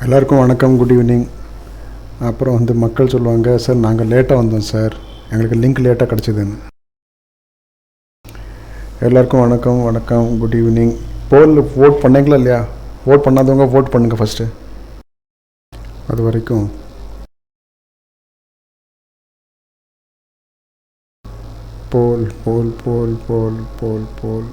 எல்லாருக்கும் வணக்கம், good evening. அப்புறம் மக்கள் சொல்லுவாங்க, சார் நாங்கள் லேட்டாக வந்தோம் சார், எங்களுக்கு லிங்க் லேட்டாக கிடச்சிதுன்னு. எல்லாருக்கும் வணக்கம் வணக்கம், குட் ஈவினிங். போல் ஓட் பண்ணீங்களா இல்லையா? ஓட் பண்ணாதவங்க ஓட் பண்ணுங்கள் ஃபஸ்ட்டு. அது வரைக்கும் போல் போல் போல் போல் போல் போல்.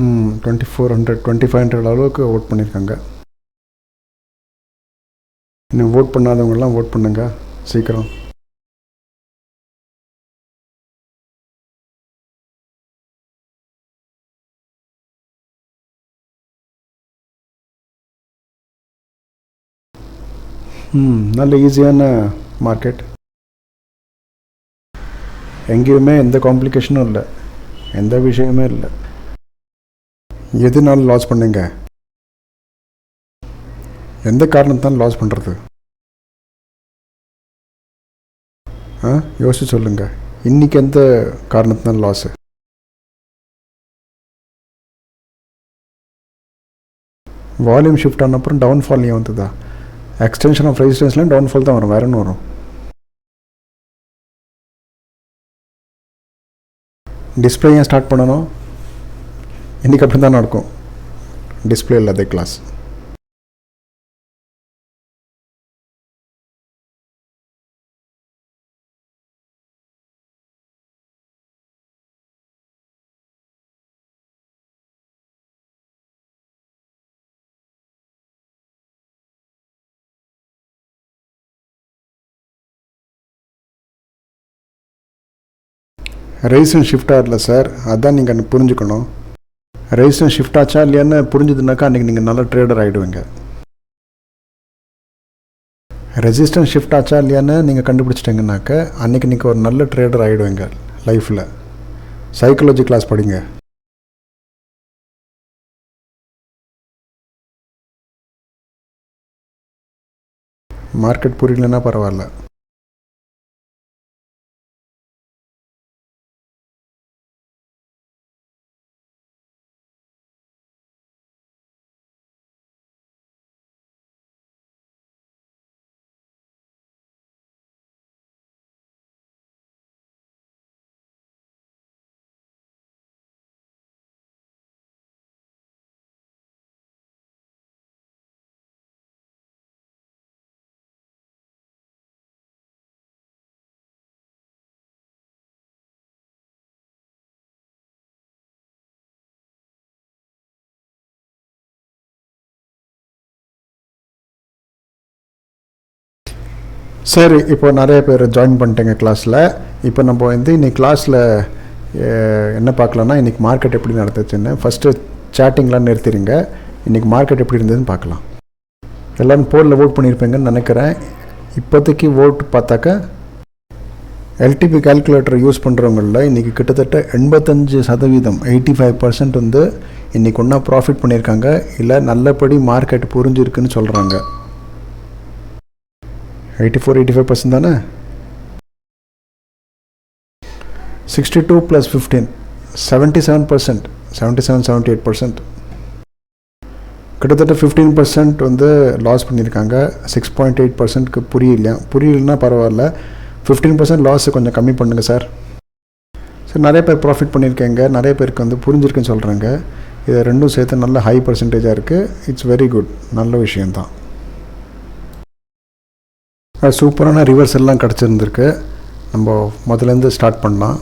ம் 2400 2500 அளவுக்கு ஓட் பண்ணியிருக்காங்க. இன்னும் ஓட் பண்ணாதவங்கெல்லாம் ஓட் பண்ணுங்க சீக்கிரம். நல்ல ஈஸியான மார்க்கெட். எங்கேயுமே எந்த காம்ப்ளிகேஷனும் இல்லை, எந்த விஷயமே இல்லை. எதுனாலும் லாஸ் பண்ணுங்க. எந்த காரணத்தான் லாஸ் பண்ணுறது? யோசிச்சு சொல்லுங்க. இன்னைக்கு எந்த காரணத்தினால லாஸு? வால்யூம் ஷிஃப்ட் ஆன அப்புறம் டவுன்ஃபால் ஏன் வந்ததா? எக்ஸ்டென்ஷன் ஆஃப் ரெசிஸ்டன்ஸ்லாம் டவுன்ஃபால் தான் வரும், வேற என்ன வரும்? டிஸ்பிளே ஏன் ஸ்டார்ட் பண்ணணும்? இன்றைக்கி அப்படி தான் நடக்கும். டிஸ்பிளே இல்லாத கிளாஸ். ரெசிஸ்டன்ஸ் ஷிஃப்ட் ஆகல சார், அதான் நீங்கள் புரிஞ்சுக்கணும். ரெசிஸ்டன்ஸ் ஷிஃப்ட் ஆச்சா இல்லையான்னு புரிஞ்சுதுனாக்கா அன்றைக்கி நீங்கள் நல்ல ட்ரேடர் ஆகிடுவீங்க. ரெசிஸ்டன்ஸ் ஷிஃப்ட் ஆச்சா இல்லையான்னு நீங்கள் கண்டுபிடிச்சிட்டிங்கனாக்க அன்றைக்கி நீங்கள் ஒரு நல்ல ட்ரேடர் ஆகிடுவீங்க லைஃப்பில். சைக்காலஜி கிளாஸ் படிங்க. மார்க்கெட் புரியலன்னா பரவாயில்ல. சரி, இப்போ நிறைய பேர் ஜாயின் பண்ணிட்டேங்க கிளாஸில். இப்போ நம்ம இன்றைக்கி கிளாஸில் என்ன பார்க்கலான்னா, இன்றைக்கி மார்க்கெட் எப்படி நடந்துச்சுன்னு. ஃபஸ்ட்டு சேட்டிங்லாம் நிறுத்திடுங்க. இன்றைக்கி மார்க்கெட் எப்படி இருந்ததுன்னு பார்க்கலாம். எல்லோரும் போலில் ஓட் பண்ணியிருப்பீங்கன்னு நினைக்கிறேன். இப்போதைக்கு ஓட்டு பார்த்தாக்கா எல்டிபி கால்குலேட்டர் யூஸ் பண்ணுறவங்களில் இன்றைக்கி கிட்டத்தட்ட 85%, 85% இன்றைக்கி ஒன்றா ப்ராஃபிட் பண்ணியிருக்காங்க, இல்லை நல்லபடி மார்க்கெட் புரிஞ்சிருக்குன்னு சொல்கிறாங்க. 84-85% தானே? 62 + 15 77%, 77-78%. கிட்டத்தட்ட 15% லாஸ் பண்ணியிருக்காங்க. 6.8%க்கு புரியலன்னா பரவாயில்ல. 15% லாஸ் கொஞ்சம் கம்மி பண்ணுங்கள் சார். சரி, நிறைய பேர் ப்ராஃபிட் பண்ணியிருக்கேங்க, நிறைய பேருக்கு புரிஞ்சிருக்குன்னு சொல்கிறாங்க. இது ரெண்டும் சேர்த்து நல்ல ஹை பர்சன்டேஜாக இருக்குது. இட்ஸ் வெரி குட், நல்ல விஷயந்தான். சூப்பரான ரிவர்ஸ் எல்லாம் கிடச்சிருந்துருக்கு. நம்ம முதலேருந்து ஸ்டார்ட் பண்ணலாம்.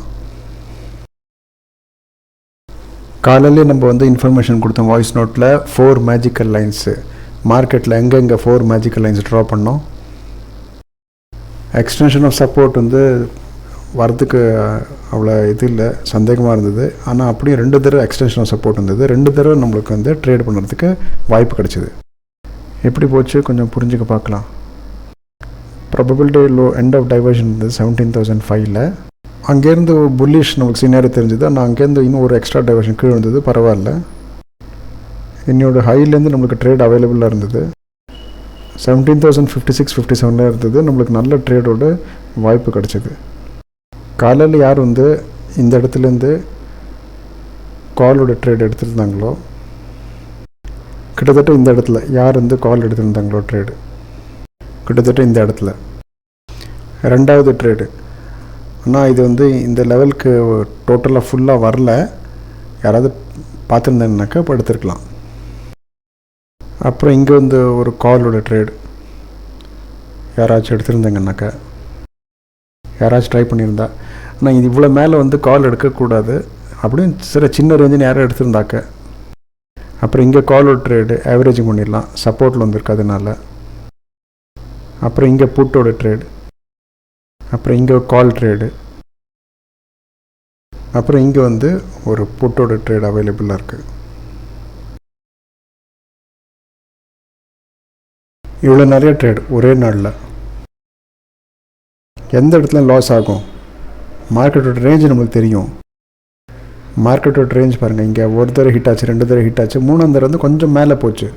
காலையிலே நம்ம இன்ஃபர்மேஷன் கொடுத்தோம் வாய்ஸ் நோட்டில். 4 மேஜிக்கல் லைன்ஸு மார்க்கெட்டில் எங்கெங்கே 4 மேஜிக்கல் லைன்ஸ் ட்ரா பண்ணோம். எக்ஸ்டென்ஷன் ஆஃப் சப்போர்ட் வரதுக்கு அவ்வளோ இது இல்லை, சந்தேகமாக இருந்தது. ஆனால் அப்படியே 2 தடவை எக்ஸ்டென்ஷன் ஆஃப் சப்போர்ட் இருந்தது. 2 தடவை நம்மளுக்கு ட்ரேட் பண்ணுறதுக்கு வாய்ப்பு கிடச்சிது. எப்படி போச்சு கொஞ்சம் புரிஞ்சுக்க பார்க்கலாம். Probability low end of diversion இருந்தது 17,005. அங்கேருந்து புல்லிஷ் நமக்கு சீனியராக தெரிஞ்சுது. ஆனால் அங்கேருந்து இன்னும் ஒரு எக்ஸ்ட்ரா டைவர்ஷன் கீழே இருந்தது, பரவாயில்ல. என்னோட ஹைலேருந்து நம்மளுக்கு ட்ரேட் அவைலபிளாக இருந்தது. 17,056-57 இருந்தது. நம்மளுக்கு நல்ல ட்ரேடோட வாய்ப்பு கிடச்சிது. காலையில் யார் வந்து இந்த இடத்துலேருந்து காலோட ட்ரேட் எடுத்துருந்தாங்களோ, கிட்டத்தட்ட இந்த இடத்துல யார் வந்து கால் எடுத்துருந்தாங்களோ ட்ரேடு, கிட்டத்தட்ட இந்த இடத்துல ரெண்டாவது ட்ரேடு. ஆனால் இது வந்து இந்த லெவலுக்கு டோட்டலாக ஃபுல்லாக வரல. யாராவது பார்த்துருந்தாங்கனாக்கா இப்போ எடுத்துருக்கலாம். அப்புறம் இங்கே வந்து ஒரு காலோட ட்ரேடு யாராச்சும் எடுத்துருந்தாங்கன்னாக்கா, யாராச்சும் ட்ரை பண்ணியிருந்தா. ஆனால் இது இவ்வளோ மேலே வந்து கால் எடுக்கக்கூடாது அப்படின்னு சின்ன ரேஞ்சுன்னு யாரும் எடுத்திருந்தாக்க. அப்புறம் இங்கே காலோட ட்ரேடு ஆவரேஜிங் பண்ணிடலாம், சப்போர்ட்டில் வந்துருக்கு அதனால. அப்புறம் இங்கே புட்டோட ட்ரேடு, அப்புறம் இங்கே கால் ட்ரேடு, அப்புறம் இங்கே வந்து ஒரு புட்டோட ட்ரேட் அவைலபிளாக இருக்குது. இவ்வளோ நிறைய ட்ரேட் ஒரே நாளில். எந்த இடத்துல லாஸ் ஆகும்? மார்க்கெட்டோட ரேஞ்சு நம்மளுக்கு தெரியும். மார்க்கெட்டோட ரேஞ்ச் பாருங்கள், இங்கே ஒரு தடவை ஹிட் ஆச்சு, 2 தடவை ஹிட் ஆச்சு, 3ஆம் தடவை வந்து கொஞ்சம் மேலே போச்சு.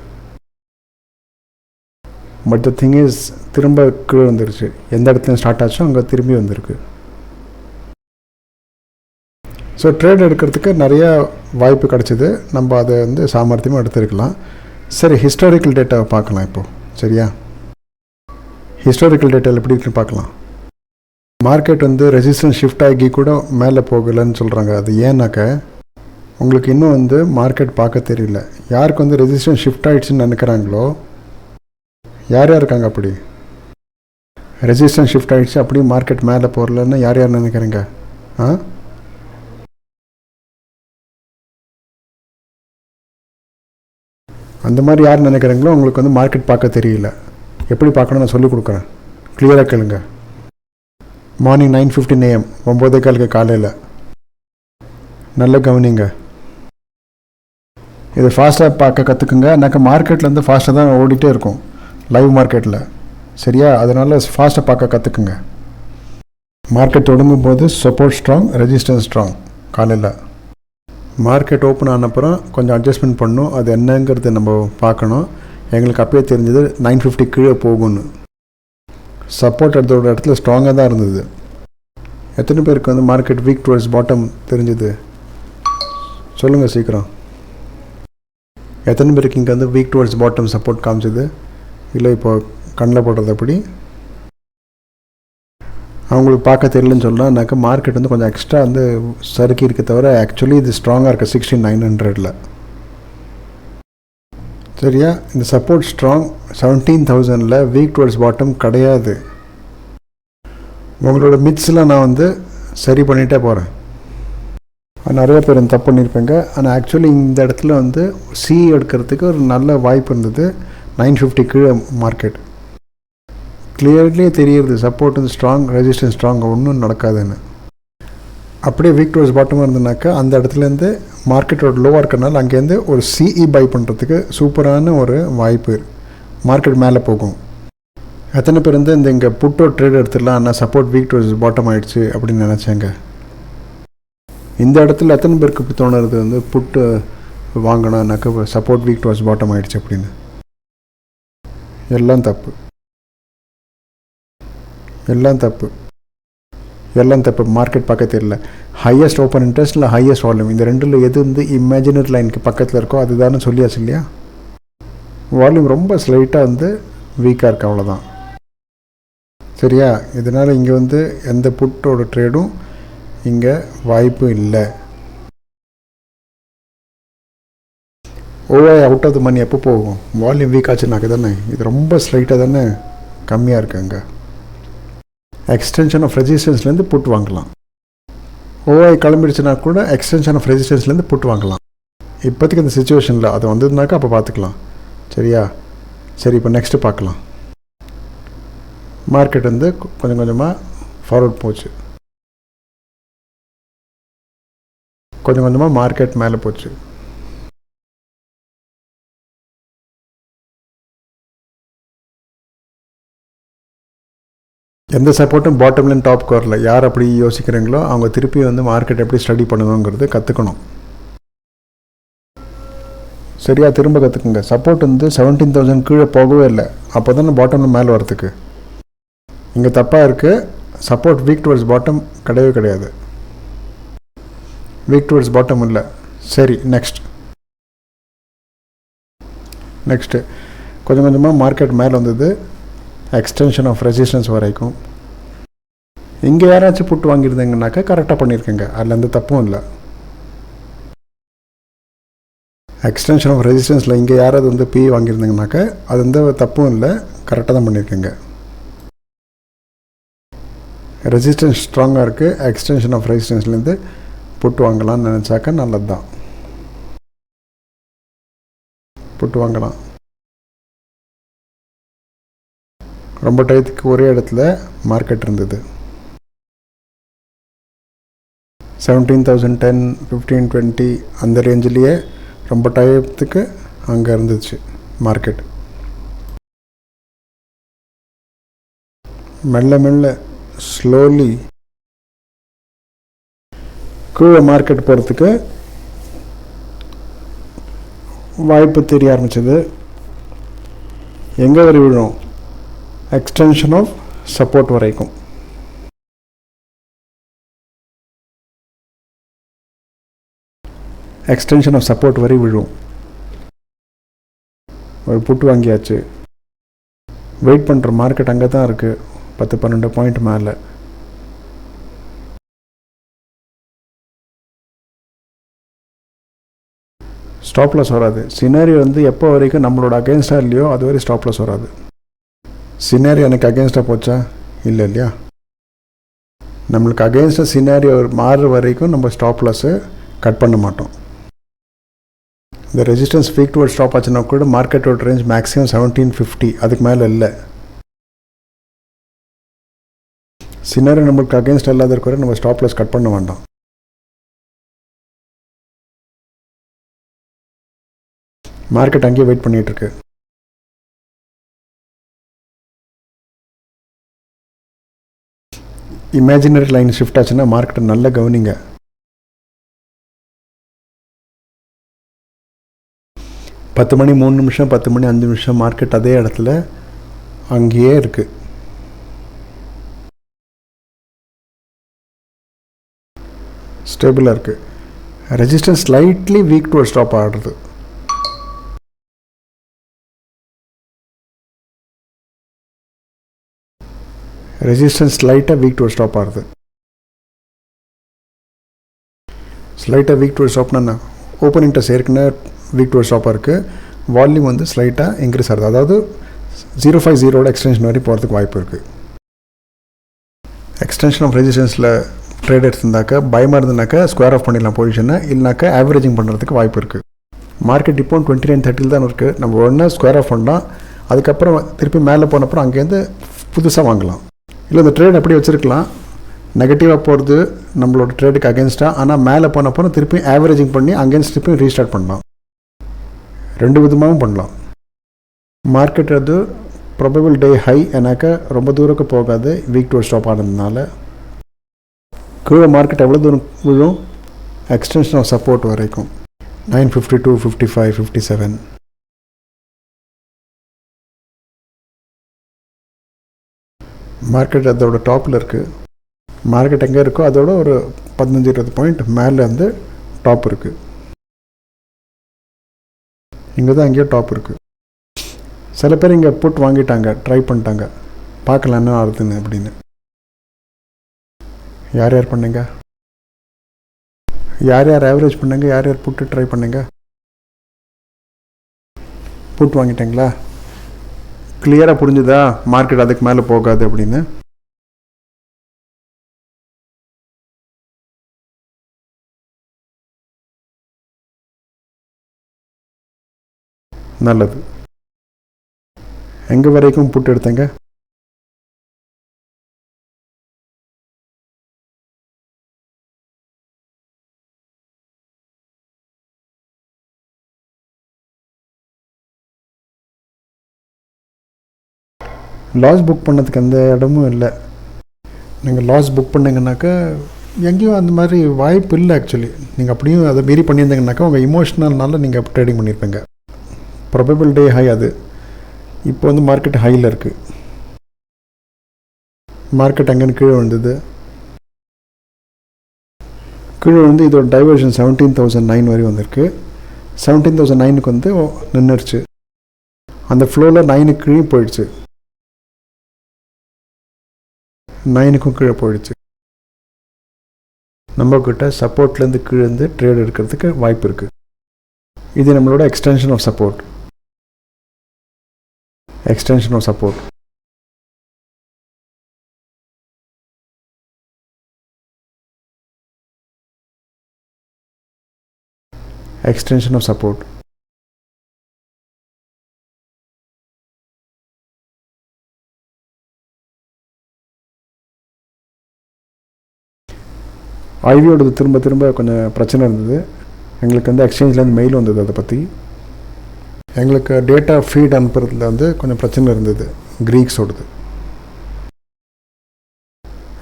பட் த திங் இஸ் திரும்ப கீழே வந்துருச்சு. எந்த இடத்துல ஸ்டார்ட் ஆச்சோ அங்கே திரும்பி வந்திருக்கு. ஸோ ட்ரேட் எடுக்கிறதுக்கு நிறையா வாய்ப்பு கிடச்சிது. நம்ம அதை வந்து சாமர்த்தியமாக எடுத்துருக்கலாம். சரி, ஹிஸ்டாரிக்கல் டேட்டாவை பார்க்கலாம் இப்போது. சரியா, ஹிஸ்டாரிக்கல் டேட்டாவில் எப்படி இருக்குன்னு பார்க்கலாம். மார்க்கெட் வந்து ரெசிஸ்டன்ஸ் ஷிஃப்ட் ஆகி கூட மேலே போகலைன்னு சொல்கிறாங்க. அது ஏன்னாக்க உங்களுக்கு இன்னும் வந்து மார்க்கெட் பார்க்க தெரியல. யாருக்கு வந்து ரெசிஸ்டன்ஸ் ஷிஃப்ட் ஆகிடுச்சுன்னு நினைக்கிறாங்களோ, யார் யார் இருக்காங்க அப்படி ரெசிஸ்டன்ஸ் ஷிஃப்ட் ஆகிடுச்சு அப்படி மார்க்கெட் மேலே போகலன்னு யார் யார் நினைக்கிறீங்க? அந்த மாதிரி யார் நினைக்கிறீங்களோ உங்களுக்கு வந்து மார்க்கெட் பார்க்க தெரியல. எப்படி பார்க்கணும்னு நான் சொல்லிக் கொடுக்குறேன், கிளியராக கேளுங்க. மார்னிங் 9:15 AM 9:15 காலையில் நல்ல கவனிங்க. இது ஃபாஸ்ட்டாக பார்க்க கற்றுக்குங்க. எனக்கு மார்க்கெட்லேருந்து ஃபாஸ்ட்டாக தான் ஓடிட்டே இருக்கும் லைவ் மார்க்கெட்டில். சரியா, அதனால் ஃபாஸ்ட்டாக பார்க்க கற்றுக்குங்க. மார்க்கெட் தொடங்கும் போது சப்போர்ட் ஸ்ட்ராங், ரெசிஸ்டன்ஸ் ஸ்ட்ராங். காலையில் மார்க்கெட் ஓப்பன் ஆனப்புறம் கொஞ்சம் அட்ஜஸ்ட்மெண்ட் பண்ணணும். அது என்னங்கிறது நம்ம பார்க்கணும். எங்களுக்கு அப்பயே தெரிஞ்சது 950 கீழே போகும்னு. சப்போர்ட் அதோட இடத்துல ஸ்ட்ராங்காக தான் இருந்தது. எத்தனை பேருக்கு வந்து மார்க்கெட் வீக் டுவர்ட்ஸ் பாட்டம் தெரிஞ்சுது? சொல்லுங்கள் சீக்கிரம். எத்தனை பேருக்கு இங்கே வந்து வீக் டுவர்ட்ஸ் பாட்டம் சப்போர்ட் காமிச்சிது? இல்லை இப்போ கண்ணில் போடுறது அப்படி அவங்களுக்கு பார்க்க தெரியலன்னு சொல்லலாம்னாக்கா மார்க்கெட் வந்து கொஞ்சம் எக்ஸ்ட்ரா வந்து சறுக்கி இருக்க தவிர ஆக்சுவலி இது ஸ்ட்ராங்காக இருக்குது 16,900. சரியா, இந்த support strong 17,000 week towards bottom கிடையாது. உங்களோட மித்ஸ்லாம் நான் வந்து சரி பண்ணிகிட்டே போகிறேன். நிறைய பேர் தப்பு பண்ணியிருப்பேங்க. ஆனால் ஆக்சுவலி இந்த இடத்துல வந்து சி எடுக்கிறதுக்கு ஒரு நல்ல வாய்ப்பு இருந்தது. 950 கீழே மார்க்கெட் கிளியர்லியே தெரியுது. சப்போர்ட் வந்து ஸ்ட்ராங், ரெசிஸ்டன்ஸ் ஸ்ட்ராங், ஒன்றும் நடக்காதுன்னு. அப்படியே வீக் டுவர்ட்ஸ் பாட்டமாக இருந்ததுனாக்கா அந்த இடத்துலேருந்து மார்க்கெட்டோட லோவாக இருக்கிறனால அங்கேருந்து ஒரு சிஇ பை பண்ணுறதுக்கு சூப்பரான ஒரு வாய்ப்பு. மார்க்கெட் மேலே போகும். எத்தனை பேர் வந்து இந்த இங்கே புட்டோ ட்ரேட் எடுத்துடலாம், ஆனால் சப்போர்ட் வீக் டுவர்ட்ஸ் பாட்டம் ஆகிடுச்சு அப்படின்னு நினச்சாங்க. இந்த இடத்துல எத்தனை பேருக்கு இப்படி தோணுறது வந்து புட்டு வாங்கினாக்கா சப்போர்ட் வீக் டுவர்ட்ஸ் பாட்டம் ஆகிடுச்சு அப்படின்னு? எல்லாம் தப்பு, எல்லாம் தப்பு, எல்லாம் தப்பு. மார்க்கெட் பார்க்க தெரியல. ஹையஸ்ட் ஓப்பன் இன்ட்ரெஸ்ட் இல்லை ஹையஸ்ட் வால்யூம், இந்த ரெண்டில் எது வந்து இமேஜினரி லைனுக்கு பக்கத்தில் இருக்கோ அதுதானே சொல்லியாச்சு இல்லையா? வால்யூம் ரொம்ப ஸ்லைட்டாக வந்து வீக்காக இருக்குது, அவ்வளோதான். சரியா, இதனால் இங்கே வந்து எந்த புட்டோட ட்ரேடும் இங்கே வாய்ப்பு இல்லை. ஓஐ அவுட் ஆஃப் த மணி எப்போ போகும்? வால்யூம் வீக் ஆச்சுனாக்க தானே. இது ரொம்ப ஸ்லைட்டாக தானே கம்மியாக இருக்குங்க. எக்ஸ்டென்ஷன் ஆஃப் ரெசிஸ்டன்ஸ்லேருந்து புட் வாங்கலாம். ஓஐ கிளம்பிடுச்சுனா கூட எக்ஸ்டென்ஷன் ஆஃப் ரெசிஸ்டன்ஸ்லேருந்து புட் வாங்கலாம். இப்போதைக்கு இந்த சுச்சுவேஷனில் அது வந்ததுனாக்கா அப்போ பார்த்துக்கலாம். சரியா, சரி, இப்போ நெக்ஸ்ட்டு பார்க்கலாம். மார்க்கெட் வந்து கொஞ்சம் கொஞ்சமாக ஃபார்வர்ட் போச்சு. கொஞ்சம் கொஞ்சமாக மார்க்கெட் மேலே போச்சு. எந்த சப்போர்ட்டும் பாட்டம்லேருந்து டாப்க்கு வரல. யார் அப்படி யோசிக்கிறீங்களோ அவங்க திருப்பி வந்து மார்க்கெட் எப்படி ஸ்டடி பண்ணணுங்கிறது கற்றுக்கணும். சரியா திரும்ப கற்றுக்குங்க. சப்போர்ட் வந்து 17,000 கீழே போகவே இல்லை. அப்போ தானே பாட்டமில் மேலே வரத்துக்கு. இங்கே தப்பாக இருக்குது. சப்போர்ட் வீக் டுவர்ட்ஸ் பாட்டம் கிடையவே கிடையாது. வீக் டுவர்ட்ஸ் பாட்டம் இல்லை. சரி, நெக்ஸ்ட்டு கொஞ்சம் கொஞ்சமாக மார்க்கெட் மேலே வந்தது, எக்ஸ்டென்ஷன் ஆஃப் ரெசிஸ்டன்ஸ் வரைக்கும். இங்கே யாராச்சும் புட்டு வாங்கியிருந்தீங்கன்னாக்கா கரெக்டாக பண்ணியிருக்கேங்க, அதில் எந்த தப்பும் இல்லை. எக்ஸ்டென்ஷன் ஆஃப் ரெசிஸ்டன்ஸில் இங்கே யாராவது வந்து பி வாங்கியிருந்தீங்கனாக்கா அது எந்த தப்பும் இல்லை, கரெக்டாக தான் பண்ணியிருக்கேங்க. ரெசிஸ்டன்ஸ் ஸ்ட்ராங்காக இருக்குது. எக்ஸ்டென்ஷன் ஆஃப் ரெசிஸ்டன்ஸ்லேருந்து புட்டு வாங்கலாம்னு நினச்சாக்கா நல்லது தான், புட்டு வாங்கலாம். ரொம்ப டயத்துக்கு ஒரே இடத்துல மார்க்கெட் இருந்தது. 17,010, 15, 20 அந்த ரேஞ்சிலேயே ரொம்ப டயத்துக்கு அங்கே இருந்துச்சு மார்க்கெட். மெல்ல மெல்ல ஸ்லோலி கீழே மார்க்கெட் போகிறதுக்கு வாய்ப்பு தெரிய ஆரம்பிச்சது. எங்கே வரை விழும்? எக்ஸ்டென்ஷன் ஆஃப் சப்போர்ட் வரைக்கும். எக்ஸ்டென்ஷன் ஆஃப் சப்போர்ட் வரை விழும். ஒரு புட்டு வாங்கியாச்சு. வெயிட் பண்ணுற மார்க்கெட் அங்கே தான் இருக்குது, 10-12 பாயிண்ட் மேலே. ஸ்டாப் லாஸ் வராது. சினாரியோ வந்து எப்போ வரைக்கும் நம்மளோட அகேன்ஸ்டாக இல்லையோ அது வரை ஸ்டாப் லாஸ் வராது. சினாரியோ எனக்கு அகேன்ஸ்டாக போச்சா? இல்லை இல்லையா? நம்மளுக்கு அகேன்ஸ்டாக சினாரியோ மாறுற வரைக்கும் நம்ம ஸ்டாப் லாஸை கட் பண்ண மாட்டோம். இந்த ரெசிஸ்டன்ஸ் வீக் டுவர்ட் ஸ்டாப் ஆச்சுன்னா கூட மார்க்கெட்டோட ரேஞ்ச் மேக்ஸிமம் 1750, அதுக்கு மேலே இல்லை. சினாரியோ நம்மளுக்கு அகேன்ஸ்ட் இல்லாத இருக்கிற நம்ம ஸ்டாப் லாஸ் கட் பண்ண வேண்டாம். மார்க்கெட் அங்கேயே வெயிட் பண்ணிகிட்டு இருக்கு. இமேஜினரி லைன் ஷிஃப்ட் ஆச்சுன்னா மார்க்கெட்டை நல்லா கவனிங்க. 10 மணி 3 நிமிஷம், 10 மணி 5 நிமிஷம் மார்க்கெட் அதே இடத்துல அங்கேயே இருக்குது. ஸ்டேபிளாக இருக்குது. Resistance slightly week to stop ஆடுறது. ரெசிஸ்டன்ஸ் ஸ்லைட்டாக வீக் டு ஸ்டாப் ஆகுது. ஸ்லைட்டாக வீக் டு ஸ்டாப்னா ஓப்பன் இன்ட்ரெஸ்ட் ஏற்கனவே வீக் டு ஸ்டாப்பாக இருக்குது. வால்யூம் வந்து ஸ்லைட்டாக இன்க்ரீஸ் ஆகுது. அதாவது 050 எக்ஸ்டென்ஷன் வரைக்கும் போகிறதுக்கு வாய்ப்பு இருக்குது. எக்ஸ்டென்ஷன் ஆஃப் ரெசிஸ்டன்ஸில் ட்ரேட் எடுத்திருந்தாக்கா பயமாக இருந்ததுனாக்கா ஸ்கொயர் ஆஃப் பண்ணிடலாம் பொசிஷனை, இல்லைனாக்கா ஆவரேஜிங் பண்ணுறதுக்கு வாய்ப்பு இருக்குது. மார்க்கெட் இப்போ 2930 தான் இருக்குது. நம்ம ஒன்றா ஸ்கொயர் ஆஃப் பண்ணலாம், அதுக்கப்புறம் திருப்பி மேலே போனப்புறம் அங்கேருந்து புதுசாக வாங்கலாம். இல்லை இந்த ட்ரேட் அப்படியே வச்சுருக்கலாம், நெகட்டிவாக போகிறது நம்மளோட ட்ரேடுக்கு அகேன்ஸ்டாக, ஆனால் மேலே போனப்போ திருப்பி ஆவரேஜிங் பண்ணி அகேன்ஸ்ட் திருப்பி ரீஸ்டார்ட் பண்ணலாம். 2 விதமாகவும் பண்ணலாம். மார்க்கெட் அது ப்ராபபிள் டே ஹை ஏன்னாக்கா ரொம்ப தூரக்கு போகாது வீக் டு ஸ்டாப் ஆனதுனால. கீழே மார்க்கெட் எவ்வளோ தூரம் விழும்? எக்ஸ்டென்ஷன் ஆஃப் சப்போர்ட் வரைக்கும் 952, 55, 57. மார்க்கெட் அதோட டாப்பில் இருக்குது. மார்க்கெட் எங்கே இருக்கோ அதோட ஒரு 15-20 பாயிண்ட் மேலே வந்து டாப் இருக்குது. இங்கே தான் எங்கேயோ டாப் இருக்குது. சில பேர் இங்கே புட் வாங்கிட்டாங்க, ட்ரை பண்ணிட்டாங்க, பார்க்கலாம் என்ன ஆகுதுன்னு அப்படின்னு. யார் யார் பண்ணுங்க? யார் யார் ஆவரேஜ் பண்ணுங்க? யார் யார் புட்டு ட்ரை பண்ணுங்க? புட் வாங்கிட்டீங்களா? கிளியராக புரிஞ்சுதா மார்க்கெட் அதுக்கு மேலே போகாது அப்படின்னு? நல்லது. எங்கே வரைக்கும் புட்டு எடுத்தேங்க? லாஸ் புக் பண்ணதுக்கு எந்த இடமும் இல்லை. நீங்கள் லாஸ் புக் பண்ணிங்கனாக்கா எங்கேயும் அந்த மாதிரி வாய்ப்பு இல்லை. ஆக்சுவலி நீங்கள் அப்படியும் அதை மீறி பண்ணியிருந்தீங்கன்னாக்கா உங்கள் இமோஷனல்னால நீங்கள் ட்ரேடிங் பண்ணியிருப்பீங்க. ப்ராபபிலிட்டி ஹை அது. இப்போ வந்து மார்க்கெட் ஹையில் இருக்குது. மார்க்கெட் அங்கேன்னு கீழே வந்தது. கீழே வந்து இதோட டைவர்ஷன் 17,009 வரையும் வந்திருக்கு. 17,009க்கு வந்து நின்றுடுச்சு. அந்த ஃப்ளோவில் 9க்கு கீழே போயிடுச்சு. 9க்கும் கீழே போயிடுச்சு. நம்மக்கிட்ட சப்போர்ட்லேருந்து கீழே இருந்து ட்ரேட் எடுக்கிறதுக்கு வாய்ப்பு இருக்குது. இது நம்மளோட extension of support. Extension of support. Extension of support. ஐவியோடது திரும்ப திரும்ப கொஞ்சம் பிரச்சனை இருந்தது. எங்களுக்கு வந்து எக்ஸ்சேஞ்சிலேருந்து மெயில் வந்தது. அதை பற்றி எங்களுக்கு டேட்டா ஃபீட் அனுப்புறதுல வந்து கொஞ்சம் பிரச்சனை இருந்தது க்ரீக்ஸோடது.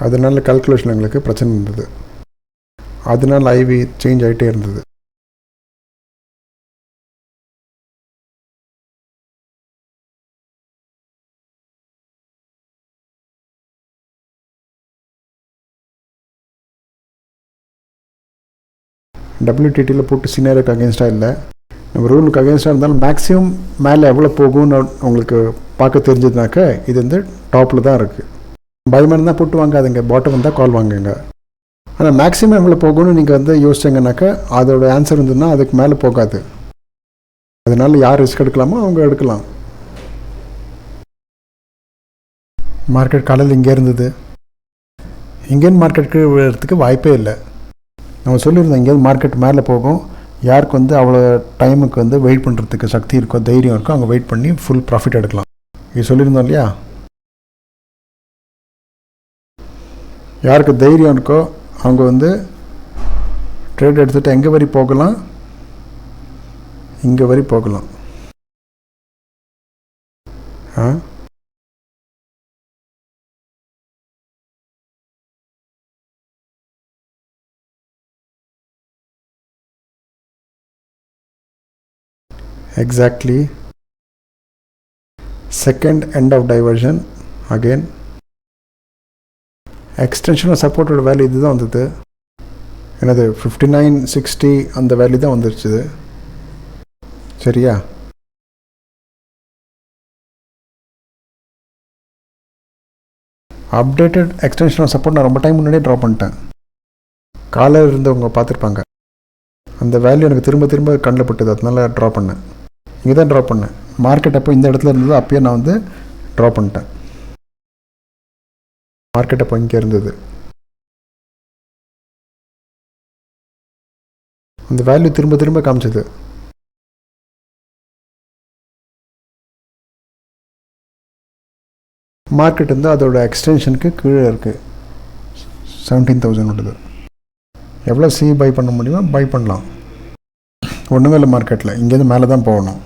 அதனால கால்குலேஷன் எங்களுக்கு பிரச்சனை இருந்தது. அதனால ஐவி சேஞ்ச் ஆகிட்டே இருந்தது. WTTயில் போட்டு சினாரியோக்கு அகேன்ஸ்டாக இல்லை, நம்ம ரூலுக்கு அகேன்ஸ்டாக இருந்தாலும் மேக்ஸிமம் மேலே எவ்வளோ போகும்னு உங்களுக்கு பார்க்க தெரிஞ்சதுனாக்க இது வந்து டாப்பில் தான் இருக்குது. பயமாக இருந்தால் போட்டு வாங்காதுங்க, பாட்டம் வந்தால் கால் வாங்குங்க. ஆனால் மேக்ஸிமம் எவ்வளோ போகும்னு நீங்கள் வந்து யோசிச்சிங்கனாக்கா அதோட ஆன்சர் இருந்ததுன்னா அதுக்கு மேலே போகாது. அதனால யார் ரிஸ்க் எடுக்கலாமோ அவங்க எடுக்கலாம். மார்க்கெட் காலையில் இங்கே இருந்தது. இங்கேருந்து மார்க்கெட் கீழே விழுறதுக்கு வாய்ப்பே இல்லை. நம்ம சொல்லியிருந்தோம் இங்கேருந்து மார்க்கெட் மேலே போகும். யாருக்கு வந்து அவ்வளோ டைமுக்கு வந்து வெயிட் பண்ணுறதுக்கு சக்தி இருக்கோ, தைரியம் இருக்கோ, அவங்க வெயிட் பண்ணி ஃபுல் ப்ராஃபிட் எடுக்கலாம். இது சொல்லியிருந்தோம் இல்லையா? யாருக்கு தைரியம் இருக்கோ அவங்க வந்து ட்ரேட் எடுத்துகிட்டு எங்கே வரை போகலாம், இங்கே வரை போகலாம். Exactly. Second end of diversion again. Extension of சப்போர்ட்டோட வேல்யூ இது தான் வந்தது. என்னது 5960 அந்த வேல்யூ தான் வந்துருச்சு. சரியா? அப்டேட்டட் எக்ஸ்டென்ஷன் ஆஃப் சப்போர்ட் நான் ரொம்ப டைம் முன்னாடியே ட்ரா பண்ணிட்டேன். காலையில் இருந்தவங்க பார்த்துருப்பாங்க. அந்த வேல்யூ எனக்கு திரும்ப திரும்ப கண்ணில் பட்டுது, அதனால ட்ரா பண்ணேன். இங்கே தான் ட்ரா பண்ணேன். மார்க்கெட் அப்போ இந்த இடத்துல இருந்தது, அப்பயே நான் வந்து ட்ரா பண்ணிட்டேன். மார்க்கெட் அப்போ இங்கே இருந்தது. அந்த வேல்யூ திரும்ப திரும்ப காமிச்சது. மார்க்கெட் வந்து அதோட எக்ஸ்டென்ஷனுக்கு கீழே இருக்குது. 17,000 உள்ளது. எவ்வளோ சி பை பண்ண முடியுமோ பை பண்ணலாம். ஒன்றுமே இல்லை, மார்க்கெட்டில் இங்கேருந்து மேலே தான் போகணும்.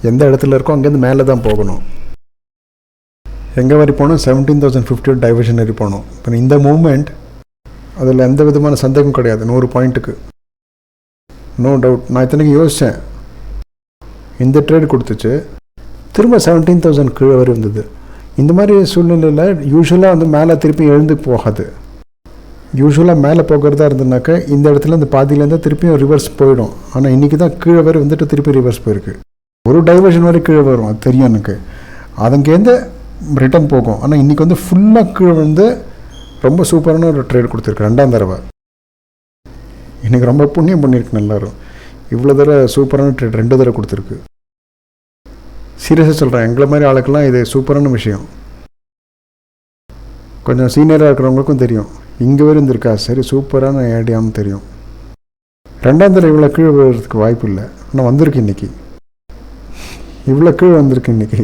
எந்த இடத்துல இருக்கோ அங்கேருந்து மேலே தான் போகணும். எங்கே வரை போகணும்? 17,050 டைவர்ஷன் வரை போகணும். இப்போ இந்த மூவ்மெண்ட் அதில் எந்த விதமான சந்தேகம் கிடையாது. 100 பாயிண்ட்டுக்கு நோ டவுட். நான் இத்தனைக்கு யோசித்தேன். இந்த ட்ரேட் கொடுத்துச்சு, திரும்ப 17,000 கீழே வரை இருந்தது. இந்த மாதிரி சூழ்நிலையில் யூஸ்வலாக வந்து மேலே திருப்பி எழுந்து போகாது. யூஸ்வலாக மேலே போகிறதா இருந்ததுனாக்கா இந்த இடத்துல இந்த பாதியிலேருந்து திருப்பியும் ரிவர்ஸ் போயிடும். ஆனால் இன்றைக்கி தான் கீழே வரை வந்துட்டு திருப்பி ரிவர்ஸ் போயிருக்கு. ஒரு டைவர்ஷன் வரை கீழே வரும், அது தெரியும் எனக்கு. அதங்கேருந்து ரிட்டர்ன் போகும். ஆனால் இன்றைக்கி வந்து ஃபுல்லாக கீழே வந்து ரொம்ப சூப்பரான ஒரு ட்ரேட் கொடுத்துருக்கு. 2ஆம் தடவை இன்றைக்கி ரொம்ப புண்ணியம் பண்ணியிருக்கு எல்லோரும். இவ்வளோ தடவை சூப்பரான ட்ரேட் 2 தடவை கொடுத்துருக்கு. சீரியஸாக சொல்கிறேன், எங்களை மாதிரி ஆளுக்கெல்லாம் இது சூப்பரான விஷயம். கொஞ்சம் சீனியராக இருக்கிறவங்களுக்கும் தெரியும். இங்கே வரை இருந்திருக்கா, சரி சூப்பரான ஐடியான்னு தெரியும். 2ஆம் தடவை இவ்வளோ கீழே விழுறதுக்கு வாய்ப்பு இல்லை. ஆனால் வந்திருக்கு இன்றைக்கி, இவ்வளோ கீழே வந்திருக்கு இன்றைக்கி.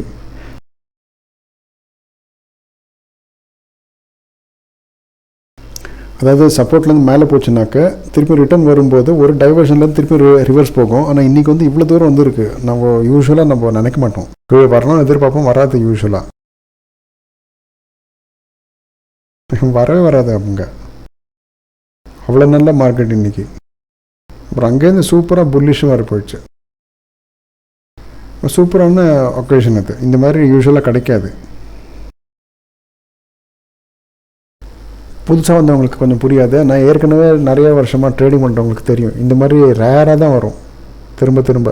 அதாவது சப்போர்ட்லேருந்து மேலே போச்சுனாக்க திருப்பி ரிட்டர்ன் வரும்போது ஒரு டைவர்ஷன்லேருந்து திருப்பி ரிவர்ஸ் போகும். ஆனால் இன்றைக்கி வந்து இவ்வளோ தூரம் வந்துருக்கு. நம்ம யூஸ்வலாக நம்ம நினைக்க மாட்டோம். கீழே வரணும்னு எதிர்பார்ப்போம், வராது யூஸ்வலாக. வரவே வராது அவங்க. அவ்வளோ நல்ல மார்க்கெட் இன்றைக்கி. அப்புறம் அங்கேருந்து சூப்பராக புல்லிஷும் வர போயிடுச்சு. சூப்பரான ஒகேஷன் அது. இந்த மாதிரி யூஸ்வலாக கிடைக்காது. புதுசாக வந்தவங்களுக்கு கொஞ்சம் புரியாது. நான் ஏற்கனவே நிறைய வருஷமாக ட்ரேடிங் பண்ணுறவங்களுக்கு தெரியும், இந்த மாதிரி ரேராக தான் வரும் திரும்ப திரும்ப.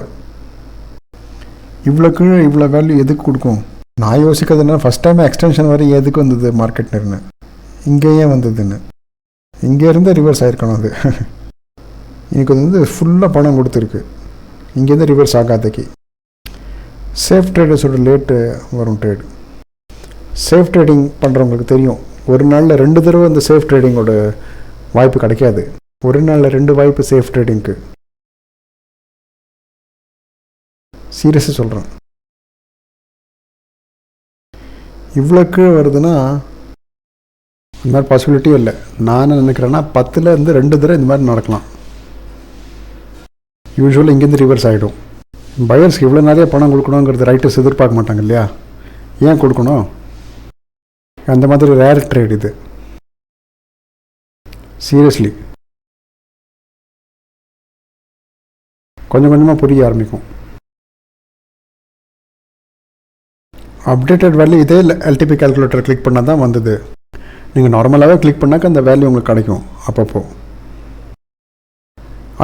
இவ்வளோ கீழே இவ்வளோ வேல்யூ எதுக்கு கொடுக்கும்? நான் யோசிக்கிறதுனா ஃபஸ்ட் டைம் எக்ஸ்டென்ஷன் வரை எதுக்கு வந்தது மார்க்கெட்னு, இங்கேயே வந்ததுன்னு. இங்கேருந்து ரிவர்ஸ் ஆகிருக்கணும் அது. எனக்கு வந்து ஃபுல்லாக பணம் கொடுத்துருக்கு, இங்கேருந்து ரிவர்ஸ் ஆகாதக்கு. சேஃப் ட்ரேடர்ஸோட லேட்டு வரும் ட்ரேடு. சேஃப் ட்ரேடிங் பண்ணுறவங்களுக்கு தெரியும், ஒரு நாளில் 2 தடவை இந்த சேஃப் ட்ரேடிங்கோட வாய்ப்பு கிடைக்காது. ஒரு நாளில் 2 வாய்ப்பு சேஃப் ட்ரேடிங்க்கு. சீரியஸாக சொல்கிறேன். இவ்வளோக்கு வருதுன்னா இந்த மாதிரி பாசிபிலிட்டியும் இல்லை. நான் நினைக்கிறேன்னா 10ல் 2 தடவை இந்த மாதிரி நடக்கலாம். யூஸ்வலாக இங்கேருந்து ரிவர்ஸ் ஆகிடும். பயர்ஸ்க்கு இவ்வளோ நிறைய பணம் கொடுக்கணுங்கிறது ரைட்டர்ஸ் எதிர்பார்க்க மாட்டாங்க இல்லையா? ஏன் கொடுக்கணும்? அந்த மாதிரி ரேர் ட்ரேட் இது. சீரியஸ்லி கொஞ்சம் கொஞ்சமாக புரிய ஆரம்பிக்கும். அப்டேட்டட் வேல்யூ இதே எல்டிபி கால்குலேட்டர் கிளிக் பண்ணால் தான் வந்தது. நீங்கள் நார்மலாகவே கிளிக் பண்ணாக்க அந்த வேல்யூ உங்களுக்கு கிடைக்கும் அப்பப்போ.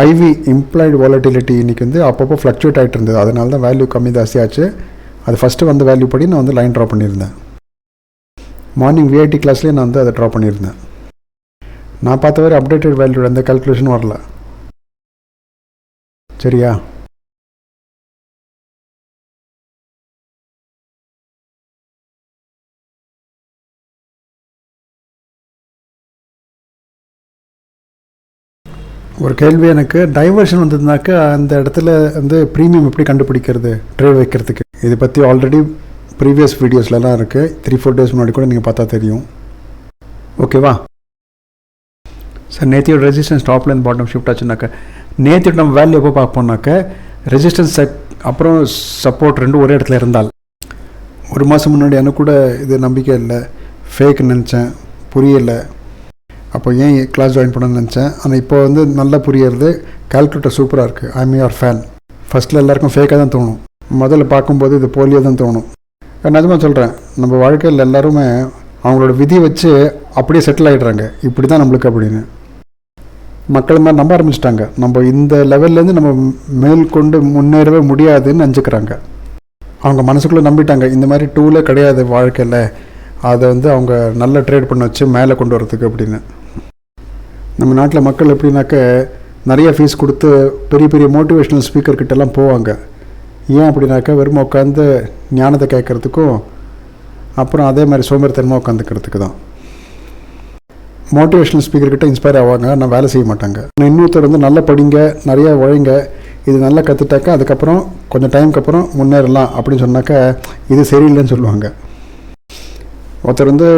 ஐவி இம்ப்ளாய்டு வாலட்டிலிட்டி இன்றைக்கி வந்து அப்பப்போ ஃப்ளக்சுவேட் ஆகிட்டு இருந்தது. அதனால தான் வேல்யூ கம்மி ஜாஸ்தியாச்சு. அது ஃபஸ்ட்டு வந்த வேல்யூ படி நான் வந்து லைன் ட்ரா பண்ணியிருந்தேன். மார்னிங் விஐடி கிளாஸ்லேயே நான் வந்து அதை ட்ரா பண்ணியிருந்தேன். நான் பார்த்த வரை அப்டேட்டட் வேல்யூ எந்த கால்குலேஷனும் வரல. சரியா? ஒரு கேள்வி எனக்கு, டைவர்ஷன் வந்ததுனாக்க அந்த இடத்துல வந்து ப்ரீமியம் எப்படி கண்டுபிடிக்கிறது ட்ரேட் வைக்கிறதுக்கு? இதை பற்றி ஆல்ரெடி ப்ரீவியஸ் வீடியோஸ்லாம் இருக்குது. 3-4 டேஸ் முன்னாடி கூட நீங்கள் பார்த்தா தெரியும். ஓகேவா சார்? நேத்தியோட ரெசிஸ்டன்ஸ் டாப்லேருந்து பாட்டம் ஷிஃப்ட் ஆச்சுனாக்க நேத்தியோட நம்ம வேல்யூ எப்போ பார்ப்போம்னாக்க ரெசிஸ்டன்ஸ் அப்புறம் சப்போர்ட் 2 ஒரே இடத்துல இருந்தால். ஒரு மாதம் முன்னாடி எனக்கு கூட இது நம்பிக்கை இல்லை, ஃபேக் நினச்சேன், புரியலை. அப்போ ஏன் கிளாஸ் ஜாயின் பண்ணணும்னு நினச்சேன். ஆனால் இப்போ வந்து நல்லா புரியுறது. கால்குலேட்டர் சூப்பராக இருக்குது. I am your fan. ஃபஸ்ட்டில் எல்லாருக்கும் ஃபேக்காக தான் தோணும், முதல்ல பார்க்கும்போது இது போலியாக தான் தோணும். நிஜமாக சொல்கிறேன், நம்ம வாழ்க்கையில் எல்லாருமே அவங்களோட விதியை வச்சு அப்படியே செட்டில் ஆகிடுறாங்க. இப்படி தான் நம்மளுக்கு அப்படின்னு மக்கள் மாதிரி நம்ப ஆரம்பிச்சிட்டாங்க. நம்ம இந்த லெவல்லேருந்து நம்ம மேற்கொண்டு முன்னேறவே முடியாதுன்னு நினச்சிக்கிறாங்க. அவங்க மனசுக்குள்ளே நம்பிட்டாங்க இந்த மாதிரி டூலே கிடையாது வாழ்க்கையில், அதை வந்து அவங்க நல்ல ட்ரேட் பண்ண வச்சு மேலே கொண்டு வரதுக்கு அப்படின்னு. நம்ம நாட்டில் மக்கள் எப்படின்னாக்க நிறைய ஃபீஸ் கொடுத்து பெரிய பெரிய மோட்டிவேஷ்னல் ஸ்பீக்கர்கிட்டலாம் போவாங்க. ஏன் அப்படின்னாக்கா வெறும் உட்காந்து ஞானத்தை கேட்குறதுக்கும் அப்புறம் அதே மாதிரி சோம்பேறித்தனமாக உட்காந்துக்கிறதுக்கு தான். மோட்டிவேஷ்னல் ஸ்பீக்கர்கிட்ட இன்ஸ்பயர் ஆவாங்க, நான் வேலை செய்ய மாட்டாங்க. இன்னொருத்தர் வந்து நல்லா படிங்க, நிறையா உழைங்க, இது நல்லா கற்றுட்டாக்கா அதுக்கப்புறம் கொஞ்சம் டைமுக்கு அப்புறம் முன்னேறலாம் அப்படின்னு சொன்னாக்கா இது சரியில்லைன்னு சொல்லுவாங்க. ஒருத்தர் வந்து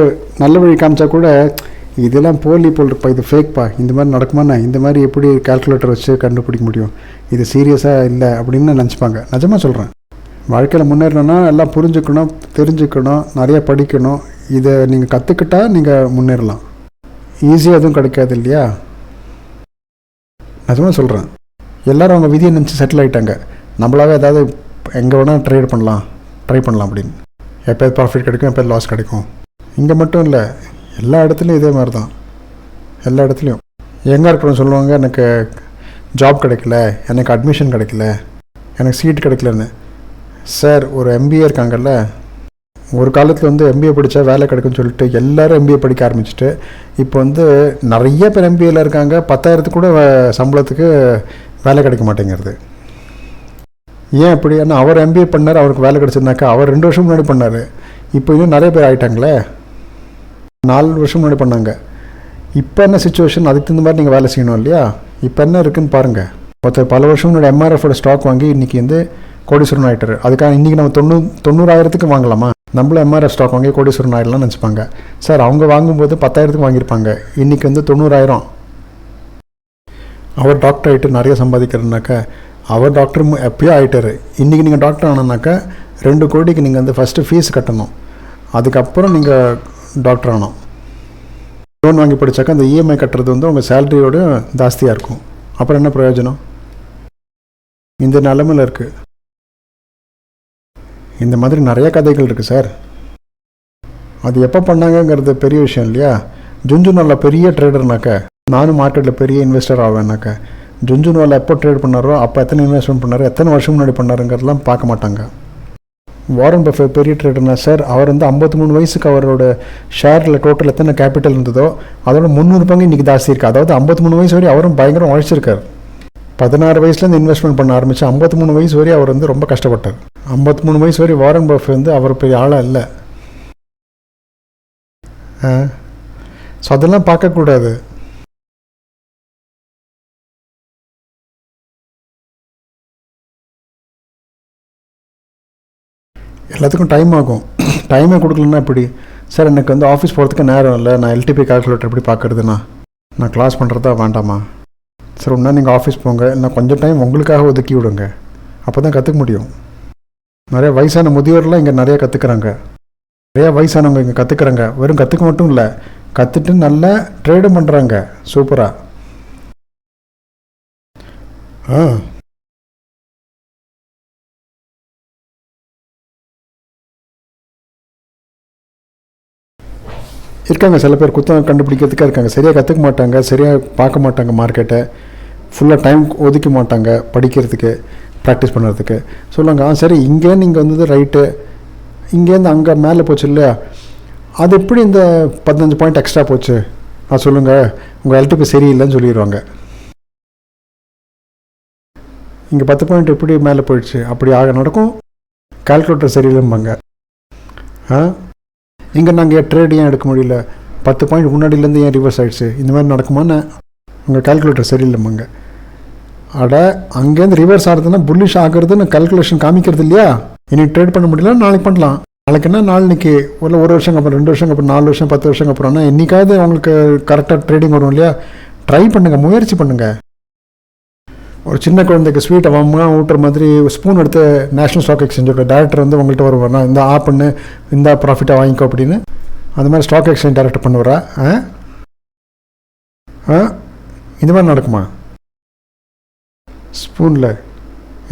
நல்ல வழி காமிச்சா கூட இதெல்லாம் போலி இருப்பா, இது ஃபேக்ப்பா, இந்த மாதிரி நடக்குமாண்ணா, இந்த மாதிரி எப்படி கால்குலேட்டர் வச்சு கண்டுபிடிக்க முடியும், இது சீரியஸாக இல்லை அப்படின்னு நினச்சிப்பாங்க. நிஜமாக சொல்கிறேன், வாழ்க்கையில் முன்னேறணும்னா எல்லாம் புரிஞ்சுக்கணும், தெரிஞ்சுக்கணும், நிறையா படிக்கணும். இதை நீங்கள் கற்றுக்கிட்டா நீங்கள் முன்னேறலாம். ஈஸியாக எதுவும் கிடைக்காது இல்லையா? நிஜமாக சொல்கிறேன், எல்லோரும் அவங்க விதியை நினச்சி செட்டில் ஆகிட்டாங்க. நம்மளாவே ஏதாவது எங்கே வேணால் ட்ரை பண்ணலாம் அப்படின்னு. எப்போது ப்ராஃபிட் கிடைக்கும், எப்போது லாஸ் கிடைக்கும். இங்கே மட்டும் இல்லை, எல்லா இடத்துலையும் இதே மாதிரி தான். எல்லா இடத்துலையும் எங்கே இருக்கிறவங்க சொல்லுவாங்க, எனக்கு ஜாப் கிடைக்கல, எனக்கு அட்மிஷன் கிடைக்கல, எனக்கு சீட் கிடைக்கலன்னு. சார், ஒரு எம்பிஏ இருக்காங்கல்ல, ஒரு காலத்தில் வந்து எம்பிஏ படித்தா வேலை கிடைக்கும்னு சொல்லிட்டு எல்லோரும் எம்பிஏ படிக்க ஆரம்பிச்சுட்டு இப்போ வந்து நிறைய பேர் எம்பிஏல இருக்காங்க. 10,000 கூட சம்பளத்துக்கு வேலை கிடைக்க மாட்டேங்கிறது. ஏன் அப்படி? ஏன்னா அவர் எம்பிஏ பண்ணார், அவருக்கு வேலை கிடச்சிருந்தாக்கா அவர் 2 வருஷம் முன்னாடி பண்ணார். இப்போ இன்னும் நிறைய பேர் ஆகிட்டாங்களே, 4 வருஷம் முன்னாடி பண்ணாங்க. இப்போ என்ன சுச்சுவேஷன், அதுக்கு தகுந்த மாதிரி நீங்கள் வேலை செய்யணும் இல்லையா? இப்போ என்ன இருக்குதுன்னு பாருங்கள். ஒருத்தர் பல வருஷம் முன்னாடி எம்ஆர்எஃபோட ஸ்டாக் வாங்கி இன்றைக்கி வந்து கோடீஸ்வரன் ஆகிட்டார். அதுக்காக இன்றைக்கி நம்ம 90,000 வாங்கலாமா? நம்மளும் எம்ஆர்எஃப் ஸ்டாக் வாங்கி கோடீஸ்வரன் ஆகிடலாம்னு நினச்சிப்பாங்க. சார், அவங்க வாங்கும்போது 10,000 வாங்கியிருப்பாங்க, இன்றைக்கி வந்து 90,000. அவர் டாக்டர் ஆகிட்டு நிறைய சம்பாதிக்கிறதுனாக்கா அவர் டாக்டர் எப்பயோ ஆகிட்டார். இன்றைக்கி நீங்கள் டாக்டர் ஆனோன்னாக்கா 2 கோடிக்கு நீங்கள் வந்து ஃபஸ்ட்டு ஃபீஸ் கட்டணும், அதுக்கப்புறம் நீங்கள் டாக்டர் ஆனோம். லோன் வாங்கி படித்தாக்கா அந்த இஎம்ஐ கட்டுறது வந்து உங்கள் சேலரியோடு ஜாஸ்தியாக இருக்கும். அப்புறம் என்ன பிரயோஜனம்? இந்த நிலமையில் இருக்குது. இந்த மாதிரி நிறைய கதைகள் இருக்குது சார். அது எப்போ பண்ணாங்கங்கிறது பெரிய விஷயம் இல்லையா. ஜுன்ஜுன்வாலா பெரிய ட்ரேடர்னாக்க, நானும் மார்க்கெட்டில் பெரிய இன்வெஸ்டர் ஆவேனாக்க, ஜுன்ஜுன்வாலா எப்போ ட்ரேட் பண்ணாரோ அப்போ எத்தனை இன்வெஸ்ட்மெண்ட் பண்ணாரோ, எத்தனை வருஷம் முன்னாடி பண்ணாருங்கிறதெல்லாம் பார்க்க மாட்டாங்க. வாரன் பஃபே பெரிய ட்ரேடர்னா சார், அவர் வந்து 53 வயசுக்கு அவரோட ஷேரில் டோட்டல் எத்தனை கேபிட்டல் இருந்ததோ அதோட 300 பங்கு இன்றைக்கி ஜாஸ்தி இருக்குது. அதாவது 53 வயசு வரை அவரும் பயங்கரம் உழைச்சிருக்கார். 16 வயசுலேருந்து இன்வெஸ்ட்மெண்ட் பண்ண ஆரம்பித்து 53 வயசு வரை அவர் வந்து ரொம்ப கஷ்டப்பட்டார். 53 வயசு வரை வாரன் பஃபே வந்து அவர் பெரிய ஆளாக இல்லை. ஸோ அதெல்லாம் பார்க்கக்கூடாது. எல்லாத்துக்கும் டைம் ஆகும். டைமே கொடுக்கலன்னா எப்படி சார்? எனக்கு வந்து ஆஃபீஸ் போகிறதுக்கு நேரம் இல்லை, நான் எல்டிபி கால்குலேட்டர் எப்படி பார்க்குறதுண்ணா? நான் கிளாஸ் பண்ணுறதா வேண்டாமா? சார் ஒன்றா நீங்கள் ஆஃபீஸ் போங்க, இல்லை கொஞ்சம் டைம் உங்களுக்காக ஒதுக்கி விடுங்க, அப்போ தான் கற்றுக்க முடியும். நிறைய வயசான முதியோர்லாம் இங்கே நிறையா கற்றுக்குறாங்க. நிறையா வயசானவங்க இங்கே கற்றுக்குறாங்க. வெறும் கற்றுக்க மட்டும் இல்லை, கற்றுட்டு நல்லா ட்ரேடும் பண்ணுறாங்க சூப்பராக. இருக்காங்க சில பேர் குத்தம் கண்டுபிடிக்கிறதுக்காக இருக்காங்க. சரியாக கற்றுக்க மாட்டாங்க, சரியாக பார்க்க மாட்டாங்க மார்க்கெட்டை, ஃபுல்லாக டைம் ஒதுக்க மாட்டாங்க படிக்கிறதுக்கு, ப்ராக்டிஸ் பண்ணுறதுக்கு. சொல்லுவாங்க சரி இங்கேருந்து இங்கே வந்தது ரைட்டு, இங்கேருந்து அங்கே மேலே போச்சு இல்லையா, அது எப்படி இந்த 15 பாயிண்ட் எக்ஸ்ட்ரா போச்சு? சொல்லுங்கள், உங்கள் எல்டிபி சரியில்லைன்னு சொல்லிடுவாங்க. இங்கே 10 பாயிண்ட் எப்படி மேலே போயிடுச்சு? அப்படி ஆக நடக்கும். கால்குலேட்டர் சரியில்லைம்பாங்க. இங்கே நாங்கள் ட்ரேட் ஏன் எடுக்க முடியல, 10 பாயிண்ட் முன்னாடியிலேருந்து ஏன் ரிவர்ஸ் ஆகிடுச்சு, இந்த மாதிரி நடக்குமான்னு உங்கள் கால்குலேட்டர் சரியில்லைம்பாங்க. அங்கேருந்து ரிவர்ஸ் ஆகிறதுனா புல்லிஷ் ஆகிறதுன்னு கால்குலேஷன் காமிக்கிறது இல்லையா. இன்னைக்கு ட்ரேட் பண்ண முடியல, நாளைக்கு பண்ணலாம். நாளைக்குன்னா நாளைக்கு ஒரு வருஷம் அப்புறம், 2 வருஷம் அப்புறம், 4 வருஷம், 10 வருஷம் அப்புறம்னா என்றைக்காவது உங்களுக்கு கரெக்டாக ட்ரேடிங் வரும் இல்லையா. ட்ரை பண்ணுங்கள், முயற்சி பண்ணுங்கள். ஒரு சின்ன குழந்தைக்கு ஸ்வீட்டை ஊட்டுற மாதிரி ஸ்பூன் எடுத்து நேஷ்னல் ஸ்டாக் எக்ஸ்சேஞ்சோட டேரக்டர் வந்து உங்கள்கிட்ட வருவார்னா, இந்த பண்ணு, இந்த ப்ராஃபிட்டாக வாங்கிக்கோ அப்படின்னு. அந்த மாதிரி ஸ்டாக் எக்ஸ்சேஞ்ச் டேரக்டர் பண்ணுவாரா? இந்த மாதிரி நடக்குமா? ஸ்பூனில்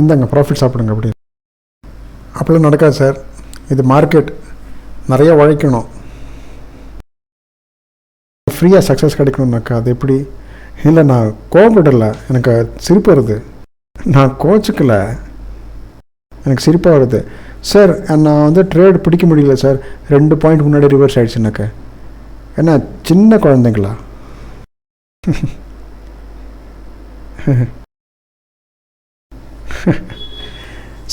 இந்தாங்க ப்ராஃபிட் சாப்பிடுங்க அப்படி அப்படிலாம் நடக்காது சார். இது மார்க்கெட், நிறைய உழைக்கணும். ஃப்ரீயாக சக்ஸஸ் கிடைக்கணும்னாக்கா அது எப்படி? இல்லை நான் கோபப்படலை, எனக்கு சிரிப்பு வருது. நான் கோச்சுக்கலை, எனக்கு சிரிப்பாக வருது. சார் நான் வந்து ட்ரேட் பிடிக்க முடியல சார், 2 பாயிண்ட் முன்னாடி ரிவர்ஸ் ஆகிடுச்சுனாக்க ஏன்னா சின்ன குழந்தைங்களா?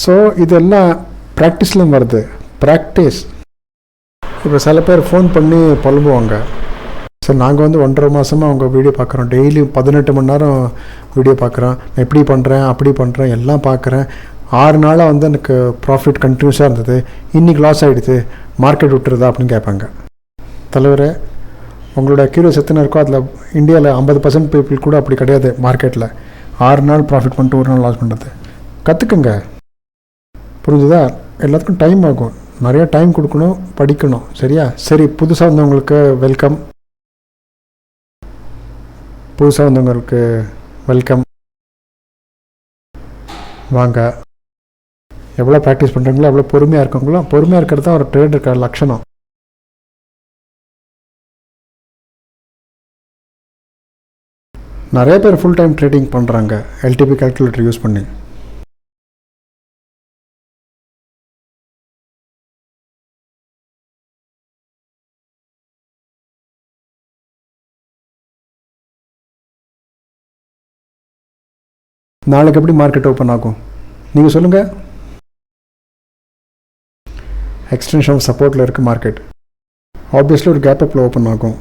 ஸோ இதெல்லாம் ப்ராக்டிஸ்லாம் வருது. ப்ராக்டிஸ். இப்போ சில பேர் ஃபோன் பண்ணி புலம்புவாங்க, சார் நாங்கள் வந்து 1.5 மாதமாக உங்கள் வீடியோ பார்க்குறோம், டெய்லி 18 மணி நேரம் வீடியோ பார்க்குறோம், நான் எப்படி பண்ணுறேன் அப்படி பண்ணுறேன் எல்லாம் பார்க்குறேன், 6 நாளாக வந்து எனக்கு ப்ராஃபிட் கண்டினியூஸாக இருந்தது, இன்றைக்கி லாஸ் ஆகிடுது, மார்க்கெட் விட்டுருதா அப்படின்னு கேட்பாங்க. தலைவரே, உங்களோட அக்யூரஸ் எத்தனை இருக்கோ அதில் இந்தியாவில் 50% பீப்புள் கூட அப்படி கிடையாது. மார்க்கெட்டில் 6 நாள் ப்ராஃபிட் பண்ணிட்டு 1 நாள் லாஸ் பண்ணுறது. கற்றுக்குங்க, புரிஞ்சுதா? எல்லாத்துக்கும் டைம் ஆகும், நிறையா டைம் கொடுக்கணும், படிக்கணும். சரியா? சரி, புதுசாக வந்தவங்களுக்கு வெல்கம். வாங்க. எவ்வளோ ப்ராக்டிஸ் பண்ணுறீங்களோ எவ்வளோ பொறுமையாக இருக்கீங்களோ, பொறுமையாக இருக்கிறது தான் ஒரு ட்ரேடருக்கு லட்சணம். நிறைய பேர் ஃபுல் டைம் ட்ரேடிங் பண்ணுறாங்க எல்டிபி கால்குலேட்டர் யூஸ் பண்ணி. நாளைக்கு எப்படி மார்க்கெட் ஓப்பன் ஆகும் நீங்கள் சொல்லுங்கள்? எக்ஸ்டென்ஷன் ஆஃப் சப்போர்ட்டில் இருக்குது மார்க்கெட். ஆப்வியஸ்லி ஒரு கேப் அப்பில் ஓப்பன் ஆகும்.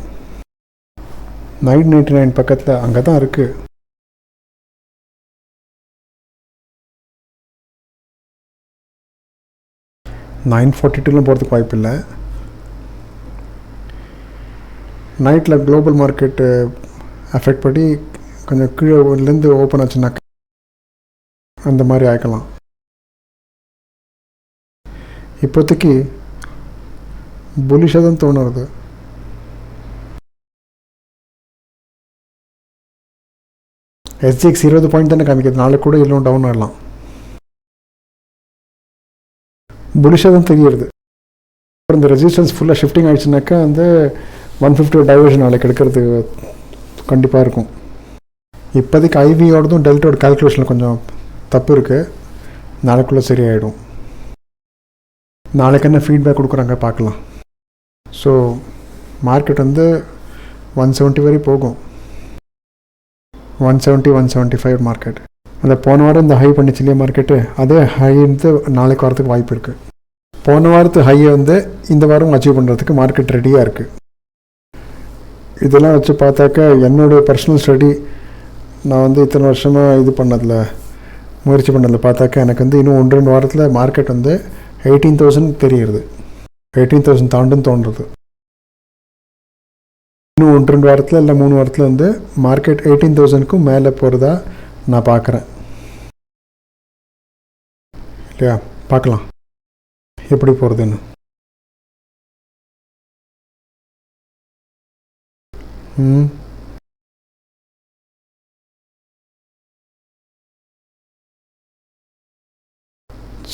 999 பக்கத்தில் அங்கே தான் இருக்குது. $942 போகிறதுக்கு வாய்ப்பு இல்லை. நைட்டில் குளோபல் மார்க்கெட்டு அஃபெக்ட் பண்ணி கொஞ்சம் கீழேருந்து ஓப்பன் ஆச்சுனாக்க அந்த மாதிரி ஆகிக்கலாம். இப்போதைக்கு புலிஷாக தான் தோணுறது. SGX 20 பாயிண்ட் தானே காமிக்கிறது, நாளைக்கு கூட இன்னும் டவுன் ஆகலாம். புலிஷாக தான் தெரியுது. அப்புறம் இந்த ரெசிஸ்டன்ஸ் ஃபுல்லாக ஷிஃப்டிங் ஆகிடுச்சுனாக்கா வந்து 150 டைவர்ஷன் நாளைக்கு எடுக்கிறது கண்டிப்பாக இருக்கும். இப்போதைக்கு ஐவியோடதும் டெல்டாவோட கால்குலேஷனில் கொஞ்சம் தப்பு இருக்குது. நாளைக்குள்ளே சரியாயிடும். நாளைக்கு என்ன ஃபீட்பேக் கொடுக்குறாங்க பார்க்கலாம். ஸோ மார்க்கெட் வந்து 170 வரை போகும். 170 175 மார்க்கெட். அந்த போன வாரம் இந்த ஹை பண்ணிச்சு இல்லையா மார்க்கெட்டு, அதே ஹை வந்து நாளைக்கு வரத்துக்கு வாய்ப்பு இருக்குது. போன வாரத்து ஹையை வந்து இந்த வாரம் அச்சீவ் பண்ணுறதுக்கு மார்க்கெட் ரெடியாக இருக்குது. இதெல்லாம் வச்சு பார்த்தாக்கா என்னுடைய பர்சனல் ஸ்டடி நான் வந்து இத்தனை வருஷமாக இது பண்ணதில் முயற்சி பண்ணதில் பார்த்தாக்கா எனக்கு வந்து இன்னும் 1-2 வாரத்தில் மார்க்கெட் வந்து 18,000 தெரியுது. 18,000 தாண்டுன்னு தோன்றுறது. இன்னும் 1-2 வாரத்தில் இல்லை 3 வாரத்தில் வந்து மார்க்கெட் 18,000க்கும் மேலே போகிறதா நான் பார்க்குறேன். இல்லையா, பார்க்கலாம் எப்படி போகிறதுன்னு.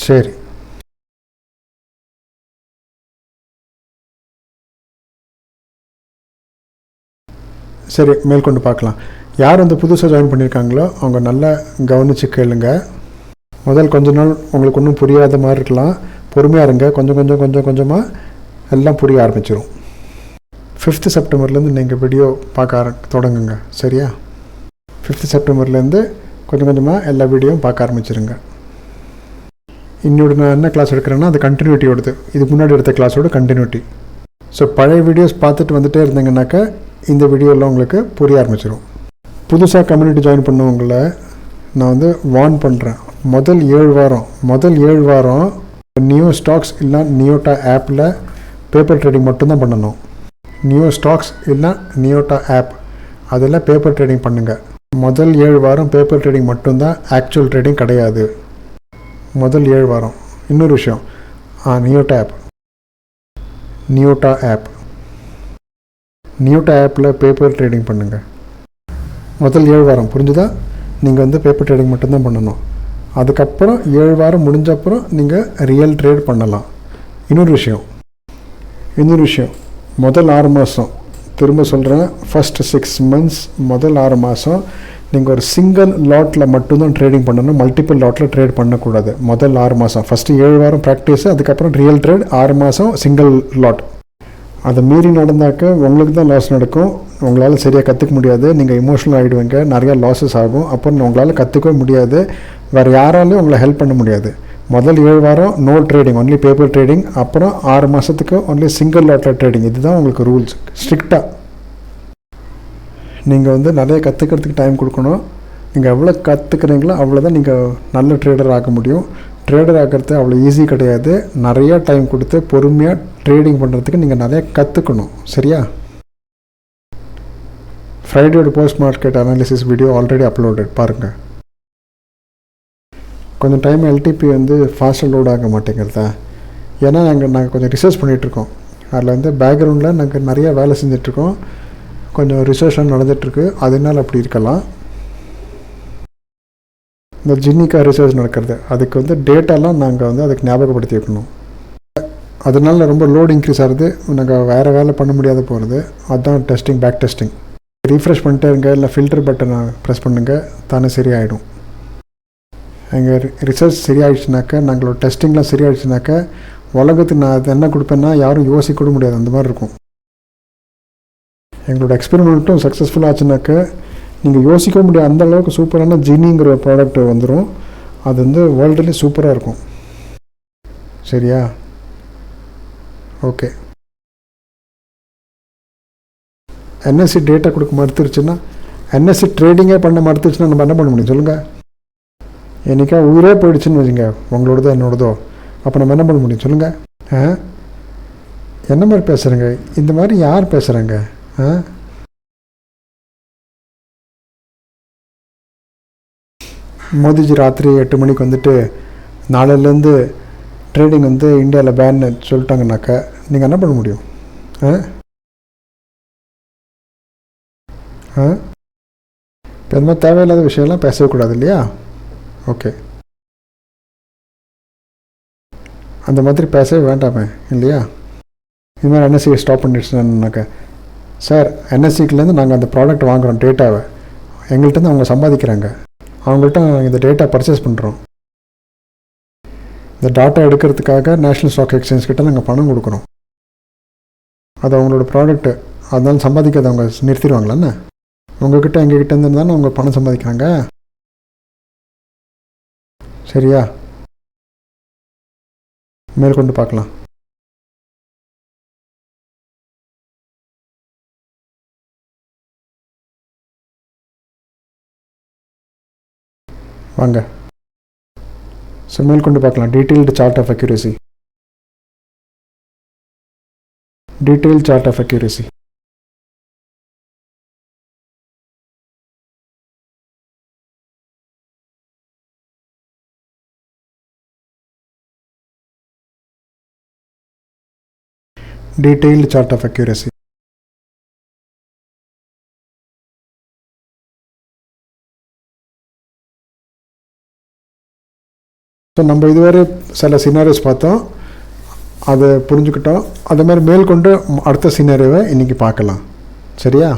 சரி, சரி, மேற்கொண்டு பார்க்கலாம். யார் வந்து புதுசாக ஜாயின் பண்ணியிருக்காங்களோ அவங்க நல்லா கவனித்து கேளுங்க. முதல் கொஞ்ச நாள் உங்களுக்கு ஒன்றும் புரியாத மாதிரி இருக்கலாம். பொறுமையாக இருங்க. கொஞ்சமாக எல்லாம் புரிய ஆரம்பிச்சிடும். 5th செப்டம்பர்லேருந்து நீங்கள் வீடியோ பார்க்க தொடங்குங்க. சரியா? 5th செப்டம்பர்லேருந்து கொஞ்சமாக எல்லா வீடியோவும் பார்க்க ஆரம்பிச்சிருங்க. இன்னோட நான் என்ன கிளாஸ் எடுக்கிறேன்னா அது கண்டினியூட்டியோடது. இதுக்கு முன்னாடி எடுத்த கிளாஸோட கண்டினியூட்டி. ஸோ பழைய வீடியோஸ் பார்த்துட்டு வந்துகிட்டே இருந்தீங்கன்னாக்கா இந்த வீடியோவில் உங்களுக்கு புரிய ஆரம்பிச்சிடும். புதுசாக கம்யூனிட்டி ஜாயின் பண்ணவங்களை நான் வந்து வார்ன் பண்ணுறேன். முதல் 7 வாரம் நியூ ஸ்டாக்ஸ் இல்லை நியோட்டா ஆப்பில் பேப்பர் ட்ரேடிங் மட்டும்தான் பண்ணணும். நியூ ஸ்டாக்ஸ் இல்லை நியோட்டா ஆப் அதில் பேப்பர் ட்ரேடிங் பண்ணுங்கள். முதல் 7 வாரம் பேப்பர் ட்ரேடிங் மட்டும்தான், ஆக்சுவல் ட்ரேடிங் கிடையாது. முதல் 7 வாரம். இன்னொரு விஷயம், நியோட்டா ஆப்பில் பேப்பர் ட்ரேடிங் பண்ணுங்கள். முதல் 7 வாரம் புரிஞ்சுதா? நீங்கள் வந்து பேப்பர் ட்ரேடிங் மட்டும்தான் பண்ணணும். அதுக்கப்புறம் 7 வாரம் முடிஞ்ச அப்புறம் நீங்கள் ரியல் ட்ரேட் பண்ணலாம். இன்னொரு விஷயம், முதல் 6 மாதம், திரும்ப சொல்கிறேன், ஃபஸ்ட் 6 months, முதல் 6 மாதம் நீங்கள் ஒரு சிங்கிள் லாட்டில் மட்டும்தான் ட்ரேடிங் பண்ணணும். மல்டிபிள் லாட்டில் ட்ரேட் பண்ணக்கூடாது. முதல் 6 மாதம், ஃபஸ்ட்டு 7 வாரம் ப்ராக்டிஸு, அதுக்கப்புறம் ரியல் ட்ரேட் 6 மாதம் சிங்கிள் லாட். அதை மீறி நடந்தாக்க உங்களுக்கு தான் லாஸ் நடக்கும். உங்களால் சரியாக கற்றுக்க முடியாது. நீங்கள் இமோஷனல் ஆகிடுவீங்க. நிறையா லாஸஸ் ஆகும். அப்புறம் உங்களால் கற்றுக்கவே முடியாது. வேறு யாராலையும் உங்களை ஹெல்ப் பண்ண முடியாது. முதல் 7 வாரம் no trading, only paper trading. அப்புறம் 6 மாதத்துக்கு ஒன்லி சிங்கிள் லாட்டில் ட்ரேடிங். இதுதான் உங்களுக்கு ரூல்ஸ். ஸ்ட்ரிக்டாக நீங்கள் வந்து நிறைய கற்றுக்கிறதுக்கு டைம் கொடுக்கணும். நீங்கள் எவ்வளோ கற்றுக்குறீங்களோ அவ்வளோதான் நீங்கள் நல்ல ட்ரேடர் ஆக முடியும். ட்ரேடர் ஆகிறது அவ்வளோ ஈஸி கிடையாது. நிறையா டைம் கொடுத்து பொறுமையாக ட்ரேடிங் பண்ணுறதுக்கு நீங்கள் நிறையா கற்றுக்கணும். சரியா? ஃப்ரைடேயோட post market analysis video already uploaded, பாருங்கள். கொஞ்சம் டைம் எல்டிபி வந்து ஃபாஸ்ட்டாக லோட் ஆக மாட்டேங்கிறதா? ஏன்னா நாங்கள் கொஞ்சம் ரிசர்ச் பண்ணிகிட்ருக்கோம். அதில் வந்து பேக்ரவுண்டில் நாங்கள் நிறையா வேலை செஞ்சிட்ருக்கோம். கொஞ்சம் ரிசர்ச்லாம் நடந்துகிட்ருக்கு. அதனால் அப்படி இருக்கலாம். இந்த ஜின்னிக்கா ரிசர்ச் நடக்கிறது, அதுக்கு வந்து டேட்டாலாம் நாங்கள் வந்து அதுக்கு ஞாபகப்படுத்தி வைக்கணும். அதனால ரொம்ப லோட் இன்க்ரீஸ் ஆகுது. நாங்கள் வேறு வேலை பண்ண முடியாத போகிறது. அதுதான் டெஸ்டிங், பேக் டெஸ்டிங். ரீஃப்ரெஷ் பண்ணிட்டே இருங்க, இல்லை ஃபில்டர் பட்டனை ப்ரெஸ் பண்ணுங்கள், தானே சரியாயிடும். எங்கள் ரிசர்ச் சரியாயிடுச்சுனாக்கா, நாங்களோட டெஸ்டிங்லாம் சரியாயிடுச்சுனாக்கா உலகத்துக்கு நான் அது என்ன கொடுப்பேன்னா யாரும் யோசிக்க கூட முடியாது. அந்த மாதிரி இருக்கும். எங்களோட எக்ஸ்பெரிமெண்ட்டும் சக்ஸஸ்ஃபுல்லாக ஆச்சுனாக்கா நீங்கள் யோசிக்க முடியாது. அந்த அளவுக்கு சூப்பரான ஜீனிங்கிற ப்ராடக்ட் வந்துடும். அது வந்து வேர்ல்டுலேயே சூப்பராக இருக்கும். சரியா? ஓகே. என்எஸ்சி டேட்டா கொடுக்க மறுத்துருச்சுன்னா, என்எஸ்சி ட்ரேடிங்கே பண்ண மறுத்துருச்சுன்னா நம்ம என்ன பண்ண முடியும் சொல்லுங்கள்? என்றைக்கா உயிரே போயிடுச்சுன்னு வச்சுங்க, உங்களோடதோ என்னோடதோ, அப்போ நம்ம என்ன பண்ண முடியும் சொல்லுங்கள்? என்ன மாதிரி பேசுகிறேங்க? இந்த மாதிரி யார் பேசுகிறாங்க? மோதிஜி ராத்திரி 8 மணிக்கு வந்துட்டு நாளையிலேருந்து ட்ரேடிங் வந்து இந்தியாவில் பேன்னு சொல்லிட்டாங்கனாக்கா நீங்கள் என்ன பண்ண முடியும்? இப்போ இந்த மாதிரி தேவையில்லாத விஷயம்லாம் பேசக்கூடாது இல்லையா? ஓகே. அந்த மாதிரி பேசவே வேண்டாமே இல்லையா? இது மாதிரி என்எஸ்சியை ஸ்டாப் பண்ணிடுச்சுனாக்கா, சார் என்எஸ்சிக்குலேருந்து நாங்கள் அந்த ப்ராடக்ட் வாங்குகிறோம், டேட்டாவை எங்கள்கிட்டருந்து அவங்க சம்பாதிக்கிறாங்க, அவங்கள்ட்ட இந்த டேட்டா பர்ச்சேஸ் பண்ணுறோம், இந்த டாட்டா எடுக்கிறதுக்காக நேஷ்னல் ஸ்டாக் எக்ஸ்சேஞ்ச் கிட்ட நாங்கள் பணம் கொடுக்குறோம், அது அவங்களோட ப்ராடக்ட்டு, அதனால சம்பாதிக்கிறத அவங்க நிறுத்திடுவாங்களான்னு? உங்ககிட்ட எங்ககிட்ட இருந்து தானே அவங்க பணம் சம்பாதிக்கிறாங்க. சரியா? மேற்கொண்டு பார்க்கலாம். வாங்க. ஸோ மேற்கொண்டு பார்க்கலாம். Detailed chart of accuracy. Detail chart of accuracy. Detailed chart of accuracy. So நம்ம இதுவரை சில சினாரியோஸ் பார்த்தோம், அதை புரிஞ்சுக்கிட்டோம். அதே மாதிரி மேற்கொண்டு அடுத்த சினாரியோவை இன்றைக்கி பார்க்கலாம். சரியா?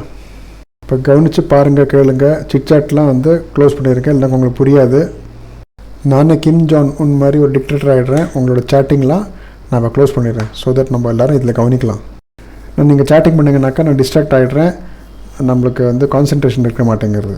இப்போ கவனித்து பாருங்கள், கேளுங்க. சிட்சாட்லாம் வந்து க்ளோஸ் பண்ணியிருக்கேன், இல்லைனா உங்களுக்கு புரியாது. நானே கிம் ஜான் உன் மாதிரி ஒரு டிக்டேட்டர் ஆகிடுறேன். உங்களோட சேட்டிங்லாம் நான் க்ளோஸ் பண்ணிடுறேன், ஸோ தட் நம்ம எல்லோரும் இதில் கவனிக்கலாம். நீங்கள் சேட்டிங் பண்ணிங்கனாக்கா நான் டிஸ்ட்ராக்ட் ஆகிடுறேன், நம்மளுக்கு வந்து கான்சன்ட்ரேஷன் இருக்க மாட்டேங்கிறது.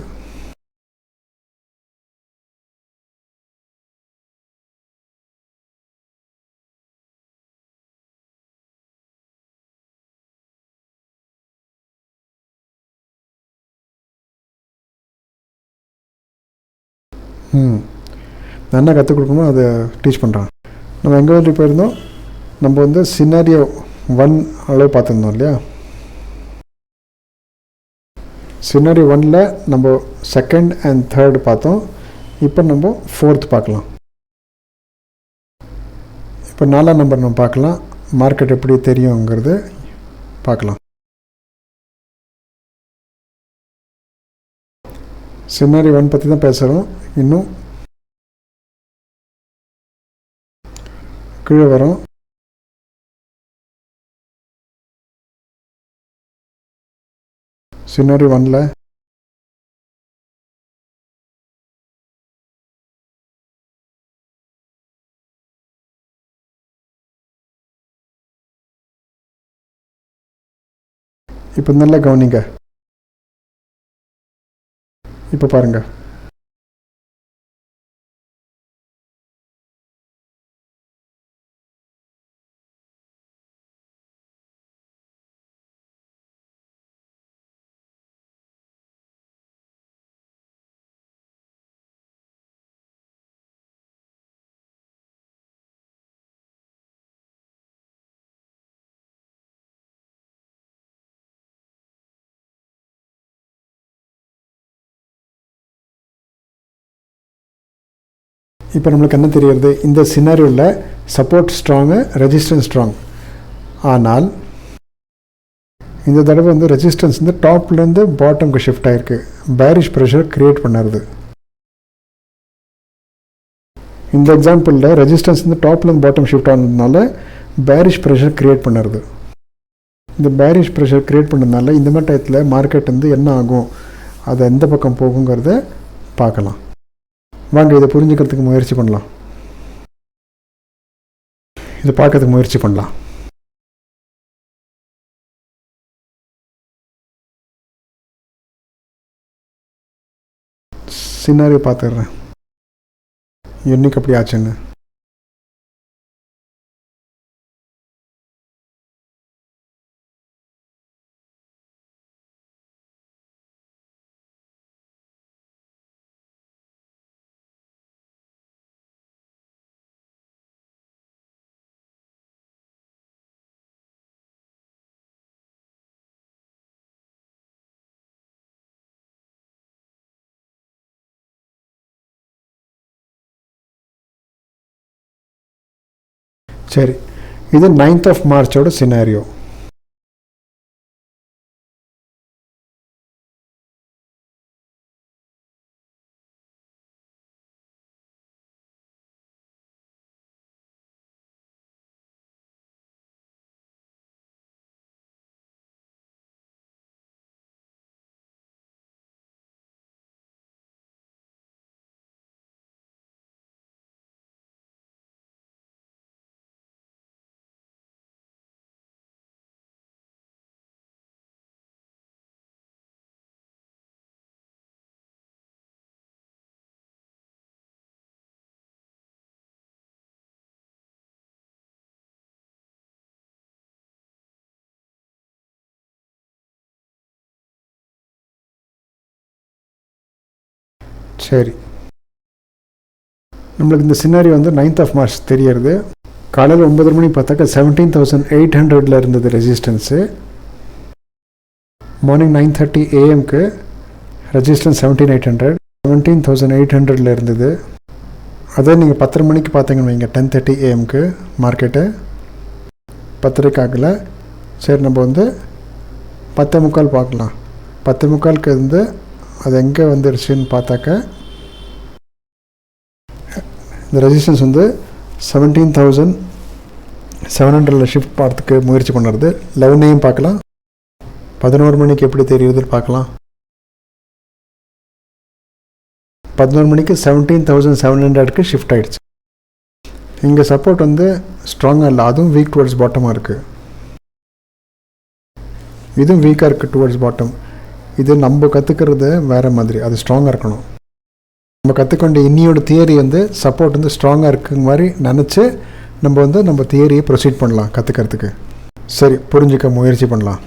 நான் என்ன கற்றுக் கொடுக்கணுமோ அதை டீச் பண்ணுறேன். நம்ம எங்கே வந்து போயிருந்தோம்? நம்ம வந்து சினாரியோ 1 அளவு பார்த்துருந்தோம் இல்லையா? சினாரியோ 1ல் நம்ம செகண்ட் அண்ட் தேர்ட் பார்த்தோம். இப்போ நம்ம 4th பார்க்கலாம். இப்போ 4ஆம் நம்பர் நம்ம பார்க்கலாம். மார்க்கெட் எப்படி தெரியுங்கிறது பார்க்கலாம். சினாரியோ 1 பற்றி தான் பேசுகிறோம். இன்னும் கீழே வரும். சினாரியோ 1ல் இப்போ நல்லா கவனிங்க. இப்போ பாருங்கள். இப்போ நம்மளுக்கு என்ன தெரியுது? இந்த சினாரியோவில் சப்போர்ட் ஸ்ட்ராங்கு, ரெசிஸ்டன்ஸ் ஸ்ட்ராங். ஆனால் இந்த தடவை வந்து ரெசிஸ்டன்ஸ் வந்து டாப்லேருந்து பாட்டம்க்கு ஷிஃப்ட் ஆகிருக்கு. பேரிஷ் ப்ரெஷர் க்ரியேட் பண்ணுறது. இந்த எக்ஸாம்பிளில் ரெசிஸ்டன்ஸ் வந்து டாப்லேருந்து பாட்டம் ஷிஃப்ட் ஆனதுனால பேரிஷ் ப்ரெஷர் க்ரியேட் பண்ணுறது. இந்த பேரிஷ் ப்ரெஷர் க்ரியேட் பண்ணதுனால இந்த மாதிரி டயத்தில் மார்க்கெட் வந்து என்ன ஆகும், அது எந்த பக்கம் போகுங்கிறத பார்க்கலாம். வாங்க இதை புரிஞ்சுக்கிறதுக்கு முயற்சி பண்ணலாம். இதை பார்க்கறதுக்கு முயற்சி பண்ணலாம். சினாரியோ பார்த்துடுறேன், என்னைக்கு அப்படி ஆச்சுன்னு. சரி, இது 9th of March சினாரியோ. சரி, நம்மளுக்கு இந்த சினாரி வந்து 9th March தெரியறது. காலையில் 9 மணி பார்த்தாக்கா 17,800 இருந்தது ரெசிஸ்டன்ஸு. மார்னிங் 9:30 AM ரெசிஸ்டன்ஸ் 17,800, 17,800 இருந்தது. அதே நீங்கள் 10 மணிக்கு பார்த்தீங்கன்னு வைங்க, 10:30 AM மார்க்கெட்டு 10:30 ஆகல. சரி, நம்ம வந்து 10:45 பார்க்கலாம். 10:45 இருந்து அது எங்கே வந்துருச்சுன்னு பார்த்தாக்கா இந்த ரெசிஸ்டன்ஸ் வந்து 17,700 ஷிஃப்ட் பார்த்துக்கு முயற்சி பண்ணுறது. 11 AM பார்க்கலாம். 11 மணிக்கு எப்படி தெரியுதுன்னு பார்க்கலாம். 11 மணிக்கு 17,700 ஷிஃப்ட் ஆகிடுச்சு. இங்கே சப்போர்ட் வந்து ஸ்ட்ராங்காக இல்லை, அதுவும் வீக் டுவர்ட்ஸ் பாட்டமாக இருக்குது. இதுவும் வீக்காக இருக்குது டுவர்ட்ஸ் பாட்டம். இது நம்ம கற்றுக்கிறது வேறு மாதிரி, அது ஸ்ட்ராங்காக இருக்கணும். நம்ம கற்றுக்கொண்ட இன்னியோட தியரி வந்து சப்போர்ட் வந்து ஸ்ட்ராங்காக இருக்குங்க மாதிரி நினச்சி நம்ம தியரியை ப்ரொசீட் பண்ணலாம் கற்றுக்கிறதுக்கு. சரி, புரிஞ்சுக்க முயற்சி பண்ணலாம்.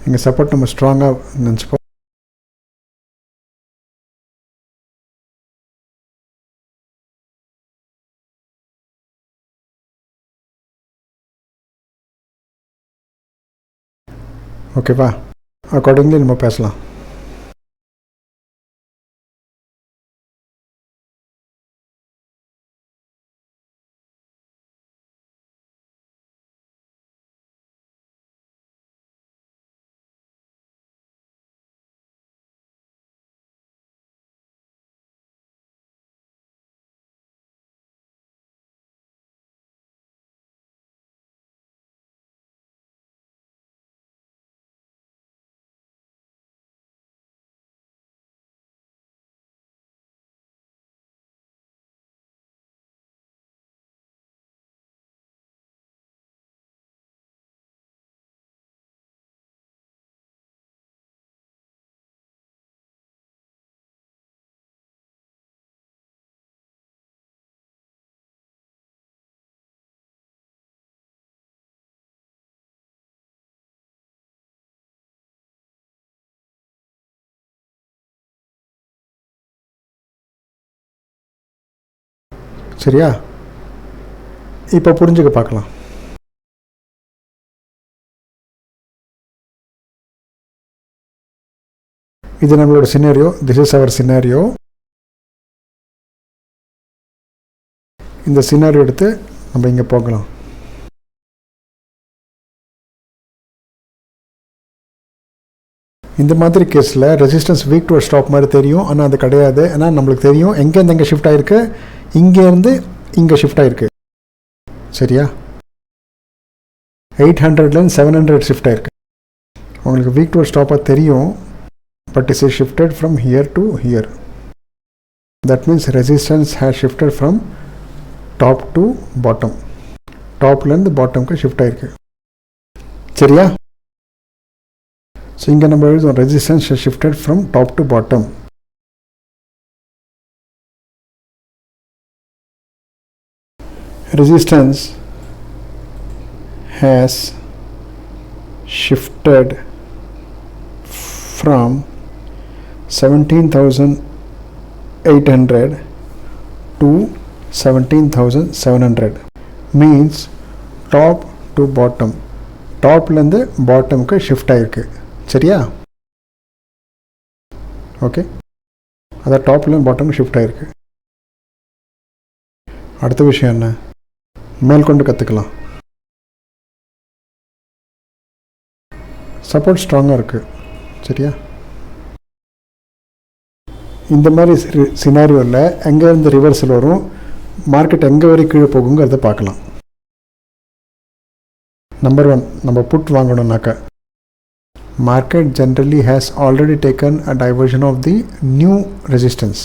இங்கே சப்போர்ட் நம்ம ஸ்ட்ராங்காக நினச்சிப்போம். ஓகேவா? அக்கார்டிங்லி நம்ம பேசலாம். சரியா? இப்போ புரிஞ்சுக்க பார்க்கலாம். இது நம்மளோட scenario. This is our scenario. இந்த சினாரியோ எடுத்து நம்ம இங்கே போகலாம். இந்த மாதிரி கேஸில் ரெசிஸ்டன்ஸ் வீக் டு ஸ்டாப் மாதிரி தெரியும், ஆனால் அது கிடையாது. ஏன்னா நம்மளுக்கு தெரியும் எங்கேருந்து எங்கே ஷிஃப்ட் ஆகிருக்கு, இங்கேருந்து இங்கே ஷிஃப்ட் ஆகிருக்கு. சரியா? 800லேருந்து 700 ஷிஃப்ட் ஆகிருக்கு. உங்களுக்கு வீக் டு ஸ்டாப்பாக தெரியும், but is shifted from here to here. That means resistance has shifted from top to bottom. டாப்லேருந்து பாட்டம்க்கு ஷிஃப்ட் ஆகிருக்கு. சரியா? ஸோ இங்கே நம்ம எழுதுவோம் resistance shifted from top to bottom. Resistance has shifted from 17,800 to 17,700. Means top to bottom. டாப்லேருந்து பாட்டமுக்கு shift ஆகிருக்கு. சரியா? ஓகே, அதான் டாப்லேருந்து பாட்டமுக்கு ஷிஃப்ட் ஆகிருக்கு. அடுத்த விஷயம் என்ன, மேற்கொண்டு கற்றுக்கலாம். சப்போர்ட் ஸ்ட்ராங்காக இருக்குது. சரியா? இந்த மாதிரி சினாரியோவில் எங்கேருந்து ரிவர்சல் வரும், மார்க்கெட் எங்கே வரை கீழே போகுங்கிறத பார்க்கலாம். நம்பர் 1, நம்ம புட் வாங்கணும்னாக்கா market generally has already taken a diversion of the new resistance.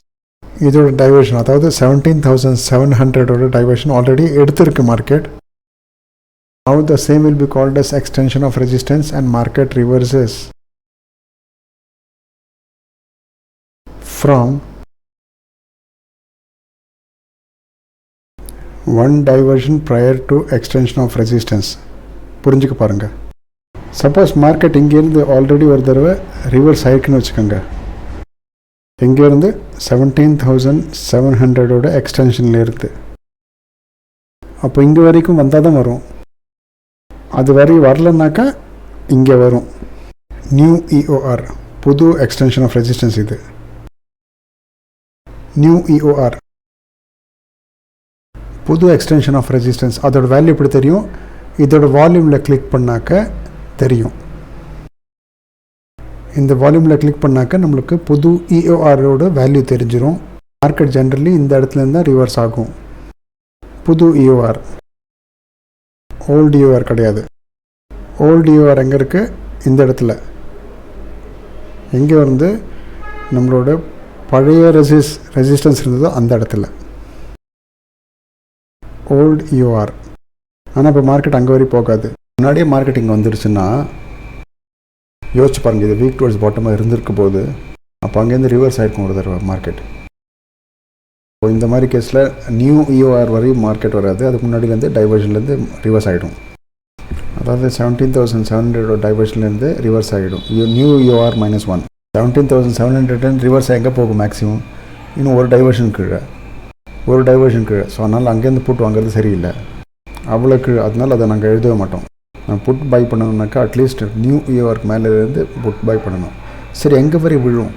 இதோட டைவர்ஷன், அதாவது 17,700 டைவர்ஷன் ஆல்ரெடி எடுத்திருக்கு market. Now the same will be called as extension of resistance and market reverses from one diversion prior to extension of resistance. புரிஞ்சுக்க பாருங்க. Suppose market இங்கேருந்து already ஒரு தடவை reverse ஆயிருக்குன்னு வச்சுக்கோங்க. இங்கேருந்து 17,700 எக்ஸ்டென்ஷனில் இருக்குது. அப்போ இங்கே வரைக்கும் வந்தால் தான் வரும். அது வரை வரலன்னாக்கா இங்கே வரும். நியூ EOR, புது எக்ஸ்டென்ஷன் ஆஃப் ரெசிஸ்டன்ஸ். இது நியூ EOR, புது எக்ஸ்டென்ஷன் ஆஃப் ரெசிஸ்டன்ஸ். அதோட வேல்யூ எப்படி தெரியும்? இதோட வால்யூமில் கிளிக் பண்ணாக்க தெரியும். இந்த வால்யூமில் கிளிக் பண்ணாக்க நம்மளுக்கு புது EORோட வேல்யூ தெரிஞ்சிடும். மார்க்கெட் ஜென்ரலி இந்த இடத்துலேருந்து தான் ரிவர்ஸ் ஆகும். புது EOR, ஓல்டு EOR கிடையாது. ஓல்டு EOR எங்கே இருக்குது? இந்த இடத்துல. எங்கே வந்து நம்மளோட பழைய ரெசிஸ்டன்ஸ் இருந்ததோ அந்த இடத்துல ஓல்டு EOR. ஆனால் இப்போ மார்க்கெட் அங்கே வரை போகாது. முன்னாடியே மார்க்கெட் இங்கே வந்துருச்சுன்னா யோசிச்சு பாருங்கள், இது வீக் டுவர்ட்ஸ் பாட்டமாக இருந்திருக்க போது அப்போ அங்கேருந்து ரிவர்ஸ் ஆகிருக்கும் ஒரு தடவை மார்க்கெட். இப்போ இந்த மாதிரி கேஸில் நியூ EOR வரையும் மார்க்கெட் வராது. அதுக்கு முன்னாடிலேருந்து டைவர்ஷன்லேருந்து ரிவர்ஸ் ஆகிடும். அதாவது 17,700 டைவர்ஷன்லேருந்து ரிவர்ஸ் ஆகிடும். New EOR -1. 17,700 ரிவர்ஸ் எங்கே போகும் மேக்ஸிமம்? இன்னும் ஒரு டைவர்ஷன் கீழே. ஸோ அதனால் அங்கேருந்து புட் வாங்குறது சரியில்லை. அவ்வளோ கீழே. அதனால் அதை நாங்கள் எழுதவே மாட்டோம். நான் புட் பை பண்ணணுன்னாக்கா அட்லீஸ்ட் நியூ EORக்கு மேலேருந்து புட் பை பண்ணணும். சரி, எங்கே வரை விழும்?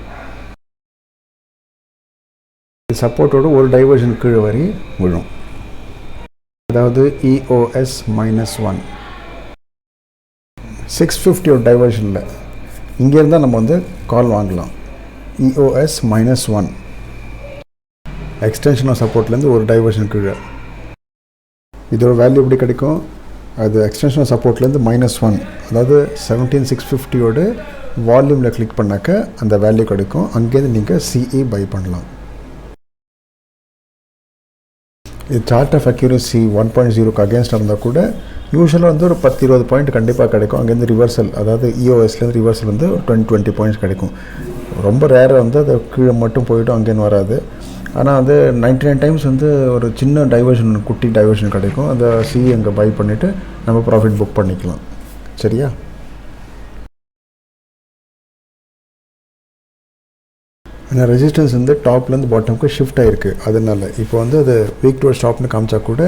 சப்போர்ட்டோட ஒரு டைவர்ஷன் கீழே வரை விழும். அதாவது EOS -1 650 டைவர்ஷனில் இங்கேருந்தால் நம்ம வந்து கால் வாங்கலாம். EOS -1 எக்ஸ்டென்ஷன் ஆஃப் சப்போர்ட்லேருந்து ஒரு டைவர்ஷன் கீழே. இதோட வேல்யூ எப்படி கிடைக்கும்? அது எக்ஸ்டென்ஷன் ஆஃப் சப்போர்ட்லேருந்து -1, அதாவது 17,650யோட வால்யூமில் கிளிக் பண்ணாக்க அந்த வேல்யூ கிடைக்கும். அங்கேருந்து நீங்கள் CE பை பண்ணலாம். இது சார்ட் ஆஃப் அக்யூரசி 1.0க்கு அகேன்ஸ்டாக இருந்தால் கூட யூஸ்வலாக வந்து ஒரு 10-20 பாயிண்ட் கண்டிப்பாக கிடைக்கும். அங்கேருந்து ரிவர்சல், அதாவது EOSலேருந்து ரிவர்சல் வந்து 20 பாயிண்ட்ஸ் கிடைக்கும். ரொம்ப ரேராக வந்து அது கீழே மட்டும் போய்ட்டும் அங்கேருந்து வராது. ஆனால் வந்து 99 டைம்ஸ் வந்து ஒரு சின்ன டைவர்ஷன், குட்டி டைவர்ஷன் கிடைக்கும். அதை CE அங்கே பை பண்ணிவிட்டு நம்ம ப்ராஃபிட் புக் பண்ணிக்கலாம். சரியா? ஏன்னா ரெசிஸ்டன்ஸ் வந்து டாப்லேருந்து பாட்டமுக்கு ஷிஃப்ட் ஆகிருக்கு. அதனால் இப்போ வந்து அது வீக் டுவர்ட் ஸ்டாப்னு காமிச்சா கூட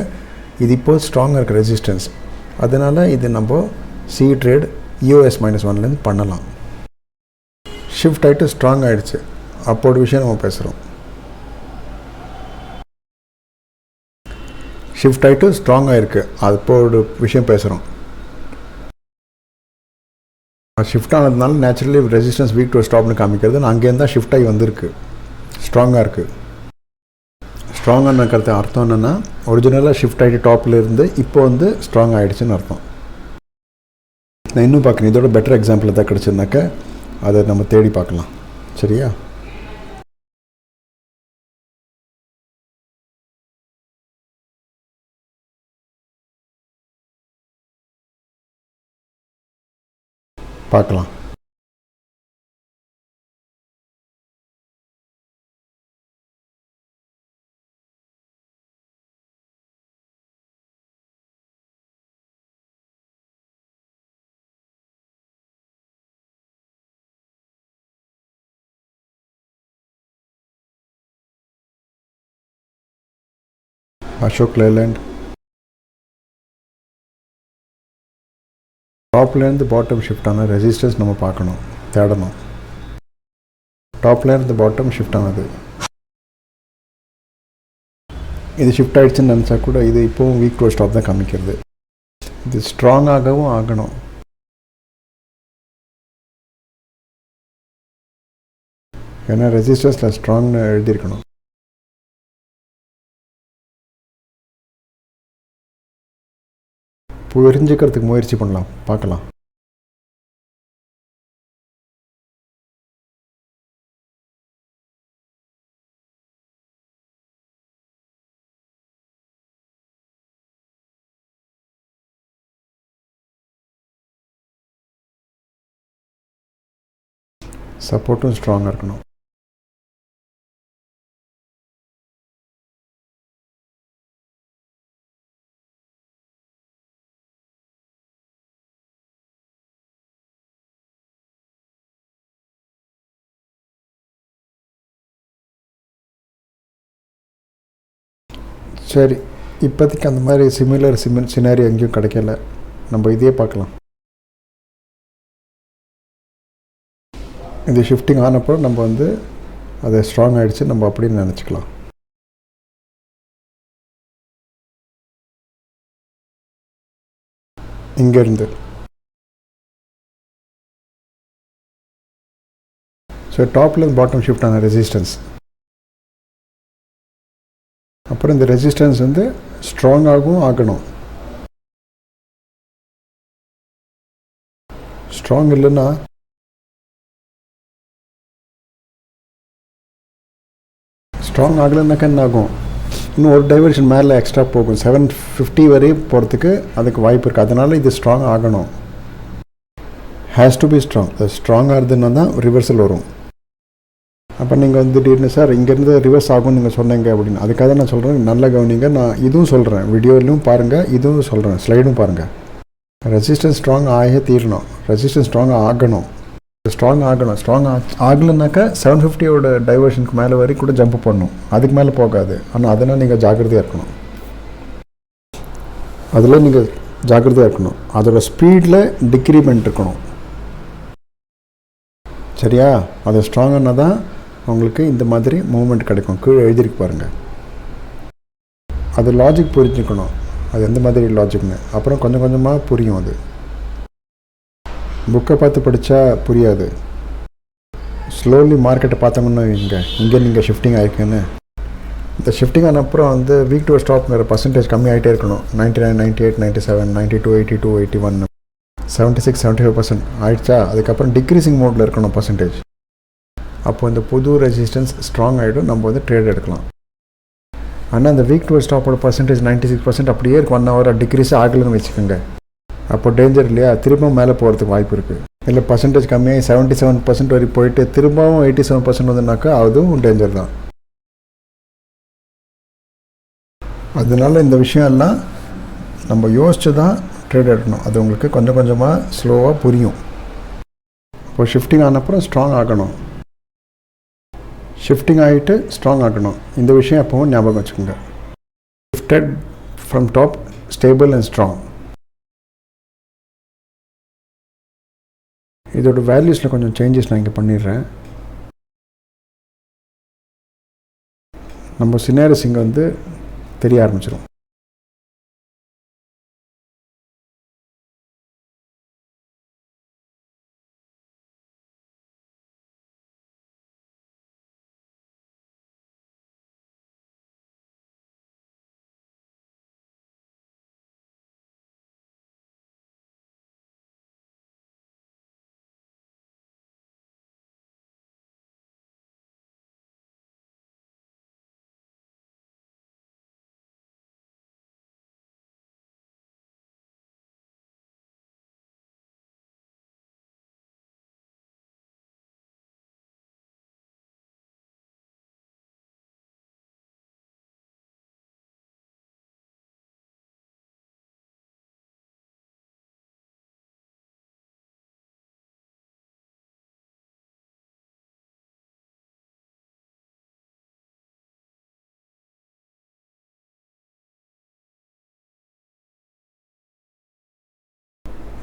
இது இப்போது ஸ்ட்ராங்காக இருக்குது ரெசிஸ்டன்ஸ். அதனால் இது நம்ம CE ட்ரேட் EOS -1லேருந்து பண்ணலாம். ஷிஃப்ட் ஆகிட்டு ஸ்ட்ராங் ஆகிடுச்சு, அப்போ ஒரு விஷயம் நம்ம பேசுகிறோம். ஷிஃப்ட் ஆகிட்டு ஸ்ட்ராங் ஆகிருக்கு, அப்போ ஒரு விஷயம் பேசுகிறோம். ஷிஃப்ட் ஆனதுனால நேச்சுரலி ரெசிஸ்டன்ஸ் வீக் டு ஸ்டாப்னு காமிக்கிறது. அங்கேருந்து தான் ஷிஃப்ட் ஆகி வந்திருக்கு, ஸ்ட்ராங்காக இருக்குது. ஸ்ட்ராங்கான கருத்து அர்த்தம் என்னென்னா ஒரிஜினலாக ஷிஃப்ட் ஆகிட்டு டாப்பில் இருந்து இப்போ வந்து ஸ்ட்ராங் ஆகிடுச்சுன்னு அர்த்தம். நான் இன்னும் பார்க்குறேன், இதோட பெட்டர் எக்ஸாம்பிள் எதாவது கிடச்சுனாக்க அதை நம்ம தேடி பார்க்கலாம். சரியா? பார்க்கலாம். அசோக் லேலண்ட் டாப்லேருந்து பாட்டம் ஷிஃப்ட் ஆன ரெசிஸ்டன்ஸ் நம்ம பார்க்கணும், தேடணும். டாப்லேருந்து பாட்டம் ஷிஃப்ட் ஆனது, இது ஷிஃப்ட் ஆகிடுச்சுன்னு நினச்சா கூட இது இப்போவும் வீக் டு ஸ்டாப் தான் காமிக்கிறது. இது ஸ்ட்ராங்காகவும் ஆகணும். ஏன்னா ரெசிஸ்டன்ஸில் ஸ்ட்ராங்னு எழுதியிருக்கணும். புரிஞ்சுக்கிறதுக்கு முயற்சி பண்ணலாம், பார்க்கலாம். சப்போர்ட்டும் ஸ்ட்ராங்காக இருக்கணும். சரி, இப்போதைக்கு அந்த மாதிரி சிமிலர் சினாரி எங்கேயும் கிடைக்கல. நம்ம இதே பார்க்கலாம். இது ஷிஃப்டிங் ஆனப்போ நம்ம வந்து அது ஸ்ட்ராங் ஆகிடுச்சு நம்ம அப்படின்னு நினச்சிக்கலாம். இங்கேருந்து ஸோ டாப்லேருந்து பாட்டம் ஷிஃப்ட் ஆன ரெசிஸ்டன்ஸ். அப்புறம் இந்த ரெசிஸ்டன்ஸ் வந்து ஸ்ட்ராங்காகவும் ஆகணும். ஸ்ட்ராங் இல்லைன்னா ஸ்ட்ராங் ஆகலைன்னாக்கா என்ன ஆகும், இன்னும் ஒரு டைவர்ஷன் மேலே எக்ஸ்ட்ரா போகும். 750 வரையும் போகிறதுக்கு அதுக்கு வாய்ப்பு இருக்குது. அதனால் இது ஸ்ட்ராங் ஆகணும். Has to be strong. ஸ்ட்ராங்காக இருந்ததுன்னா தான் ரிவர்சல் வரும். அப்போ நீங்கள் வந்து திடீர்னு சார் இங்கேருந்து ரிவர்ஸ் ஆகும்னு நீங்கள் சொன்னீங்க அப்படின்னு, அதுக்காக தான் நான் சொல்கிறேன், நல்ல கவனிங்க. நான் இதுவும் சொல்கிறேன், வீடியோலையும் பாருங்கள், இதுவும் சொல்கிறேன், ஸ்லைடும் பாருங்கள். ரெசிஸ்டன்ஸ் ஸ்ட்ராங் ஆகவே தீரணும். ரெசிஸ்டன்ஸ் ஸ்ட்ராங் ஆகணும். ஸ்ட்ராங் ஆகலைன்னாக்கா 750யோட டைவர்ஷனுக்கு மேலே வரைக்கும் கூட ஜம்ப் பண்ணணும். அதுக்கு மேலே போகாது. ஆனால் அதனால் நீங்கள் ஜாக்கிரதையாக இருக்கணும். அதில் நீங்கள் ஜாக்கிரதையாக இருக்கணும். அதோட ஸ்பீடில் டிக்ரிமெண்ட் இருக்கணும். சரியா? அது ஸ்ட்ராங்கானா தான் உங்களுக்கு இந்த மாதிரி மூவ்மெண்ட் கிடைக்கும். கீழே எழுதிருக்கு பாருங்கள். அது லாஜிக் புரிஞ்சுக்கணும், அது எந்த மாதிரி லாஜிக்னு. அப்புறம் கொஞ்சம் கொஞ்சமாக புரியும். அது புக்கை பார்த்து படித்தா புரியாது. ஸ்லோலி மார்க்கெட்டை பார்த்தோம்னா இங்கே நீங்கள் ஷிஃப்டிங் ஆகிருக்குன்னு. இந்த ஷிஃப்டிங் ஆன அப்புறம் வந்து வீக் டு ஸ்டாப்ங்கிற பர்சன்டேஜ் கம்மி ஆகிட்டே இருக்கணும். 99, 98, 97, 92, 82, 81, 76, 75% ஆகிடுச்சா, அதுக்கப்புறம் டிக்ரீசிங் மோடில் இருக்கணும் பர்சன்டேஜ். அப்போ இந்த புது ரெசிஸ்டன்ஸ் ஸ்ட்ராங் ஆகிடும், நம்ம வந்து ட்ரேட் எடுக்கலாம். ஆனால் அந்த வீக் டு ஸ்டாப்போட பர்சன்டேஜ் 96% அப்படியே இருக்கும். 1 ஹவர் டிக்ரீஸ் ஆகலைன்னு வச்சுக்கோங்க. அப்போ டேஞ்சர் இல்லையா? திரும்பவும் மேலே போகிறதுக்கு வாய்ப்பு இருக்குது. இல்லை பர்சன்டேஜ் கம்மியாகி 77% வரைக்கும் போயிட்டு திரும்பவும் 87% வந்துனாக்கா அதுவும் டேஞ்சர் தான். அதனால இந்த விஷயம் எல்லாம் நம்ம யோசித்து தான் ட்ரேட் எடுக்கணும். அது உங்களுக்கு கொஞ்சம் கொஞ்சமாக ஸ்லோவாக புரியும். இப்போ ஷிஃப்டிங் ஆனப்புறம் ஸ்ட்ராங் ஆகணும். ஷிஃப்டிங் ஆகிட்டு ஸ்ட்ராங் ஆகணும். இந்த விஷயம் எப்பவும் ஞாபகம் வச்சுக்கோங்க. Shifted from top, stable and strong. இதோட வேல்யூஸில் கொஞ்சம் சேஞ்சஸ் நான் இங்கே பண்ணிடுறேன். நம்ம சினாரிஸ் இங்கே வந்து தெரிய ஆரம்பிச்சிடும்.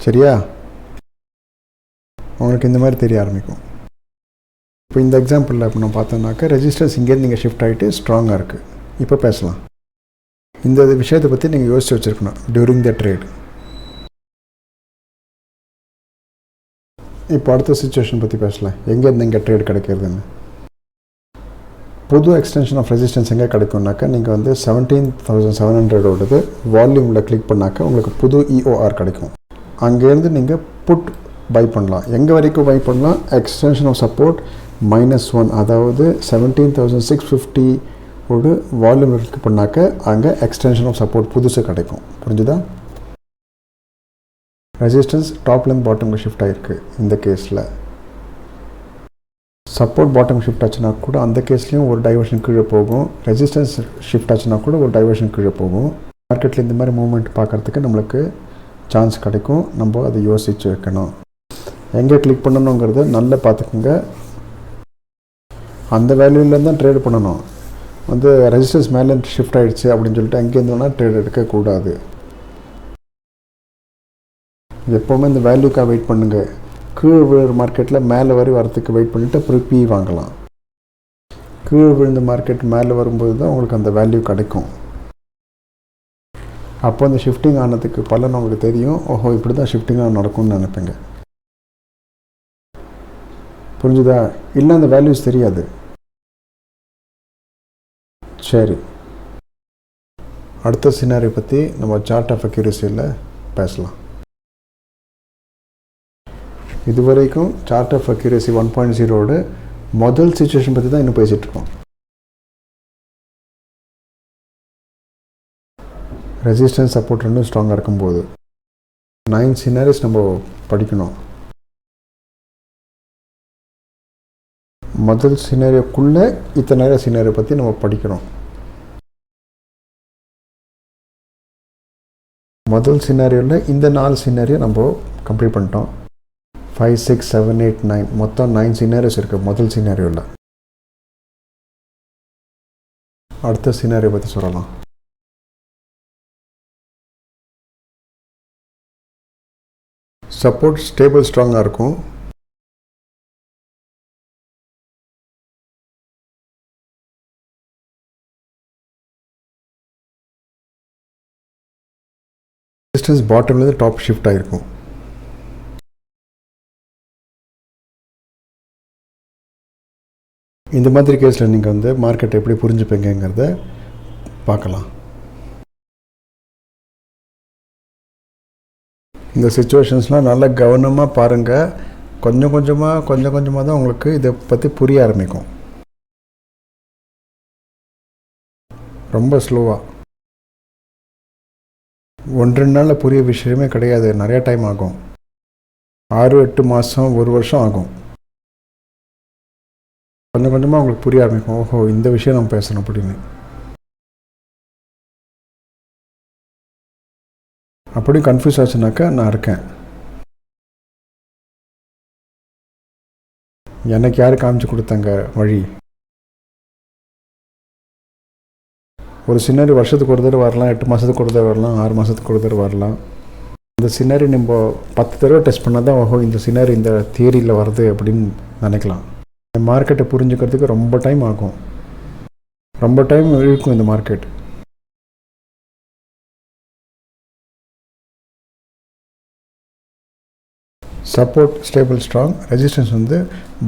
சரியா? உங்களுக்கு இந்த மாதிரி தெரிய ஆரம்பிக்கும். இப்போ இந்த எக்ஸாம்பிளில் இப்போ நம்ம பார்த்தோம்னாக்கா ரெஜிஸ்டர்ஸ் இங்கேருந்து நீங்கள் ஷிஃப்ட் ஆகிட்டு ஸ்ட்ராங்காக இருக்குது. இப்போ பேசலாம். இந்த விஷயத்தை பற்றி நீங்கள் யோசித்து வச்சுருக்கணும் டியூரிங் த ட்ரேட். இப்போ அடுத்த சுச்சுவேஷன் பற்றி பேசலாம். எங்கேருந்து இங்கே ட்ரேட் கிடைக்கிறதுன்னு. புது எக்ஸ்டென்ஷன் ஆஃப் ரெசிஸ்டன்ஸ் எங்கே கிடைக்கும்னாக்கா நீங்கள் வந்து 17,700 வால்யூமில் கிளிக் பண்ணாக்கா உங்களுக்கு புது EOR கிடைக்கும். அங்கேருந்து நீங்கள் புட் பை பண்ணலாம். எங்கே வரைக்கும் பை பண்ணலாம்? எக்ஸ்டென்ஷன் ஆஃப் சப்போர்ட் -1, அதாவது 17,650 வால்யூம் கிளிக் பண்ணாக்க அங்கே எக்ஸ்டென்ஷன் ஆஃப் சப்போர்ட் புதுசு கிடைக்கும். புரிஞ்சுதா? ரெசிஸ்டன்ஸ் டாப்லேருந்து பாட்டமுக்கு ஷிஃப்ட் ஆகிருக்கு. இந்த கேஸில் சப்போர்ட் பாட்டம் ஷிஃப்ட் ஆச்சுன்னா கூட அந்த கேஸ்லேயும் ஒரு டைவர்ஷன் கீழே போகும். ரெசிஸ்டன்ஸ் ஷிஃப்ட் ஆச்சுன்னா கூட ஒரு டைவர்ஷன் கீழே போகும். மார்க்கெட்டில் இந்த மாதிரி மூவ்மெண்ட் பார்க்குறதுக்கு நம்மளுக்கு சான்ஸ் கிடைக்கும். நம்ம அதை யோசித்து வைக்கணும். எங்கே கிளிக் பண்ணணுங்கிறத நல்லா பார்த்துக்குங்க. அந்த வேல்யூலேருந்து தான் ட்ரேட் பண்ணணும். வந்து ரெசிஸ்டன்ஸ் மேலே ஷிஃப்ட் ஆகிடுச்சு அப்படின்னு சொல்லிட்டு எங்கேருந்து வேணால் ட்ரேட் எடுக்கக்கூடாது. எப்போவுமே இந்த வேல்யூக்காக வெயிட் பண்ணுங்கள். கீழே விழுற மார்க்கெட்டில் மேலே வரை வரத்துக்கு வெயிட் பண்ணிவிட்டு அப்புறம் பி வாங்கலாம். கீழே விழுந்த மார்க்கெட் மேலே வரும்போது தான் உங்களுக்கு அந்த வேல்யூ கிடைக்கும். அப்போ அந்த ஷிஃப்டிங் ஆனதுக்கு பலன் உங்களுக்கு தெரியும். ஓஹோ, இப்படி தான் ஷிஃப்டிங்காக நடக்கும்னு நினைப்பீங்க. புரிஞ்சுதா? இல்லை அந்த வேல்யூஸ் தெரியாது. சரி, அடுத்த சினாரியோ பற்றி நம்ம சார்ட் ஆஃப் அக்யூரசியில் பேசலாம். இதுவரைக்கும் சார்ட் ஆஃப் அக்யூரசி 1.0 முதல் சிச்சுவேஷன் பற்றி தான் இன்னும் பேசிகிட்ருக்கோம். ரெசிஸ்டன்ஸ் சப்போர்ட் ரெண்டும் ஸ்ட்ராங்காக இருக்கும்போது 9 சினாரிஸ் நம்ம படிக்கணும். முதல் சினாரியோக்குள்ளே இத்தனை நேரம் சினாரியோ பற்றி நம்ம படிக்கிறோம். முதல் சினாரியோவில் இந்த 4 சினாரியோ நம்ம கம்ப்ளீட் பண்ணிட்டோம். 5, 6, 7, 8, 9 மொத்தம் 9 சினாரியோஸ் இருக்குது முதல் சினாரியோவில். அடுத்த சினாரியோ பற்றி சொல்லலாம். சப்போர்ட் ஸ்டேபிள் ஸ்ட்ராங்காக இருக்கும். ரெசிஸ்டன்ஸ் பாட்டம்லேருந்து டாப் ஷிஃப்ட் ஆகிருக்கும். இந்த மாதிரி கேஸில் நீங்கள் வந்து மார்க்கெட் எப்படி புரிஞ்சுப்பீங்கிறத பார்க்கலாம். இந்த சிச்சுவேஷன்ஸ்லாம் நல்லா கவனமாக பாருங்கள். கொஞ்சம் கொஞ்சமாக தான் உங்களுக்கு இதை பற்றி புரிய ஆரம்பிக்கும். ரொம்ப ஸ்லோவாக 1-2 நாளில் புரிய விஷயமே கிடையாது. நிறையா டைம் ஆகும். 6-8 மாதம், 1 வருஷம் ஆகும். கொஞ்சம் கொஞ்சமாக உங்களுக்கு புரிய ஆரம்பிக்கும். ஓஹோ, இந்த விஷயம் நம்ம பேசணும் அப்படின்னு. அப்படி கன்ஃபியூஸ் ஆச்சுனாக்கா நான் இருக்கேன். எனக்கு யார் காமிச்சு கொடுத்தாங்க வழி? ஒரு சினாரி வருஷத்துக்கு ஒரு தடவை வரலாம், 8 மாதத்துக்கு ஒரு தடவை வரலாம், 6 மாதத்துக்கு ஒரு தடவை வரலாம். இந்த சினாரி நம்ம 10 தடவை டெஸ்ட் பண்ணால் தான் ஓஹோ இந்த சினாரி இந்த தியரியில் வருது அப்படின்னு நினைக்கலாம். மார்க்கெட்டை புரிஞ்சுக்கிறதுக்கு ரொம்ப டைம் ஆகும். ரொம்ப டைம் இழுக்கும் இந்த market. Support stable strong, resistance வந்து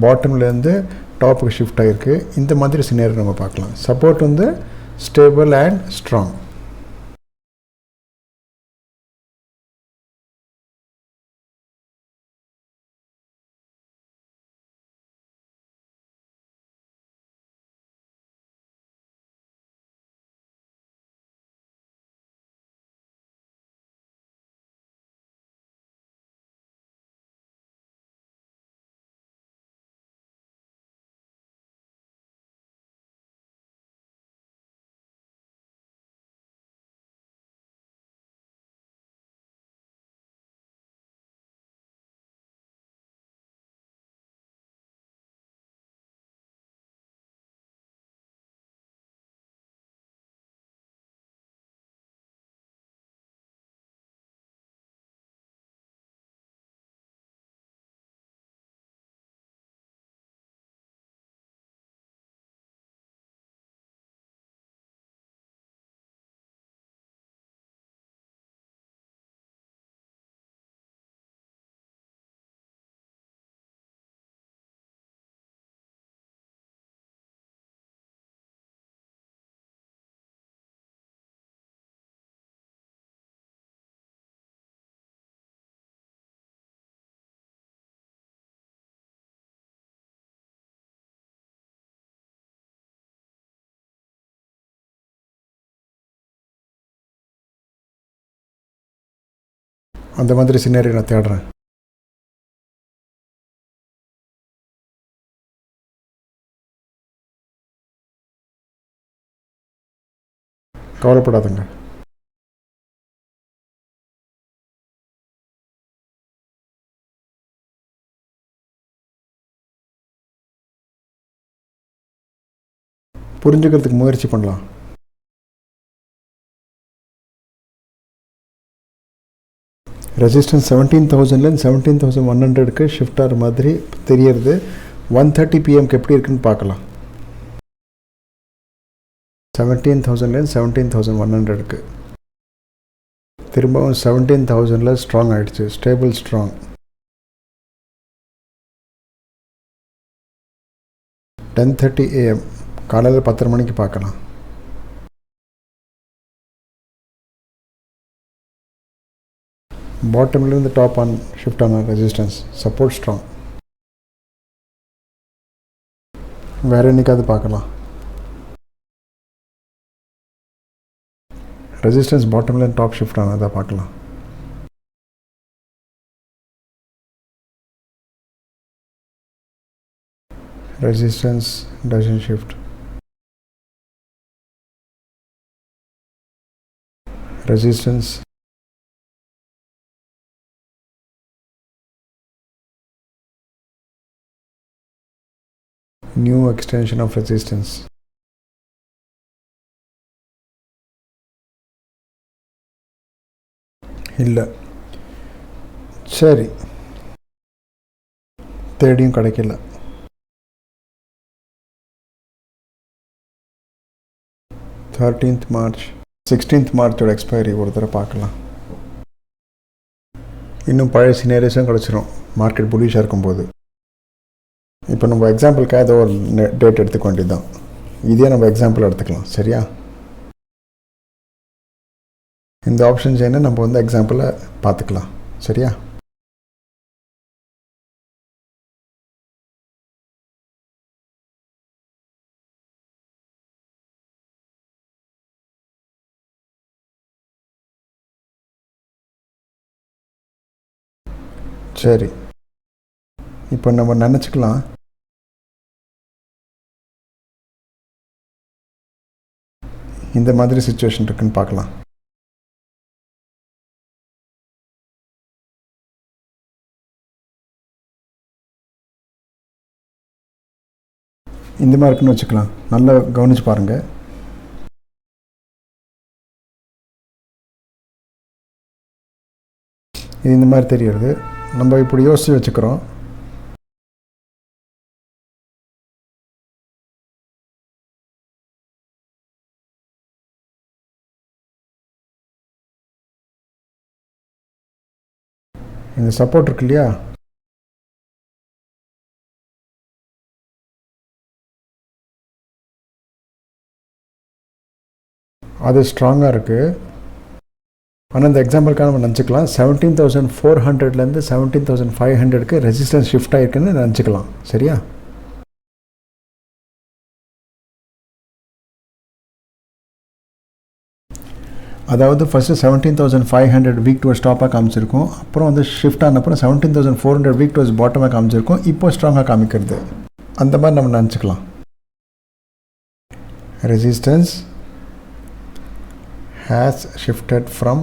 பாட்டம்லேருந்து டாப்புக்கு ஷிஃப்ட் ஆகிருக்கு. இந்த மாதிரி சினாரியோ நம்ம பார்க்கலாம். சப்போர்ட் வந்து ஸ்டேபிள் அண்ட் ஸ்ட்ராங். அந்த மாதிரி சினாரியோ நான் தேடுறேன். கவலைப்படாதுங்க. புரிஞ்சுக்கிறதுக்கு முயற்சி பண்ணலாம். ரெசிஸ்டன்ஸ் 17,000 17,100க்கு ஷிஃப்ட் ஆகிற மாதிரி தெரியறது. 1:30 PM எப்படி இருக்குன்னு பார்க்கலாம். 17,000 17,100க்கு திரும்பவும் 17,000 ஸ்ட்ராங் ஆகிடுச்சு. Stable strong. 10:30 AM காலையில் 10:30 மணிக்கு பார்க்கலாம். பாட்டம்லேருந்து டாப் ஆன் ஷிஃப்ட் ஆன ரெசிஸ்டன்ஸ் சப்போர்ட் ஸ்ட்ராங். வேறு என்னைக்காவது பார்க்கலாம். ரெசிஸ்டன்ஸ் பாட்டம்லேருந்து டாப் ஷிஃப்ட் ஆனதாக பார்க்கலாம். Resistance doesn't shift. resistance new extension of resistance இல்லை. சரி, தேடியும் கிடைக்கல. 13th March 16th மார்ச்சோட எக்ஸ்பைரி ஒரு தடவை பார்க்கலாம். இன்னும் பழைய சினேரியோஸும் கிடச்சிரும் மார்க்கெட் புலிஷாக இருக்கும்போது. இப்போ நம்ம எக்ஸாம்பிளுக்காக ஏதோ ஒரு டேட் எடுத்துக்க வேண்டியது தான். இதே நம்ம எக்ஸாம்பிள் எடுத்துக்கலாம். சரியா? இந்த ஆப்ஷன் செயினை நம்ம வந்து எக்ஸாம்பிளை பார்த்துக்கலாம். சரியா? சரி, இப்போ நம்ம நினச்சிக்கலாம் இந்த மாதிரி சிச்சுவேஷன் இருக்குன்னு பார்க்கலாம். இந்த மாதிரி இருக்குன்னு வச்சுக்கலாம். நல்லா கவனிச்சு பாருங்கள். இது இந்த மாதிரி தெரியுது. நம்ம இப்படி யோசித்து வச்சுக்கிறோம். இந்த சப்போர்ட் இருக்கு இல்லையா, அது ஸ்ட்ராங்காக இருக்குது. ஆனால் இந்த எக்ஸாம்பிளுக்காக நம்ம நினச்சிக்கலாம் 17,400லேருந்து 17,500க்கு ரெசிஸ்டன்ஸ் ஷிஃப்ட் ஆகிருக்குன்னு நினச்சிக்கலாம். சரியா? அதாவது ஃபஸ்ட்டு 17,500 வீக் டுவர்ஸ் டாப்பாக காமிச்சிருக்கோம். அப்புறம் வந்து ஷிஃப்ட் ஆனப்பறம் 17,400 வீக் டுவர்ஸ் பாட்டமாக காமிச்சிருக்கோம். இப்போ ஸ்ட்ராங்காக காமிக்கிறது. அந்த மாதிரி நம்ம நினச்சிக்கலாம். ரெசிஸ்டன்ஸ் has shifted from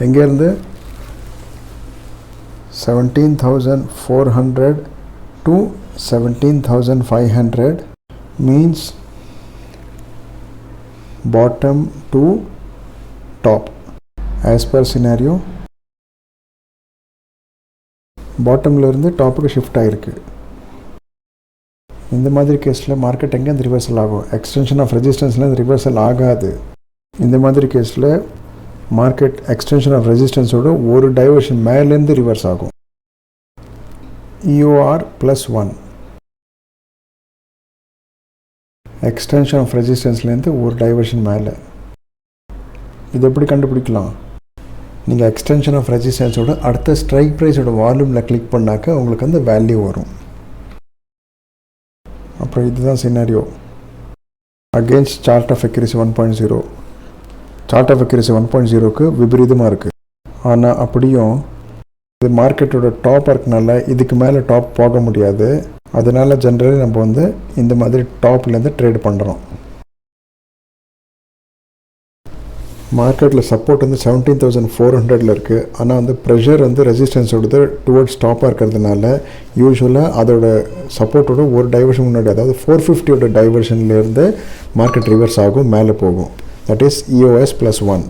எங்கேருந்து 17,400 to 17,500 means bottom to top. as per scenario பாட்டம்லேருந்து டாப்புக்கு ஷிஃப்ட் ஆகிருக்கு. இந்த மாதிரி கேஸில் மார்க்கெட் எங்கேருந்து ரிவர்சல் ஆகும்? எக்ஸ்டென்ஷன் ஆஃப் ரெசிஸ்டன்ஸ்லேருந்து ரிவர்சல் ஆகாது. இந்த மாதிரி கேஸில் மார்க்கெட் எக்ஸ்டென்ஷன் ஆஃப் ரெசிஸ்டன்ஸோட ஒரு டைவர்ஷன் மேலேருந்து ரிவர்ஸ் ஆகும். EOR +1 எக்ஸ்டென்ஷன் ஆஃப் ரெசிஸ்டன்ஸ்லேருந்து ஒரு டைவர்ஷன் மேலே. இது எப்படி கண்டுபிடிக்கலாம்? நீங்கள் எக்ஸ்டென்ஷன் ஆஃப் ரெசிஸ்டன்ஸோட அடுத்த ஸ்ட்ரைக் ப்ரைஸோட வால்யூமில் கிளிக் பண்ணாக்க உங்களுக்கு அந்த வேல்யூ வரும். அப்புறம் இதுதான் scenario. Against chart of accuracy 1.0. Chart of accuracy 1.0க்கு விபரீதமாக இருக்குது. ஆனால் அப்படியும் இது மார்க்கெட்டோட டாப்பாக இருக்கனால இதுக்கு மேலே டாப் போக முடியாது. அதனால ஜென்ரலி நம்ம இந்த மாதிரி டாப்லேருந்து ட்ரேட் பண்ணுறோம். மார்க்கெட்டில் சப்போர்ட் 17,400 இருக்குது. ஆனால் ப்ரெஷர் ரெசிஸ்டன்ஸோடது டுவர்ட்ஸ் டாப்பாக இருக்கிறதுனால யூஸ்வலாக அதோட சப்போர்ட்டோட ஒரு டைவர்ஷன் முன்னாடி, அதாவது 450 டைவர்ஷன்லேருந்து மார்க்கெட் ரிவர்ஸ் ஆகும், மேலே போகும். That is EOS +1.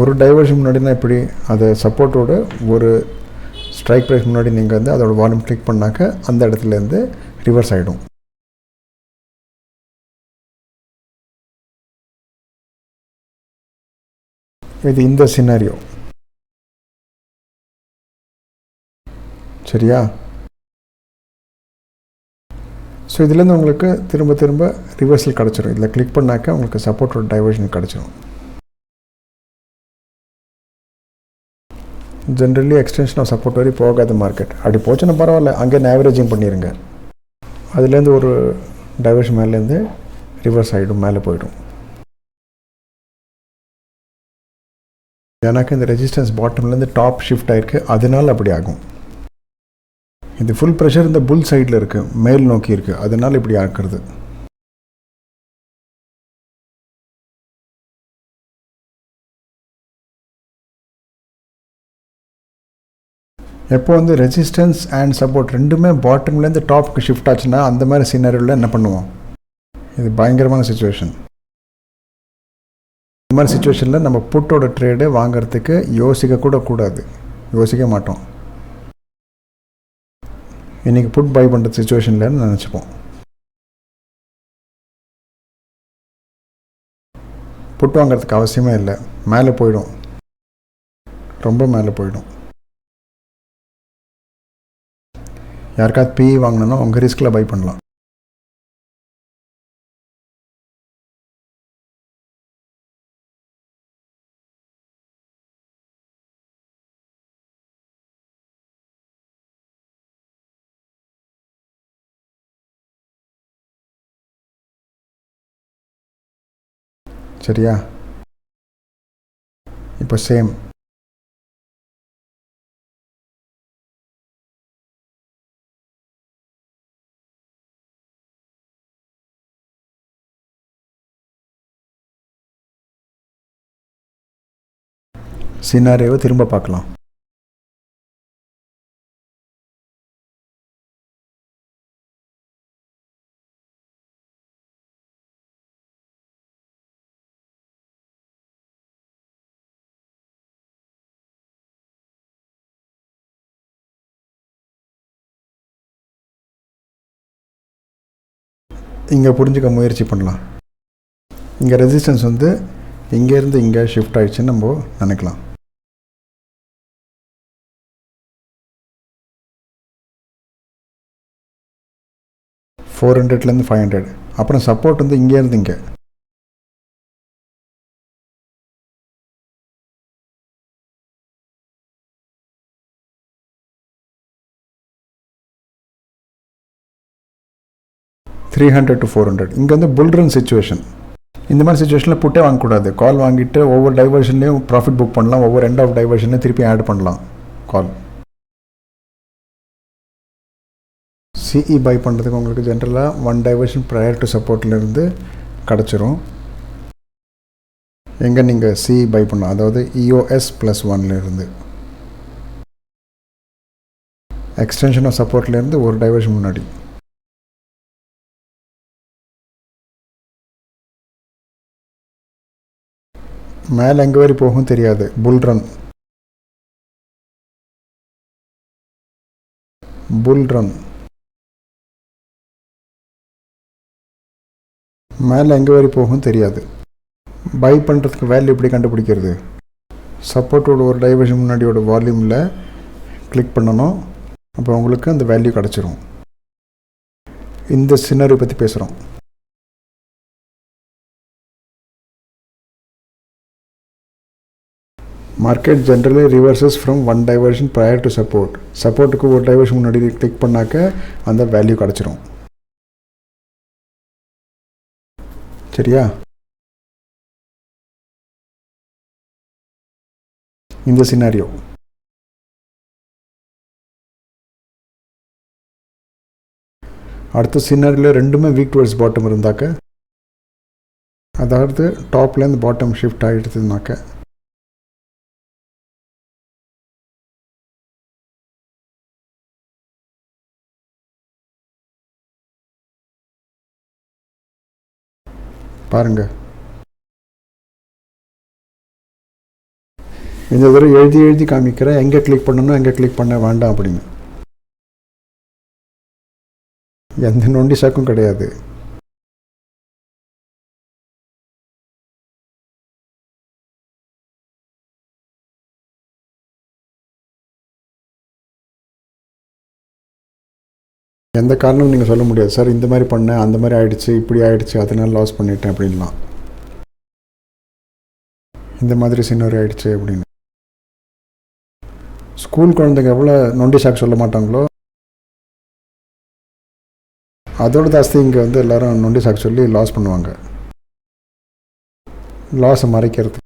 ஒரு டைவர்ஷன் முன்னாடினா இப்படி அது சப்போர்ட்டோட ஒரு ஸ்ட்ரைக் ப்ரைஸ் முன்னாடி நீங்கள் அதோட வால்யூம் கிளிக் பண்ணாக்க அந்த இடத்துலேருந்து ரிவர்ஸ் ஆகிடும். இது இந்த சினாரியோ. சரியா? ஸோ இதுலேருந்து உங்களுக்கு திரும்ப திரும்ப ரிவர்சல் கிடச்சிரும். இதில் கிளிக் பண்ணாக்க உங்களுக்கு சப்போர்ட்டோட டைவர்ஷன் கிடச்சிரும். ஜென்ரலி எக்ஸ்டென்ஷன் ஆஃப் சப்போர்ட் வரை போகாத மார்க்கெட். அப்படி போச்சுன்னா பரவாயில்ல, அங்கே ஆவரேஜிங் பண்ணிடுங்க. அதுலேருந்து ஒரு டைவர்ஷன் மேலேருந்து ரிவர்ஸ் ஆகிடும், மேலே போயிடும். ஏன்னாக்கா இந்த ரெசிஸ்டன்ஸ் பாட்டம்லேருந்து டாப் ஷிஃப்ட் ஆகிருக்கு, அதனால அப்படி ஆகும். இது ஃபுல் ப்ரெஷர் இந்த புல் சைடில் இருக்குது, மேல் நோக்கி இருக்குது, அதனால் இப்படி ஆக்குறது. எப்போ ரெசிஸ்டன்ஸ் அண்ட் சப்போர்ட் ரெண்டுமே பாட்டம்லேருந்து டாப்புக்கு ஷிஃப்ட் ஆச்சுன்னா அந்த மாதிரி சினாரியோவில் என்ன பண்ணுவோம்? இது பயங்கரமான சுச்சுவேஷன். இந்த மாதிரி சுச்சுவேஷனில் நம்ம புட்டோட ட்ரேடு வாங்கிறதுக்கு யோசிக்க மாட்டோம். இன்றைக்கி புட் பை பண்ணுற சுச்சுவேஷன்லன்னு நினச்சிப்போம். புட் வாங்கிறதுக்கு அவசியமே இல்லை, மேலே போயிடும், ரொம்ப மேலே போயிடும். யாருக்காவது PE வாங்கினா உங்கள் ரிஸ்கில் பை பண்ணலாம். சரியா? இப்போ சேம் சினாரியோவை திரும்ப பார்க்கலாம். இங்கே புரிஞ்சுக்க முயற்சி பண்ணலாம். இங்கே ரெசிஸ்டன்ஸ் இங்கேருந்து இங்கே ஷிஃப்ட் ஆகிடுச்சுன்னு நம்ம நினைக்கலாம். $400 $500. அப்புறம் சப்போர்ட் இங்கேருந்து இங்கே. $300 to $400. இங்கே புல்ரன் சிச்சுவேஷன். இந்த மாதிரி சுச்சுவேஷனில் புட்டே வாங்கக்கூடாது. கால் வாங்கிட்டு ஒவ்வொரு டைவர்ஷன்லேயும் ப்ராஃபிட் புக் பண்ணலாம், ஒவ்வொரு எண்ட் ஆஃப் டைவர்ஷன்லேயும் திருப்பி ஆட் பண்ணலாம் கால். CE பை பண்ணுறதுக்கு உங்களுக்கு ஜென்ரலாக 1 டைவர்ஷன் ப்ரையர் டு சப்போர்ட்லேருந்து கிடச்சிரும். எங்கே நீங்கள் CE பை பண்ணலாம், அதாவது EOS +1 எக்ஸ்டென்ஷன் ஆஃப் சப்போர்ட்லேருந்து ஒரு டைவர்ஷன் முன்னாடி. மேலே எங்கே வரை போகும் தெரியாது. புல் ரன் மேலே எங்கே வரை போகும் தெரியாது. பை பண்ணுறதுக்கு வேல்யூ எப்படி கண்டுபிடிக்கிறது? சப்போர்ட்டோட ஒரு டைவர்ஷன் முன்னாடியோட வால்யூமில் கிளிக் பண்ணணும். அப்போ உங்களுக்கு அந்த வேல்யூ கிடச்சிரும். இந்த சினாரியோ பற்றி பேசுகிறோம். Market generally reverses from one diversion prior to support. சப்போர்ட்டுக்கு ஒரு டைவர்ஷன் முன்னாடி கிளிக் பண்ணாக்க அந்த வேல்யூ கிடச்சிரும். சரியா? இந்த சினாரியோ. அடுத்த சினாரியோவில் ரெண்டுமே வீக் டுவர்ட்ஸ் பாட்டம் இருந்தாக்க, அதாவது டாப்லேருந்து பாட்டம் ஷிஃப்ட் ஆகிடுதுனாக்க, பாருங்கள். இந்த தடவை எழுதி எழுதி காமிக்கிறேன், எங்கே கிளிக் பண்ணணும் எங்கே கிளிக் பண்ண வேண்டாம் அப்படின்னு. எந்த நொண்டி சாக்கும் கிடையாது. எந்த காரணமும் நீங்கள் சொல்ல முடியாது, சார் இந்த மாதிரி பண்ணேன் அந்த மாதிரி ஆயிடுச்சு இப்படி ஆயிடுச்சு அதனால லாஸ் பண்ணிட்டேன் அப்படின்லாம். இந்த மாதிரி சின்னவர் ஆயிடுச்சு அப்படின்னு. ஸ்கூல் குழந்தைங்க எவ்வளோ நொண்டி சாக்கு சொல்ல மாட்டாங்களோ அதோட ஜாஸ்தி இங்கே வந்து எல்லோரும் நொண்டி சாக்கு சொல்லி லாஸ் பண்ணுவாங்க, லாஸை மறைக்கிறது.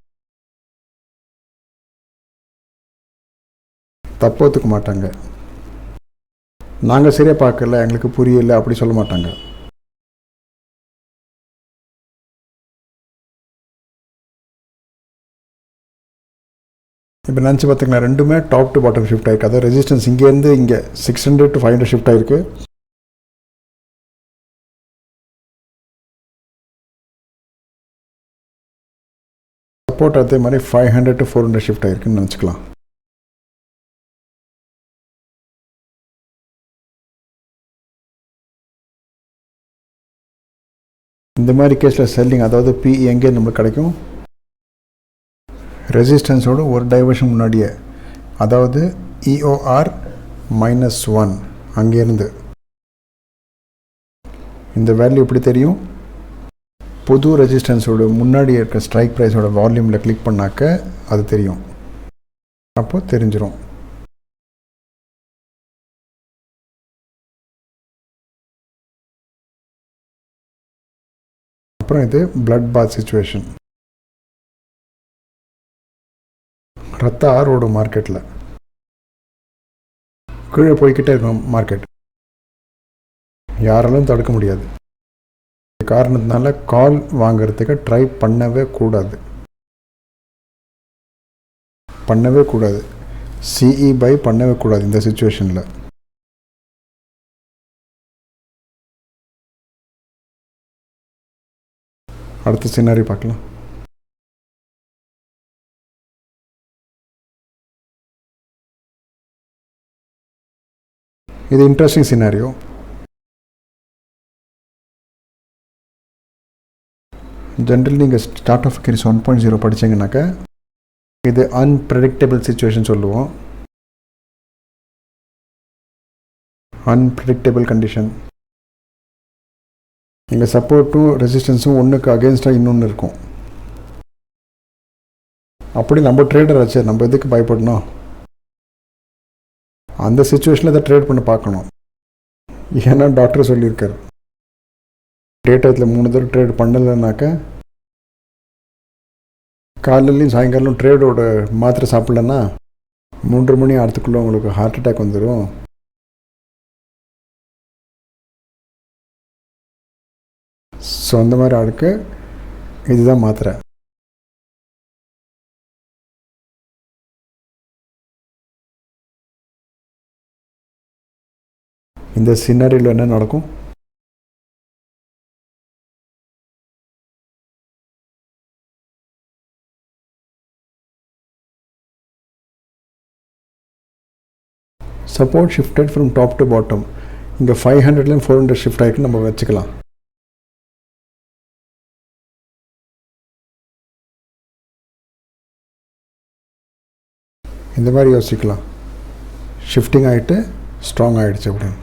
தப்பு ஒத்துக்க மாட்டாங்க. நாங்கள் சரியாக பார்க்கல எங்களுக்கு புரியல அப்படி சொல்ல மாட்டாங்க. இப்போ நினச்சி பார்த்திங்கன்னா ரெண்டுமே டாப் டு பாட்டம் ஷிஃப்ட் ஆகிருக்கு. அதாவது ரெசிஸ்டன்ஸ் இங்கேருந்து இங்கே 600 to 500 ஷிஃப்ட் ஆகிருக்கு. சப்போர்ட் அதே மாதிரி 500 to 400 ஷிஃப்ட் ஆகிருக்குன்னு நினச்சிக்கலாம். இந்த மாதிரி கேஸில் செல்லிங், அதாவது PE எங்கே நம்மளுக்கு கிடைக்கும், ரெசிஸ்டன்ஸோடு ஒரு டைவர்ஷன் முன்னாடியே, அதாவது EOR -1 அங்கேருந்து. இந்த வேல்யூ எப்படி தெரியும், புது ரெசிஸ்டன்ஸோட முன்னாடி இருக்க ஸ்ட்ரைக் ப்ரைஸோட வால்யூமில் கிளிக் பண்ணாக்க அது தெரியும். அப்போ தெரிஞ்சிடும். அப்புறம் இது பிளட் பாத் சிச்சுவேஷன். ரத்த ஆரோட மார்க்கெட்டில் கீழே போய்கிட்டே இருக்கும் மார்க்கெட், யாராலும் தடுக்க முடியாது. காரணத்தினால கால் வாங்கிறதுக்கு ட்ரை பண்ணவே கூடாது. CE பை பண்ணவே கூடாது இந்த சிச்சுவேஷனில். அடுத்த சினாரி பார்க்கலாம். இது இன்ட்ரெஸ்டிங் சினாரியோ. ஜென்ரலி நீங்கள் ஸ்டார்ட் ஆஃப் கிரிஸ் 1.0 படித்தீங்கன்னாக்கா இது அன்பிரடிக்டபிள் சிச்சுவேஷன் சொல்லுவோம். Unpredictable condition. இங்கே சப்போர்ட்டும் ரெசிஸ்டன்ஸும் ஒன்றுக்கு அகேன்ஸ்டாக இன்னொன்று இருக்கும். அப்படி நம்ம ட்ரேடர் ஆச்சு, நம்ம எதுக்கு பயப்படணும்? அந்த சிச்சுவேஷனில் இதை ட்ரேட் பண்ண பார்க்கணும். ஏன்னா டாக்டர் சொல்லியிருக்கார், டேட்டத்தில் 3 தடவை ட்ரேட் பண்ணலைன்னாக்கா காலையிலையும் சாயங்காலம் ட்ரேடோட மாத்திரை சாப்பிட்லன்னா 3:30 மணி ஆகிறதுக்குள்ளே உங்களுக்கு ஹார்ட் அட்டாக் வந்துடும். ஸோ அந்த மாதிரி ஆளுக்கு இதுதான் மாத்திரை. இந்த சினாரியில் என்ன நடக்கும்? Support shifted from top to bottom. இங்கே 500லேயும் 400 ஷிஃப்ட் ஆகிருக்கு நம்ம வச்சுக்கலாம். இந்த மாதிரி யோசிக்கலாம், ஷிஃப்டிங் ஆகிட்டு ஸ்ட்ராங் ஆகிடுச்சு அப்படின்னு.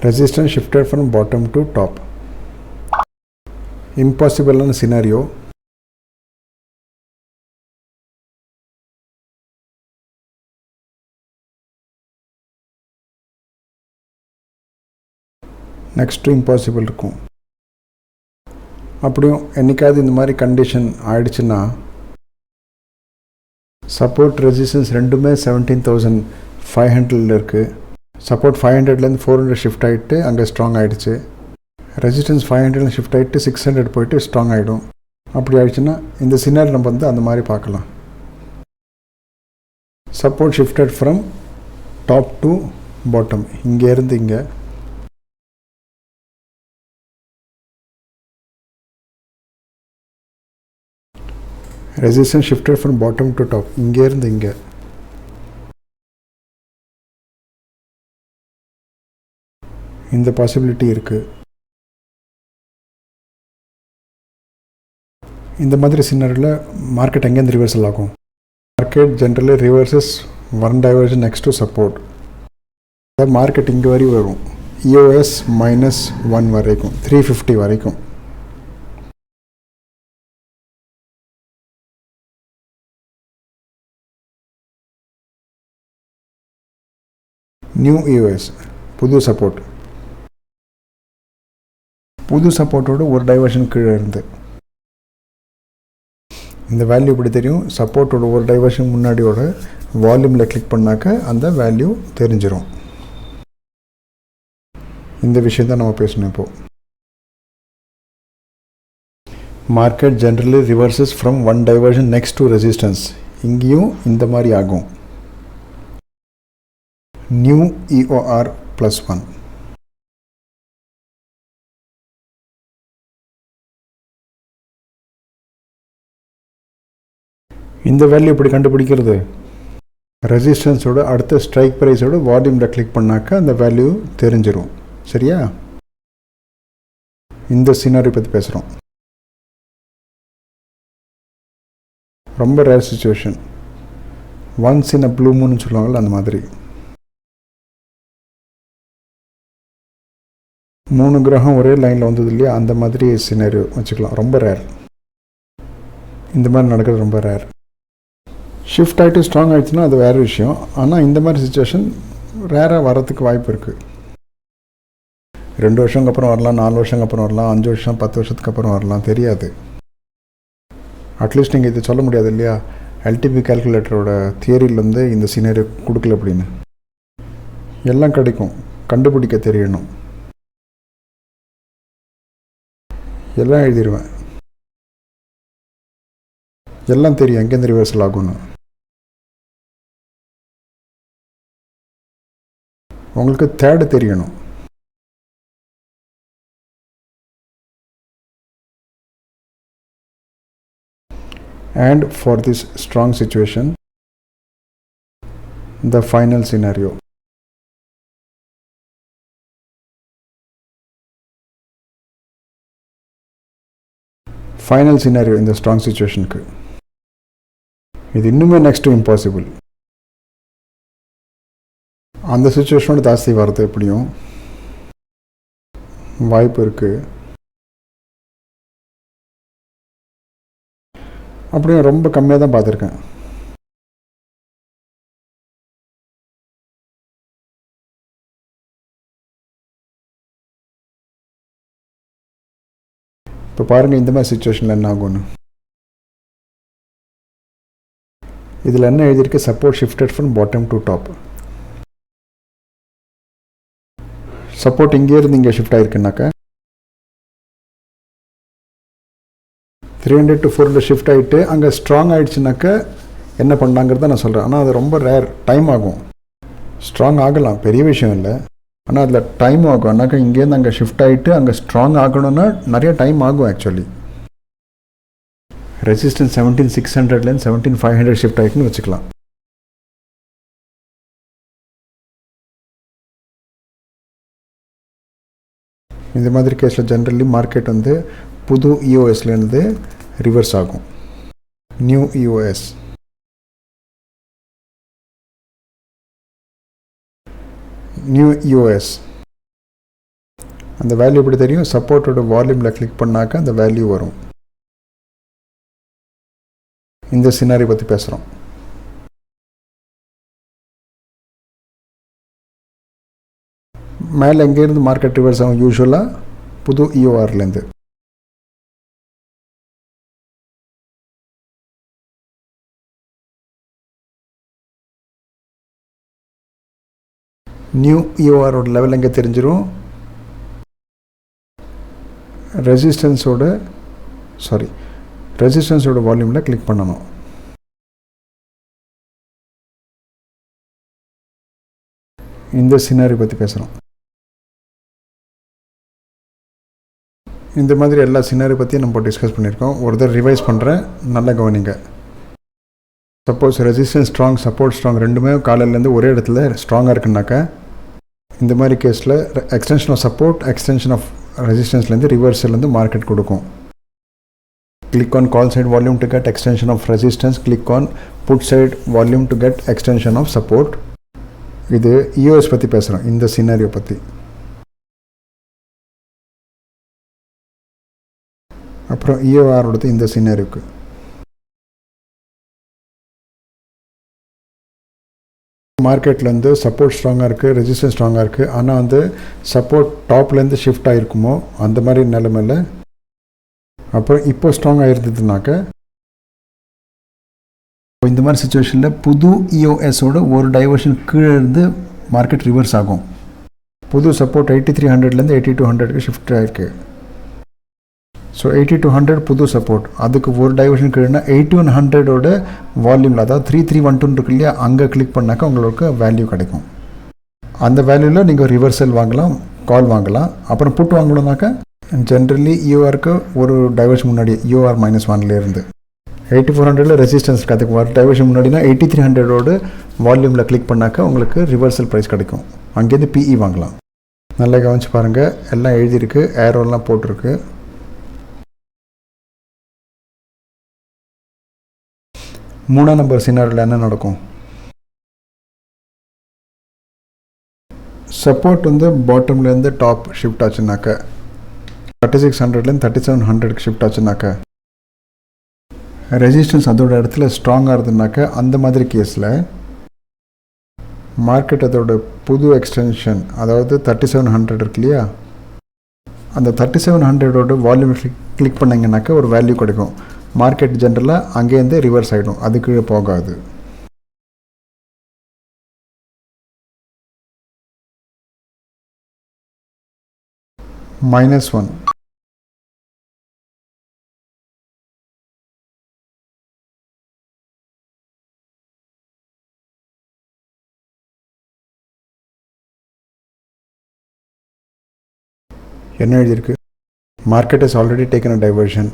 Resistance shifted from bottom to top. இம்பாசிபிளான சினாரியோ. நெக்ஸ்ட்டு இம்பாசிபிள் இருக்கும். அப்படியும் என்றைக்காவது இந்த மாதிரி கண்டிஷன் ஆயிடுச்சுன்னா சப்போர்ட் ரெசிஸ்டன்ஸ் ரெண்டுமே 17,500 இருக்குது. சப்போர்ட் 500லேருந்து 400 ஷிஃப்ட் ஆகிட்டு அங்கே ஸ்ட்ராங் ஆகிடுச்சு. ரெசிஸ்டன்ஸ் 500 ஷிஃப்ட் ஆகிட்டு 600 போயிட்டு ஸ்ட்ராங் ஆகிடும். அப்படி ஆயிடுச்சுன்னா இந்த சினாரி நம்ம வந்து அந்த மாதிரி பார்க்கலாம். Support shifted from top to bottom, இங்கேருந்து இங்கே. Resistance shifted from bottom to top, இங்கேருந்து இங்கே. இந்த பாசிபிலிட்டி இருக்குது. இந்த மாதிரி சின்னரில் மார்க்கெட் எங்கேருந்து ரிவர்சல் ஆகும்? Market generally reverses one diversion next to support. அதாவது மார்க்கெட் இங்கே வரை வரும், EOS -1 வரைக்கும், 350 வரைக்கும். நியூ EOS, புது சப்போர்ட். புது சப்போர்ட்டோட ஒரு டைவர்ஷன் கீழே இருந்து இந்த வேல்யூ இப்படி தெரியும். சப்போர்ட்டோட ஒரு டைவர்ஷன் முன்னாடியோட வால்யூமில் கிளிக் பண்ணாக்க அந்த வேல்யூ தெரிஞ்சிடும். இந்த விஷயம் தான் நம்ம பேசணும் இப்போது. Market generally reverses from one diversion next to resistance, இங்கேயும் இந்த மாதிரி ஆகும். New EOR +1. இந்த வேல்யூ எப்படி கண்டுபிடிக்கிறது? ரெசிஸ்டன்ஸோட அடுத்த ஸ்ட்ரைக் ப்ரைஸோட வால்யூமில் கிளிக் பண்ணாக்க அந்த வேல்யூ தெரிஞ்சிடும். சரியா? இந்த சினாரி பற்றி பேசுகிறோம். ரொம்ப rare situation, once in a blue மூன்னு சொல்லுவாங்கள்ல, அந்த மாதிரி. 3 கிரகம் ஒரே லைனில் வந்தது இல்லையா, அந்த மாதிரி சினாரியோ வச்சுக்கலாம். ரொம்ப ரேர், இந்த மாதிரி நடக்கிறது ரொம்ப ரேர். ஷிஃப்ட் ஆகிட்டு ஸ்ட்ராங் ஆகிடுச்சுன்னா அது வேறு விஷயம். ஆனால் இந்த மாதிரி சுச்சுவேஷன் ரேராக வரத்துக்கு வாய்ப்பு இருக்குது. 2 வருஷத்துக்கு அப்புறம் வரலாம், 4 வருஷத்துக்கு அப்புறம் வரலாம், 5 வருஷம் 10 வருஷத்துக்கு அப்புறம் வரலாம், தெரியாது. அட்லீஸ்ட் நீங்கள் இது சொல்ல முடியாது இல்லையா, எல்டிபி கால்குலேட்டரோட தியரியிலேருந்து இந்த சினாரியோ கொடுக்கல அப்படின்னு. எல்லாம் கிடைக்கும், கண்டுபிடிக்க தெரியணும். எல்லாம் எழுதிடுவேன், எல்லாம் தெரியும் எங்கேருந்து ரிவர்சல் ஆகும்னு. உங்களுக்கு தேர்டு தெரியணும். And for this strong situation, the final scenario. Final scenario in the strong situation க்கு இது இன்னுமே நெக்ஸ்ட் இம்பாசிபிள். அந்த சிச்சுவேஷனோட ஜாஸ்தி வரது எப்படியும் வாய்ப்பு இருக்குது. அப்படியும் ரொம்ப கம்மியாக தான் பார்த்துருக்கேன். இப்போ பாருங்கள் இந்த மாதிரி சிச்சுவேஷனில் என்ன ஆகும்னு. இதில் என்ன எழுதியிருக்கு? Support shifted from bottom to top. Support இங்கேருந்து இங்கே ஷிஃப்ட் ஆகிருக்குனாக்கா 300 to 400 ஷிஃப்ட் ஆகிட்டு அங்கே ஸ்ட்ராங் ஆகிடுச்சுனாக்கா என்ன பண்ணாங்கிறத நான் சொல்கிறேன். ஆனால் அது ரொம்ப ரேர், டைம் ஆகும். ஸ்ட்ராங் ஆகலாம், பெரிய விஷயம் இல்லை. ஆனால் அதில் டைம் ஆகும். ஆனாக்கா இங்கேருந்து அங்கே ஷிஃப்ட் ஆகிட்டு அங்கே ஸ்ட்ராங் ஆகணும்னா நிறைய டைம் ஆகும் ஆக்சுவலி. ரெசிஸ்டன்ஸ் 17,600லேருந்து 17,500 ஷிஃப்ட் ஆகிட்டுன்னு வச்சுக்கலாம். இந்த மாதிரி கேஸில் ஜென்ரலி மார்க்கெட் வந்து புது EOSலேருந்து ரிவர்ஸ் ஆகும். New EOS. நியூ EOS அந்த வேல்யூ எப்படி தெரியும்? சப்போர்ட்டோட வால்யூமில் கிளிக் பண்ணாக்க அந்த வேல்யூ வரும். இந்த சினாரி பற்றி பேசுகிறோம். மேலே எங்கேருந்து மார்க்கெட் ரிவர்ஸ் ஆகும்? யூஸ்வலாக புது EORலேருந்து. நியூ இஓஆரோட லெவல் எங்கே தெரிஞ்சிடும், ரெசிஸ்டன்ஸோட வால்யூமில் கிளிக் பண்ணணும். இந்த சினாரி பற்றி பேசுகிறோம். இந்த மாதிரி எல்லா சினாரி பற்றியும் நம்ம டிஸ்கஸ் பண்ணியிருக்கோம். ஒரு தடவை ரிவைஸ் பண்ணுறேன், நல்லா கவனிங்க. Suppose resistance strong, support strong ரெண்டுமே காலையிலேருந்து ஒரே இடத்துல ஸ்ட்ராங்காக இருக்குன்னாக்கா இந்த மாதிரி கேஸில் extension of support, extension of ரெசிஸ்டன்ஸ்லேருந்து ரிவர்சல்லேருந்து மார்க்கெட் கொடுக்கும். Click on call side volume to get extension of resistance. Click on put side volume to get extension of support. இது EOS பற்றி பேசுகிறோம், இந்த சினாரியோ பற்றி. அப்புறம் EORோடது இந்த சினாரியோக்கு. மார்க்கெட்லேருந்து சப்போர்ட் ஸ்ட்ராங்காக இருக்குது, ரெசிஸ்டன்ஸ் ஸ்ட்ராங்காக இருக்குது. ஆனால் வந்து சப்போர்ட் டாப்லேருந்து ஷிஃப்ட் ஆகிருக்குமோ அந்த மாதிரி நிலைமையில். அப்புறம் இப்போ ஸ்ட்ராங்காக இருந்ததுனாக்க இந்த மாதிரி சுச்சுவேஷனில் புது இஓஎஸோட ஒரு டைவர்ஷன் கீழே இருந்து மார்க்கெட் ரிவர்ஸ் ஆகும். புது சப்போர்ட் 8300லேருந்து 8200க்கு ஷிஃப்ட் ஆகிருக்கு. ஸோ 8200 புது சப்போர்ட், அதுக்கு ஒரு டைவர்ஷன் கீழேனா 8100ஓட வால்யூமில், அதாவது 3312 இருக்கு இல்லையா, அங்கே கிளிக் பண்ணாக்கா உங்களுக்கு வேல்யூ கிடைக்கும். அந்த வேல்யூவில் நீங்கள் ரிவர்சல் வாங்கலாம், கால் வாங்கலாம். அப்புறம் புட் வாங்கணும்னாக்கா ஜென்ரலி இஓஆருக்கு ஒரு டைவர்ஷன் முன்னாடி இஓஆர் -1லேருந்து 8400 ரெசிஸ்டன்ஸ் இருக்குது, அதுக்கு ஒரு டைவர்ஷன் முன்னாடினா 8300ஓட வால்யூமில் கிளிக் பண்ணாக்கா உங்களுக்கு ரிவர்சல் ப்ரைஸ் கிடைக்கும். அங்கேருந்து பிஇ வாங்கலாம். நல்லா கவனிச்சு பாருங்கள், எல்லாம் எழுதியிருக்கு, ஏரோலாம் போட்டிருக்கு. மூணாம் நம்பர் சினாரியோவில் என்ன நடக்கும், சப்போர்ட் வந்து பாட்டம்லேருந்து டாப் ஷிஃப்ட் ஆச்சுனாக்கா 3600லேருந்து 3700க்கு ஷிஃப்ட் ஆச்சுனாக்கா, ரெசிஸ்டன்ஸ் அதோட இடத்துல ஸ்ட்ராங்காக இருந்ததுனாக்கா அந்த மாதிரி கேஸில் மார்க்கெட் அதோட புது எக்ஸ்டென்ஷன், அதாவது 3700 இருக்கு இல்லையா, அந்த 3700ஓட வால்யூம் கிளிக் பண்ணிங்கனாக்கா ஒரு வேல்யூ கிடைக்கும். மார்க்கெட் ஜென்ரலாக அங்கேருந்து ரிவர்ஸ் ஆகிடும், அது கீழே போகாது. -1 என்ன எழுதியிருக்கு, market is already taken a diversion.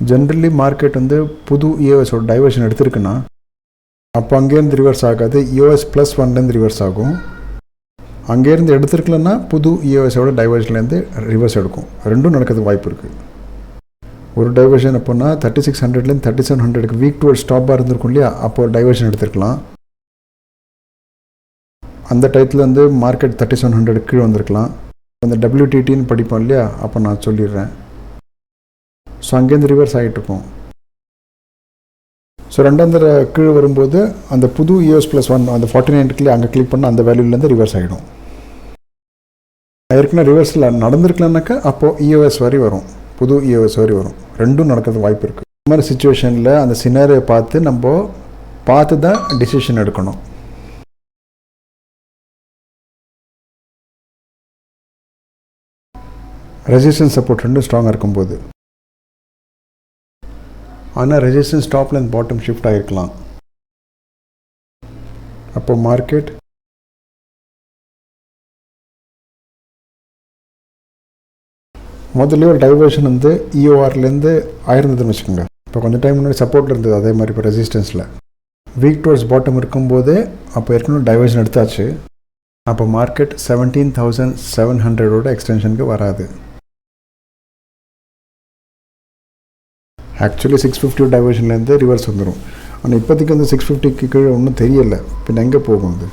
Generally market வந்து புது இஓஎஸோட டைவர்ஷன் எடுத்திருக்குன்னா அப்போ அங்கேருந்து ரிவர்ஸ் ஆகாது, இஓஎஸ் +1லேருந்து ரிவர்ஸ் ஆகும். அங்கேருந்து எடுத்துருக்கலன்னா புது இஓஎஸோட டைவர்ஷன்லேருந்து ரிவர்ஸ் எடுக்கும். ரெண்டும் நடக்கிறதுக்கு வாய்ப்பு இருக்குது. ஒரு டைவர்ஷன் அப்போனா 3600லேருந்து 3700க்கு வீக் டுவர்ட் ஸ்டாப்பாக இருந்திருக்கும் இல்லையா, அப்போ ஒரு டைவர்ஷன் எடுத்துருக்கலாம். அந்த டயத்தில் வந்து மார்க்கெட் 3700 கீழே வந்திருக்கலாம். அந்த WTTன்னு படிப்போம் இல்லையா, அப்போ நான் சொல்லிடுறேன். ஸோ அங்கேருந்து ரிவர்ஸ் ஆகிட்டு இருக்கும். ஸோ ரெண்டாம் தடவை கீழே வரும்போது அந்த புது இஓஎஸ் +1 அந்த 49 அங்கே கிளிக் பண்ணால் அந்த வேல்யூலேருந்து ரிவர்ஸ் ஆகிடும். ஏற்கனவே ரிவர்ஸில் நடந்திருக்கலனாக்கா அப்போது இஓஎஸ் வரை வரும், புது இஓஎஸ் வரை வரும். ரெண்டும் நடக்கிறது வாய்ப்பு இருக்குது. இந்த மாதிரி சுச்சுவேஷனில் அந்த சினாரியை பார்த்து தான் டிசிஷன் எடுக்கணும். ரெசிஸ்டன்ஸ் சப்போர்ட் ரெண்டும் ஸ்ட்ராங்காக இருக்கும்போது. ஆனால் ரெசிஸ்டன்ஸ் டாப்லேருந்து பாட்டம் ஷிஃப்ட் ஆகிருக்கலாம். அப்போ மார்க்கெட் முதல்ல ஒரு டைவர்ஷன் வந்து இஓஆர்லேருந்து ஆயிருந்ததுன்னு வச்சுக்கோங்க. இப்போ கொஞ்சம் டைம் முன்னாடி சப்போர்ட்டில் இருந்தது, அதே மாதிரி இப்போ ரெசிஸ்டன்ஸில் வீக் டுவர்ட்ஸ் பாட்டம் இருக்கும்போது அப்போ ஏற்கனவே டைவர்ஷன் எடுத்தாச்சு. அப்போ மார்க்கெட் 17,700ஓட எக்ஸ்டென்ஷனுக்கு வராது. ஆக்சுவலி 650 டைவர்ஷன்லேருந்து ரிவர்ஸ் வந்துடும். ஆனால் இப்போதைக்கு வந்து 650க்கு கீழே ஒன்றும் தெரியலை. பின்ன எங்கே போகும், அது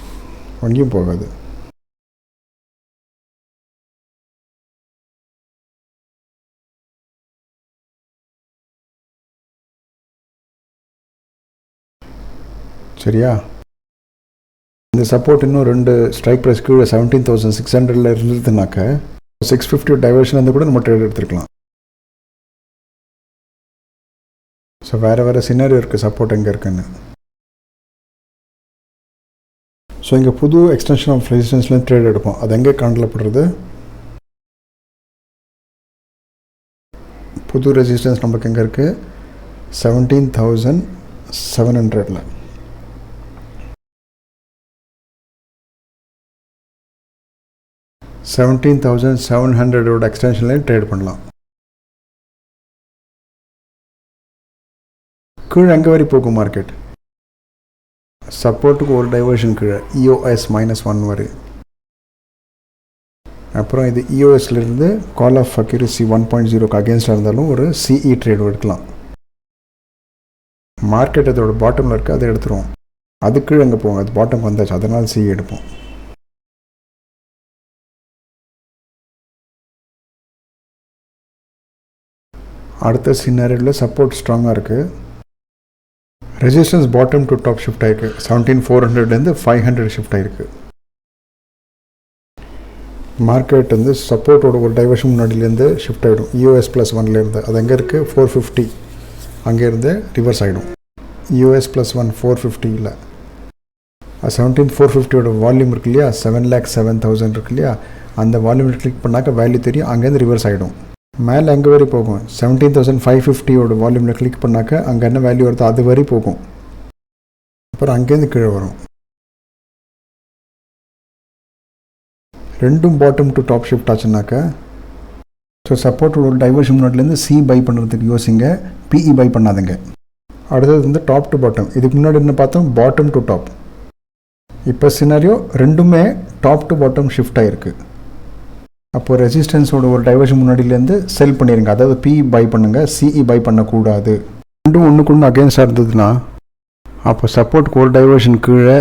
அங்கேயும் போகாது. சரியா? இந்த சப்போர்ட் இன்னும் 2 ஸ்ட்ரைக் ப்ரைஸ் கீழே 17,600 இருந்ததுனாக்க 650 டைவர்ஷன் வந்து கூட நம்ம ட்ரேட் எடுத்துருக்கலாம். ஸோ வேறு சினாரியோ இருக்குது சப்போர்ட் எங்கே இருக்குன்னு. ஸோ இங்கே புது எக்ஸ்டென்ஷன் ஆஃப் ரெசிஸ்டன்ஸ்லேருந்து ட்ரேட் எடுப்போம். அது எங்கே காணப்படுறது? புது ரெசிஸ்டன்ஸ் நமக்கு எங்கே இருக்குது? 17,700. 17,700 எக்ஸ்டென்ஷன்லேயும் ட்ரேட் பண்ணலாம். கீழே எங்கே வரை போகும் மார்க்கெட்? சப்போர்ட்டுக்கு ஒரு டைவர்ஷன் கீழே EOS -1 வரை. அப்புறம் இது EOSலேருந்து கால் ஆஃப் அக்யூரசி 1.0க்கு அகேன்ஸ்டாக இருந்தாலும் ஒரு CE ட்ரேட் எடுக்கலாம். மார்க்கெட் அதோட பாட்டமில் இருக்குது, அதை எடுத்துருவோம். அது கீழே எங்கே போவோம்? அது பாட்டம் வந்தாச்சு, அதனால் CE எடுப்போம். அடுத்த சினாரியோவில் சப்போர்ட் ஸ்ட்ராங்காக இருக்குது. Resistance bottom to top shift ஆகிருக்கு. 17,400லேருந்து 500 ஷிஃப்ட் ஆகிருக்கு. மார்க்கெட் வந்து சப்போர்ட்டோட ஒரு டைவர்ஷன் முன்னாடியிலேருந்து ஷிஃப்ட் ஆகிடும். EOS +1லேருந்து அது எங்கே இருக்குது? 450. அங்கேருந்து ரிவர்ஸ் ஆகிடும். EOS +1 450 17,450 வால்யூம் இருக்கு இல்லையா, 7,07,000 இருக்கு இல்லையா, அந்த வால்யூம் கிளிக் பண்ணாக்க வேல்யூ தெரியும். அங்கேருந்து ரிவர்ஸ் ஆகிடும். மேலே எங்கே வரை போகும்? 17,550 வால்யூமில் கிளிக் பண்ணாக்க அங்கே என்ன வேல்யூ வருதோ அது வரை போகும். அப்புறம் அங்கேருந்து கீழே வரும். ரெண்டும் பாட்டம் டு டாப் ஷிஃப்ட் ஆச்சுனாக்க, ஸோ சப்போர்ட்டோட டைவர்ஷன் முன்னாடிலேருந்து C பை பண்ணுறதுக்கு யோசிங்க, PE பை பண்ணாதுங்க. அடுத்தது வந்து டாப் டு பாட்டம். இதுக்கு முன்னாடி என்ன பார்த்தோம்? Bottom to top. இப்போ சினாரியோ ரெண்டுமே டாப் டு பாட்டம் ஷிஃப்ட் ஆகிருக்கு. அப்போது ரெசிஸ்டன்ஸோட ஒரு டைவர்ஷன் முன்னாடியிலேருந்து செல் பண்ணிடுங்க, அதாவது PE பை பண்ணுங்கள், CE பை பண்ணக்கூடாது. ரெண்டும் ஒன்றுக்கு ஒன்று அகேன்ஸ்டாக இருந்ததுன்னா அப்போ சப்போர்ட்டுக்கு ஒரு டைவர்ஷன் கீழே,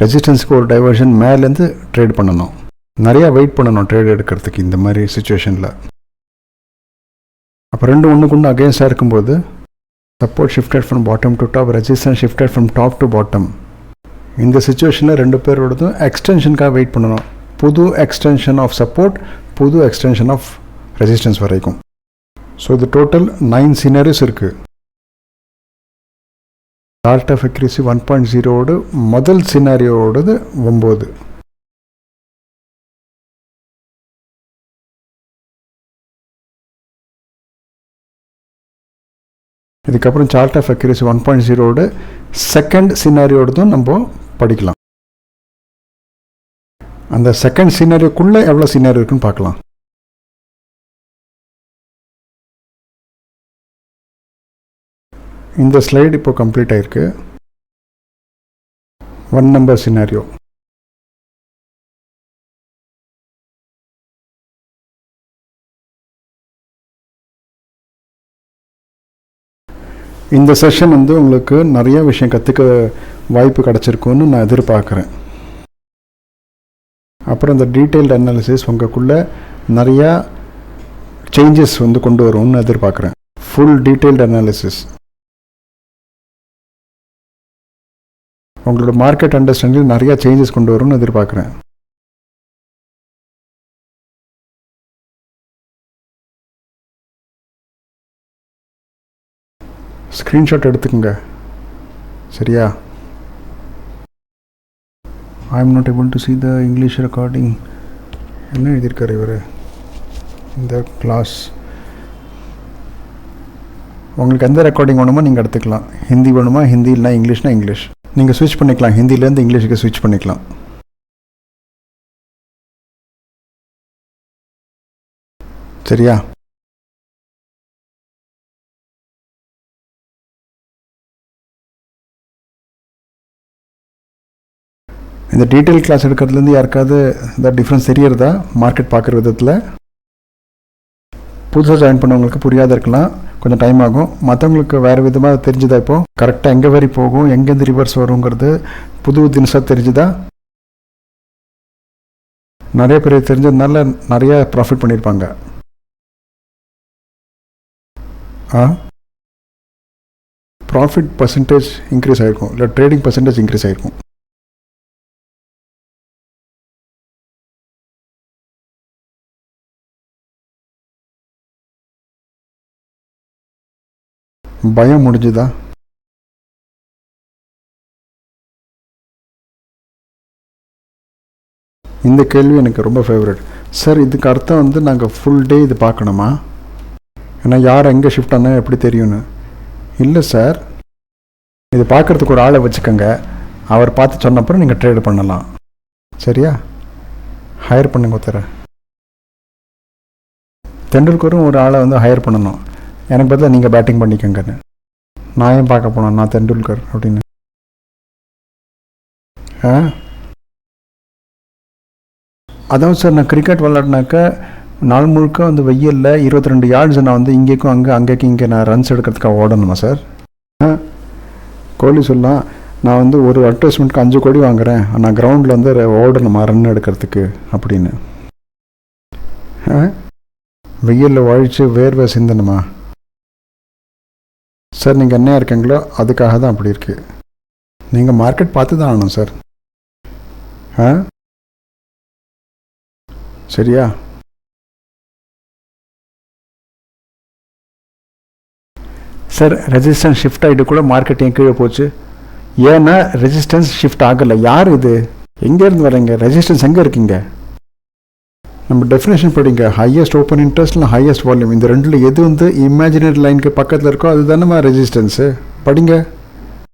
ரெசிஸ்டன்ஸுக்கு ஒரு டைவர்ஷன் மேலேருந்து ட்ரேட் பண்ணணும். நிறையா வெயிட் பண்ணணும் ட்ரேட் எடுக்கிறதுக்கு இந்த மாதிரி சுச்சுவேஷனில். அப்போ ரெண்டும் ஒன்றுக்கு ஒன்று அகேன்ஸ்டாக இருக்கும்போது support shifted from bottom to top, resistance shifted from top to bottom. இந்த சுச்சுவேஷனில் ரெண்டு பேரோடதும் எக்ஸ்டென்ஷனுக்காக வெயிட் பண்ணணும். புது எக்ஸ்டென்ஷன் ஆஃப் சப்போர்ட், புது எக்ஸ்டென்ஷன் ஆஃப் ரெசிஸ்டன்ஸ் வரைக்கும். ஸோ இது டோட்டல் 9 சினாரியோஸ் இருக்குது. சார்ட் ஆஃப் அக்யூரசி 1.0ஓடு முதல் சினாரியோவோடது 9. இதுக்கப்புறம் சார்ட் ஆஃப் அக்யூரசி 1.0ஓட செகண்ட் சினாரியோடதும் நம்ம படிக்கலாம். அந்த செகண்ட் சினாரியோக்குள்ளே எவ்வளோ சினாரியோ இருக்குன்னு பார்க்கலாம். இந்த ஸ்லைடு இப்போ கம்ப்ளீட் ஆகிருக்கு. 1 நம்பர் சினாரியோ. இந்த செஷன் வந்து உங்களுக்கு நிறைய விஷயம் கற்றுக்க வாய்ப்பு கிடச்சிருக்குன்னு நான் எதிர்பார்க்குறேன். அப்புறம் இந்த டீட்டெயில்டு அனாலிசிஸ் உங்களுக்குள்ளே நிறையா சேஞ்சஸ் வந்து கொண்டு வரும்னு எதிர்பார்க்குறேன். ஃபுல் டீட்டெயில்டு அனாலிசிஸ் உங்களோட மார்க்கெட் அண்டர்ஸ்டாண்டிங் நிறையா சேஞ்சஸ் கொண்டு வரும்னு எதிர்பார்க்குறேன். ஸ்க்ரீன்ஷாட் எடுத்துக்கோங்க, சரியா? I am not able to see the English recording. என்ன எழுதியிருக்காரு இவர்? இந்த கிளாஸ் உங்களுக்கு எந்த ரெக்கார்டிங் வேணுமோ நீங்கள் எடுத்துக்கலாம். ஹிந்தி வேணுமா ஹிந்தி, இல்லை இங்கிலீஷ்னா இங்கிலீஷ். நீங்கள் ஸ்விட்ச் பண்ணிக்கலாம், ஹிந்திலேருந்து இங்கிலீஷுக்கு ஸ்விட்ச் பண்ணிக்கலாம். சரியா? இந்த டீட்டெயில் கிளாஸ் எடுக்கிறதுலேருந்து யாருக்காவது இந்த டிஃப்ரென்ஸ் தெரியறதா மார்க்கெட் பார்க்குற விதத்தில்? புதுசாக ஜாயின் பண்ணவங்களுக்கு புரியாத இருக்கலாம், கொஞ்சம் டைம் ஆகும். மற்றவங்களுக்கு வேறு விதமாக தெரிஞ்சுதா? இப்போது கரெக்டாக எங்கே வரை போகும், எங்கேருந்து ரிவர்ஸ் வருங்கிறது புது தினசாக தெரிஞ்சுதா? நிறைய பேர் தெரிஞ்சதுனால நிறைய ப்ராஃபிட் பண்ணியிருப்பாங்க. ப்ராஃபிட் பர்சன்டேஜ் இன்க்ரீஸ் ஆகிருக்கும், இல்லை ட்ரேடிங் பர்சன்டேஜ் இன்க்ரீஸ் ஆகிருக்கும். பயம் முடிஞ்சுதா? இந்த கேள்வி எனக்கு ரொம்ப ஃபேவரட். சார் இதுக்கு அர்த்தம் வந்து நாங்கள் ஃபுல் டே இது பார்க்கணுமா? ஏன்னா யார் எங்கே ஷிஃப்ட் ஆனால் எப்படி தெரியும்னு. இல்லை சார், இது பார்க்குறதுக்கு ஒரு ஆளை வச்சுக்கோங்க, அவர் பார்த்து சொன்னப்புறம் நீங்கள் ட்ரேடு பண்ணலாம். சரியா? ஹையர் பண்ணுங்க ஒருத்தரை. தெண்டுல்கரும் ஒரு ஆளை வந்து ஹையர் பண்ணணும், எனக்கு பதிலாக நீங்கள் பேட்டிங் பண்ணிக்கோங்கன்னு. நான் ஏன் பார்க்க போனேன், நான் தெண்டுல்கர் அப்படின்னு. அதான் சார், நான் கிரிக்கெட் விளாட்னாக்கா நாள் முழுக்க வந்து வெயிலில் 22 யார்ட்ஸ் நான் வந்து இங்கேக்கும் அங்கேக்கும் இங்கே நான் ரன்ஸ் எடுக்கிறதுக்காக ஓடணுமா சார்? கோலி சொல்லலாம், நான் வந்து ஒரு அட்வர்டைஸ்மெண்ட்டுக்கு 5 கோடி வாங்குகிறேன், நான் கிரவுண்டில் வந்து ஓடணுமா ரன் எடுக்கிறதுக்கு அப்படின்னு. வெயிலில் வழித்து வேர்வை சிந்தணுமா? சார் நீங்கள் என்ன இருக்கீங்களோ அதுக்காக தான் அப்படி இருக்குது. நீங்கள் மார்க்கெட் பார்த்து தான் ஆகணும் சார். சரியா? சார் ரெசிஸ்டன்ஸ் ஷிஃப்ட் ஆகிட்டு கூட மார்க்கெட் ஏன் கீழே போச்சு? ஏன்னா ரெசிஸ்டன்ஸ் ஷிஃப்ட் ஆகலை. யார் இது? எங்கேருந்து வரீங்க? ரெசிஸ்டன்ஸ் எங்கே இருக்கீங்க? நம்ம டெஃபினேஷன் படிங்க. ஹையஸ்ட் ஓப்பன் இன்ட்ரெஸ்ட் இல்லை ஹையஸ்ட் வால்யூம், இந்த ரெண்டில் எது வந்து இமேஜினரி லைனுக்கு பக்கத்தில் இருக்கோ அது தானே ரெசிஸ்டன்ஸு. படிங்க.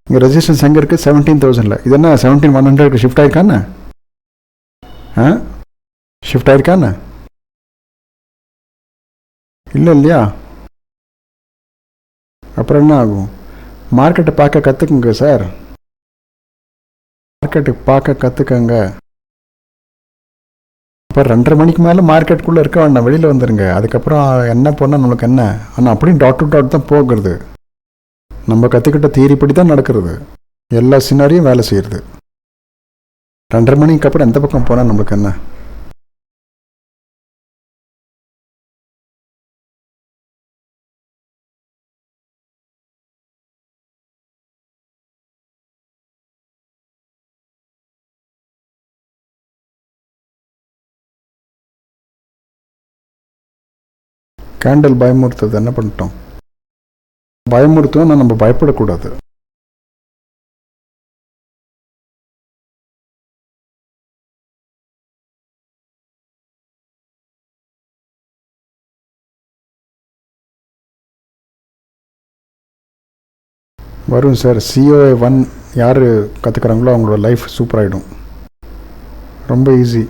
இங்கே ரெசிஸ்டன்ஸ் எங்கே இருக்குது? 17,000. இது என்ன 17,100 ஷிஃப்ட் ஆயிருக்கானே? ஷிஃப்ட் ஆயிருக்கானே? இல்லை இல்லையா? அப்புறம் என்ன ஆகும்? மார்க்கெட்டை பார்க்க கற்றுக்குங்க சார், மார்க்கெட்டு பார்க்க கற்றுக்கங்க. இப்போ 2:30 மணிக்கு மேலே மார்க்கெட்டுக்குள்ளே இருக்க வேண்டாம், வெளியில் வந்துடுங்க. அதுக்கப்புறம் என்ன போனால் நம்மளுக்கு என்ன? ஆனால் அப்படியும் டாட் டு டாட் தான் போகிறது. நம்ம கற்றுக்கிட்ட தியரிப்படி தான் நடக்கிறது, எல்லா சினாரியும் வேலை செய்கிறது. 2:30 மணிக்கு அப்புறம் எந்த பக்கம் போனால் நம்மளுக்கு என்ன? கேண்டல் பயமுறுத்துறது என்ன பண்ணிட்டோம்? பயமுறுத்தும், ஆனால் நம்ம பயப்படக்கூடாது. வரும் சார். COA 1 யார் கற்றுக்குறாங்களோ அவங்களோட லைஃப் சூப்பராகிடும், ரொம்ப ஈஸி.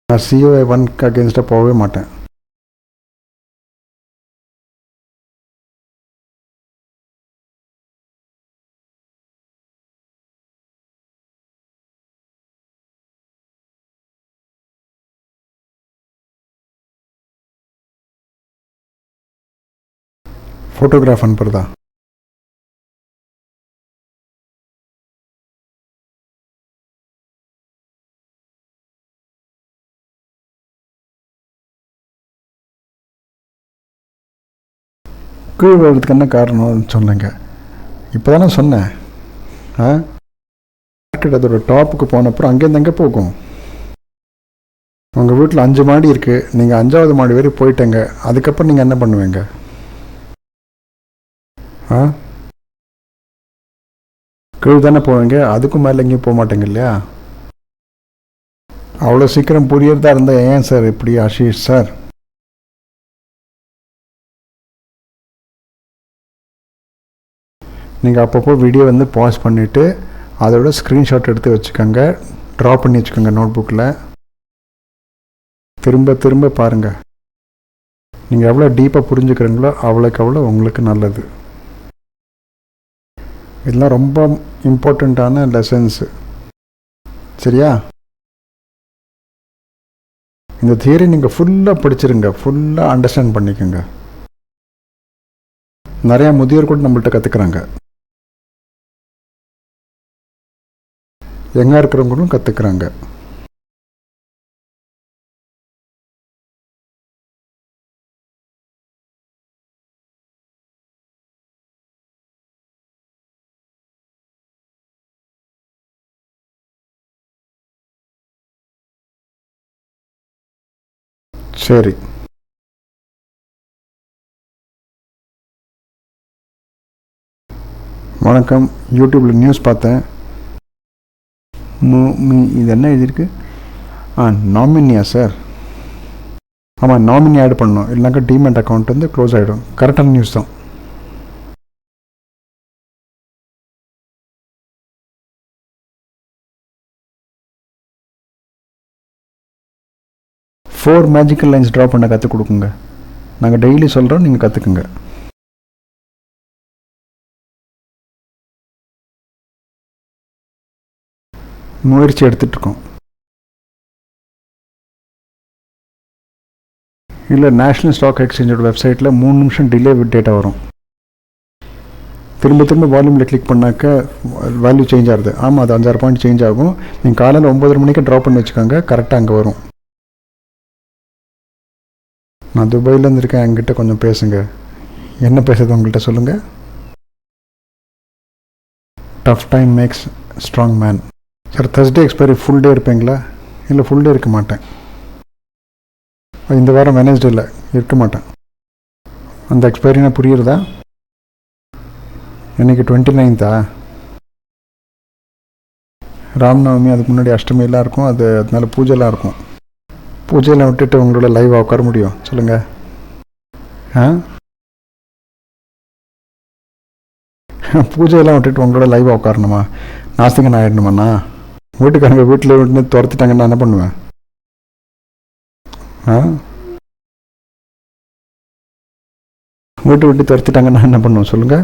நான் COA 1க்கு அகேன்ஸ்டாக போகவே மாட்டேன். ஃபோட்டோகிராஃப் அனுப்புறதா? கீழே வர்றதுக்கு என்ன காரணம்னு சொன்னேங்க. இப்போ தானே சொன்னேன். மார்க்கெட் அதோட டாப்புக்கு போனப்புறம் அங்கேருந்து எங்கே போகும்? உங்கள் வீட்டில் 5 மாடி இருக்குது, நீங்கள் 5வது மாடி வரை போயிட்டேங்க, அதுக்கப்புறம் நீங்கள் என்ன பண்ணுவீங்க? கீழே தானே போவீங்க, அதுக்கும் மேலே எங்கேயும் போக மாட்டேங்க இல்லையா? அவ்வளோ சீக்கிரம் புரியறதா இருந்தால் ஏன் சார் இப்படி ஆஷிஷ் சார்? நீங்கள் அப்பப்போ வீடியோ வந்து பாஸ் பண்ணிவிட்டு அதோட ஸ்க்ரீன்ஷாட் எடுத்து வச்சுக்கோங்க, ட்ரா பண்ணி வச்சுக்கோங்க நோட் புக்கில். திரும்ப திரும்ப பாருங்கள். நீங்கள் எவ்வளோ டீப்பாக புரிஞ்சுக்கிறீங்களோ அவ்வளோக்கு அவ்வளோ உங்களுக்கு நல்லது. இதெல்லாம் ரொம்ப இம்பார்ட்டண்ட்டான லெசன்ஸு. சரியா? இந்த தியரி நீங்கள் ஃபுல்லாக படிச்சிருங்க, ஃபுல்லாக அண்டர்ஸ்டாண்ட் பண்ணிக்கோங்க. நிறையா முதியோர் கூட நம்மள்கிட்ட கற்றுக்குறாங்க, எங்கே இருக்கிறவங்களும் கற்றுக்குறாங்க. சரி, வணக்கம். யூடியூப்பில் நியூஸ் பார்த்தேன். இது என்ன எழுதியிருக்கு? நாமினியா சார்? ஆமாம், நாமினி ஆட் பண்ணணும், இல்லைனாக்கா டிமெண்ட் அக்கௌண்ட் வந்து க்ளோஸ் ஆகிடும். கரெக்டான நியூஸ் தான். ஃபோர் மேஜிக்கல் லைன்ஸ் ட்ரா பண்ண கற்றுக் கொடுக்குங்க. நாங்கள் டெய்லி சொல்கிறோம், நீங்கள் கற்றுக்குங்க. முயற்சி எடுத்துகிட்ருக்கோம். இல்லை, நேஷ்னல் ஸ்டாக் எக்ஸ்சேஞ்சோட வெப்சைட்டில் 3 நிமிஷம் டிலே வித் டேட்டா வரும். திரும்ப திரும்ப வால்யூமில் கிளிக் பண்ணாக்க வேல்யூ சேஞ்ச் ஆகுது. ஆமாம், அது 5-6 பாயிண்ட் சேஞ்ச் ஆகும். நீங்கள் காலையில் 9:30 மணிக்கு ட்ரா பண்ணி வச்சுக்கோங்க, கரெக்டாக அங்கே வரும். நான் துபாயிலேருந்து இருக்கேன், என்கிட்ட கொஞ்சம் பேசுங்க. என்ன பேசுறது உங்கள்கிட்ட சொல்லுங்கள். Tough time makes strong man. Sir, Thursday expiry full day இருப்பீங்களா? இல்லை, ஃபுல் டே இருக்க மாட்டேன். இந்த வாரம் வெனஸ்டேயில் இருக்க மாட்டேன். அந்த எக்ஸ்பைரினா புரியுறதா? இன்றைக்கி 29th ராம்நவமி, அதுக்கு முன்னாடி அஷ்டமியெல்லாம் இருக்கும். அதனால பூஜைலாம் இருக்கும். பூஜையெல்லாம் விட்டுட்டு உங்களோட லைவாக உட்கார முடியும்? சொல்லுங்கள். பூஜையெல்லாம் விட்டுட்டு உங்களோட லைவாக உட்காரணுமா? நாஸ்திகன் ஆகிடணுமாண்ணா? வீட்டுக்காரங்க வீட்டில் விட்டு துரத்திட்டாங்கன்னா என்ன பண்ணுவேன்? வீட்டு விட்டு துரத்திட்டாங்கன்னா என்ன பண்ணுவோம் சொல்லுங்க?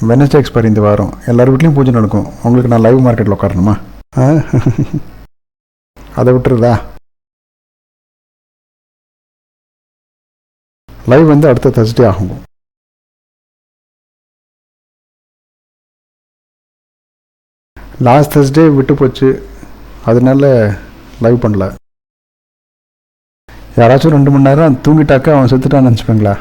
வெனஸ்டே எக்ஸ்பைரி இந்த வாரம். எல்லார் வீட்லேயும் பூஜை நடக்கும். உங்களுக்கு நான் லைவ் மார்க்கெட்டில் உட்காரணுமா? அதை விட்டுருதா? லைவ் வந்து அடுத்த Thursday ஆகும். லாஸ்ட் Thursday விட்டு போச்சு, அதனால லைவ் பண்ணல. யாராச்சும் 2 மணி நேரம் தூங்கிட்டாக்க அவன் செத்துட்டான்னு நினச்சிப்பீங்களா?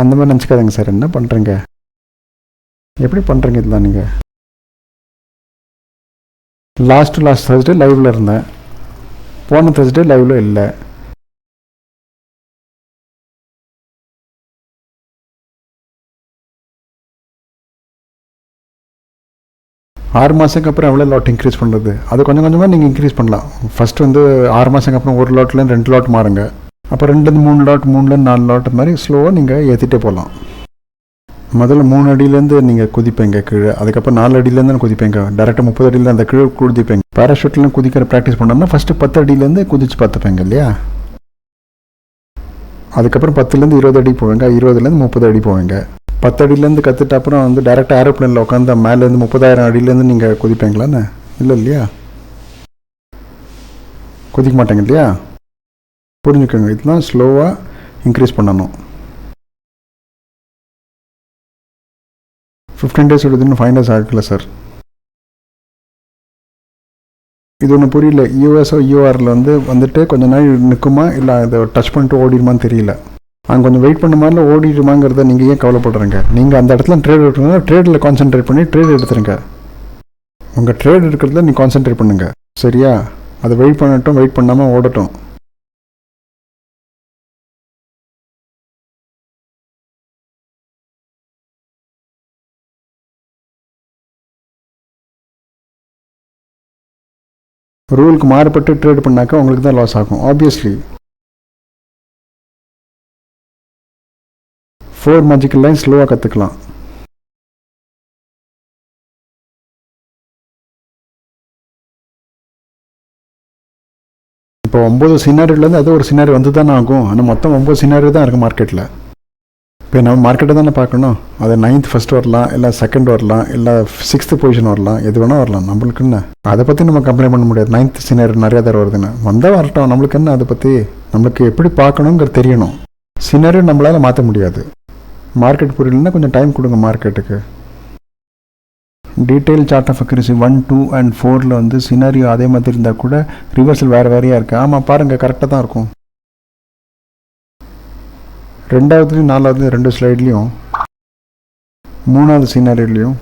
அந்த மாதிரி நினச்சிக்காதீங்க சார். என்ன பண்ணுறீங்க? எப்படி பண்ணுறீங்க இதெல்லாம் நீங்கள்? லாஸ்ட் Thursday லைவில் இருந்தேன். போன Thursday லைவில் இல்லை. ஆறு மாதத்துக்கு அப்புறம் எவ்வளோ லாட் இன்க்ரீஸ் பண்ணுறது? அது கொஞ்சம் கொஞ்சமாக நீங்கள் இன்க்ரீஸ் பண்ணலாம். ஃபஸ்ட்டு வந்து 6 மாதத்துக்கு அப்புறம் 1 லாட்லேருந்து 2 லாட் மாறுங்க. அப்போ 2 3 லாட், 3 4 லாட் மாதிரி ஸ்லோவாக நீங்கள் ஏற்றிட்டே போகலாம். முதல்ல 3 அடியிலேருந்து நீங்கள் குதிப்பீங்க கீழே, அதுக்கப்புறம் 4 அடியிலேருந்து குதிப்பீங்க, டேரெக்டாக 30 அடியில் அந்த கீழே குதிப்பீங்க. பேராஷூட்லாம் குதிக்கிற ப்ராக்டிஸ் பண்ணோம்னா ஃபஸ்ட்டு 10 அடியிலேருந்து குதிச்சு பார்த்துப்பீங்க இல்லையா? அதுக்கப்புறம் 10லேருந்து 20 அடி போவீங்க, 20லேருந்து 30 அடி போவீங்க. 10 அடியிலேருந்து கற்றுட்டு அப்புறம் வந்து டேரெக்டாக ஏரோப்ளேனில் உட்காந்து மேலேருந்து 30,000 அடியிலேருந்து நீங்கள் குதிப்பீங்களான்னு? இல்லை இல்லையா? குதிக்க மாட்டேங்க இல்லையா? புரிஞ்சுக்கோங்க. இதெல்லாம் ஸ்லோவாக இன்க்ரீஸ் பண்ணணும். 15 days விடுதுன்னு 5 days ஆகல சார். இது ஒன்று புரியல. யூஎஸ்ஓ யூஆரில் வந்துட்டு கொஞ்சம் நாள் நிற்குமா, இல்லை அதை டச் பண்ணிட்டு ஓடிடுமான்னு தெரியல. அங்கே கொஞ்சம் வெயிட் பண்ண மாதிரில ஓடிடுமாங்கிறத நீங்கள் ஏன் கவலைப்படுறீங்க? நீங்கள் அந்த இடத்துல ட்ரேட் எடுக்கணும்னா ட்ரேடில் கான்சென்ட்ரேட் பண்ணி ட்ரேட் எடுத்துருங்க. உங்கள் ட்ரேட் எடுக்கிறதுல நீ கான்சென்ட்ரேட் பண்ணுங்கள், சரியா? அதை வெயிட் பண்ணட்டும், வெயிட் பண்ணாமல் ஓடட்டும். ரூலுக்கு மாறுபட்டு ட்ரேட் பண்ணாக்க உங்களுக்கு தான் லாஸ் ஆகும் ஆப்வியஸ்லி. 4 மேஜிக்கல் லைன் ஸ்லோவாக கற்றுக்கலாம். இப்போ 9 சினாரியோலேருந்து அது ஒரு சினாரி வந்து தானே ஆகும். ஆனால் மொத்தம் 9 சினாரியோ தான் இருக்குது மார்க்கெட்டில். இப்போ நம்ம மார்க்கெட்டை தானே பார்க்கணும். அது 9th ஃபஸ்ட் வரலாம், இல்லை 2nd வரலாம், இல்லை 6th பொசிஷன் வரலாம், எது வேணால் வரலாம். நம்மளுக்கு என்ன அதை பற்றி நம்ம கம்ப்ளைண்ட் பண்ண முடியாது. 9th சினாரி நிறையா தடவை வருதுன்னு வந்தால் வரட்டும். நம்மளுக்கு என்ன அதை பற்றி? நம்மளுக்கு எப்படி பார்க்கணுங்கிறது தெரியணும். சினாரியோ நம்மளால் மாற்ற முடியாது. மார்க்கெட் புரியலன்னா கொஞ்சம் டைம் கொடுங்க மார்க்கெட்டுக்கு. Detail chart of accuracy 1, 2 and 4 வந்து சினாரியோ அதே மாதிரி இருந்தால் கூட ரிவர்சல் வேறு வேறையாக இருக்குது. ஆமாம், பாருங்கள், கரெக்டாக தான் இருக்கும். 2வதுலையும் 4வதுலையும் 2 ஸ்லைட்லேயும் 3வது சினாரியோலையும்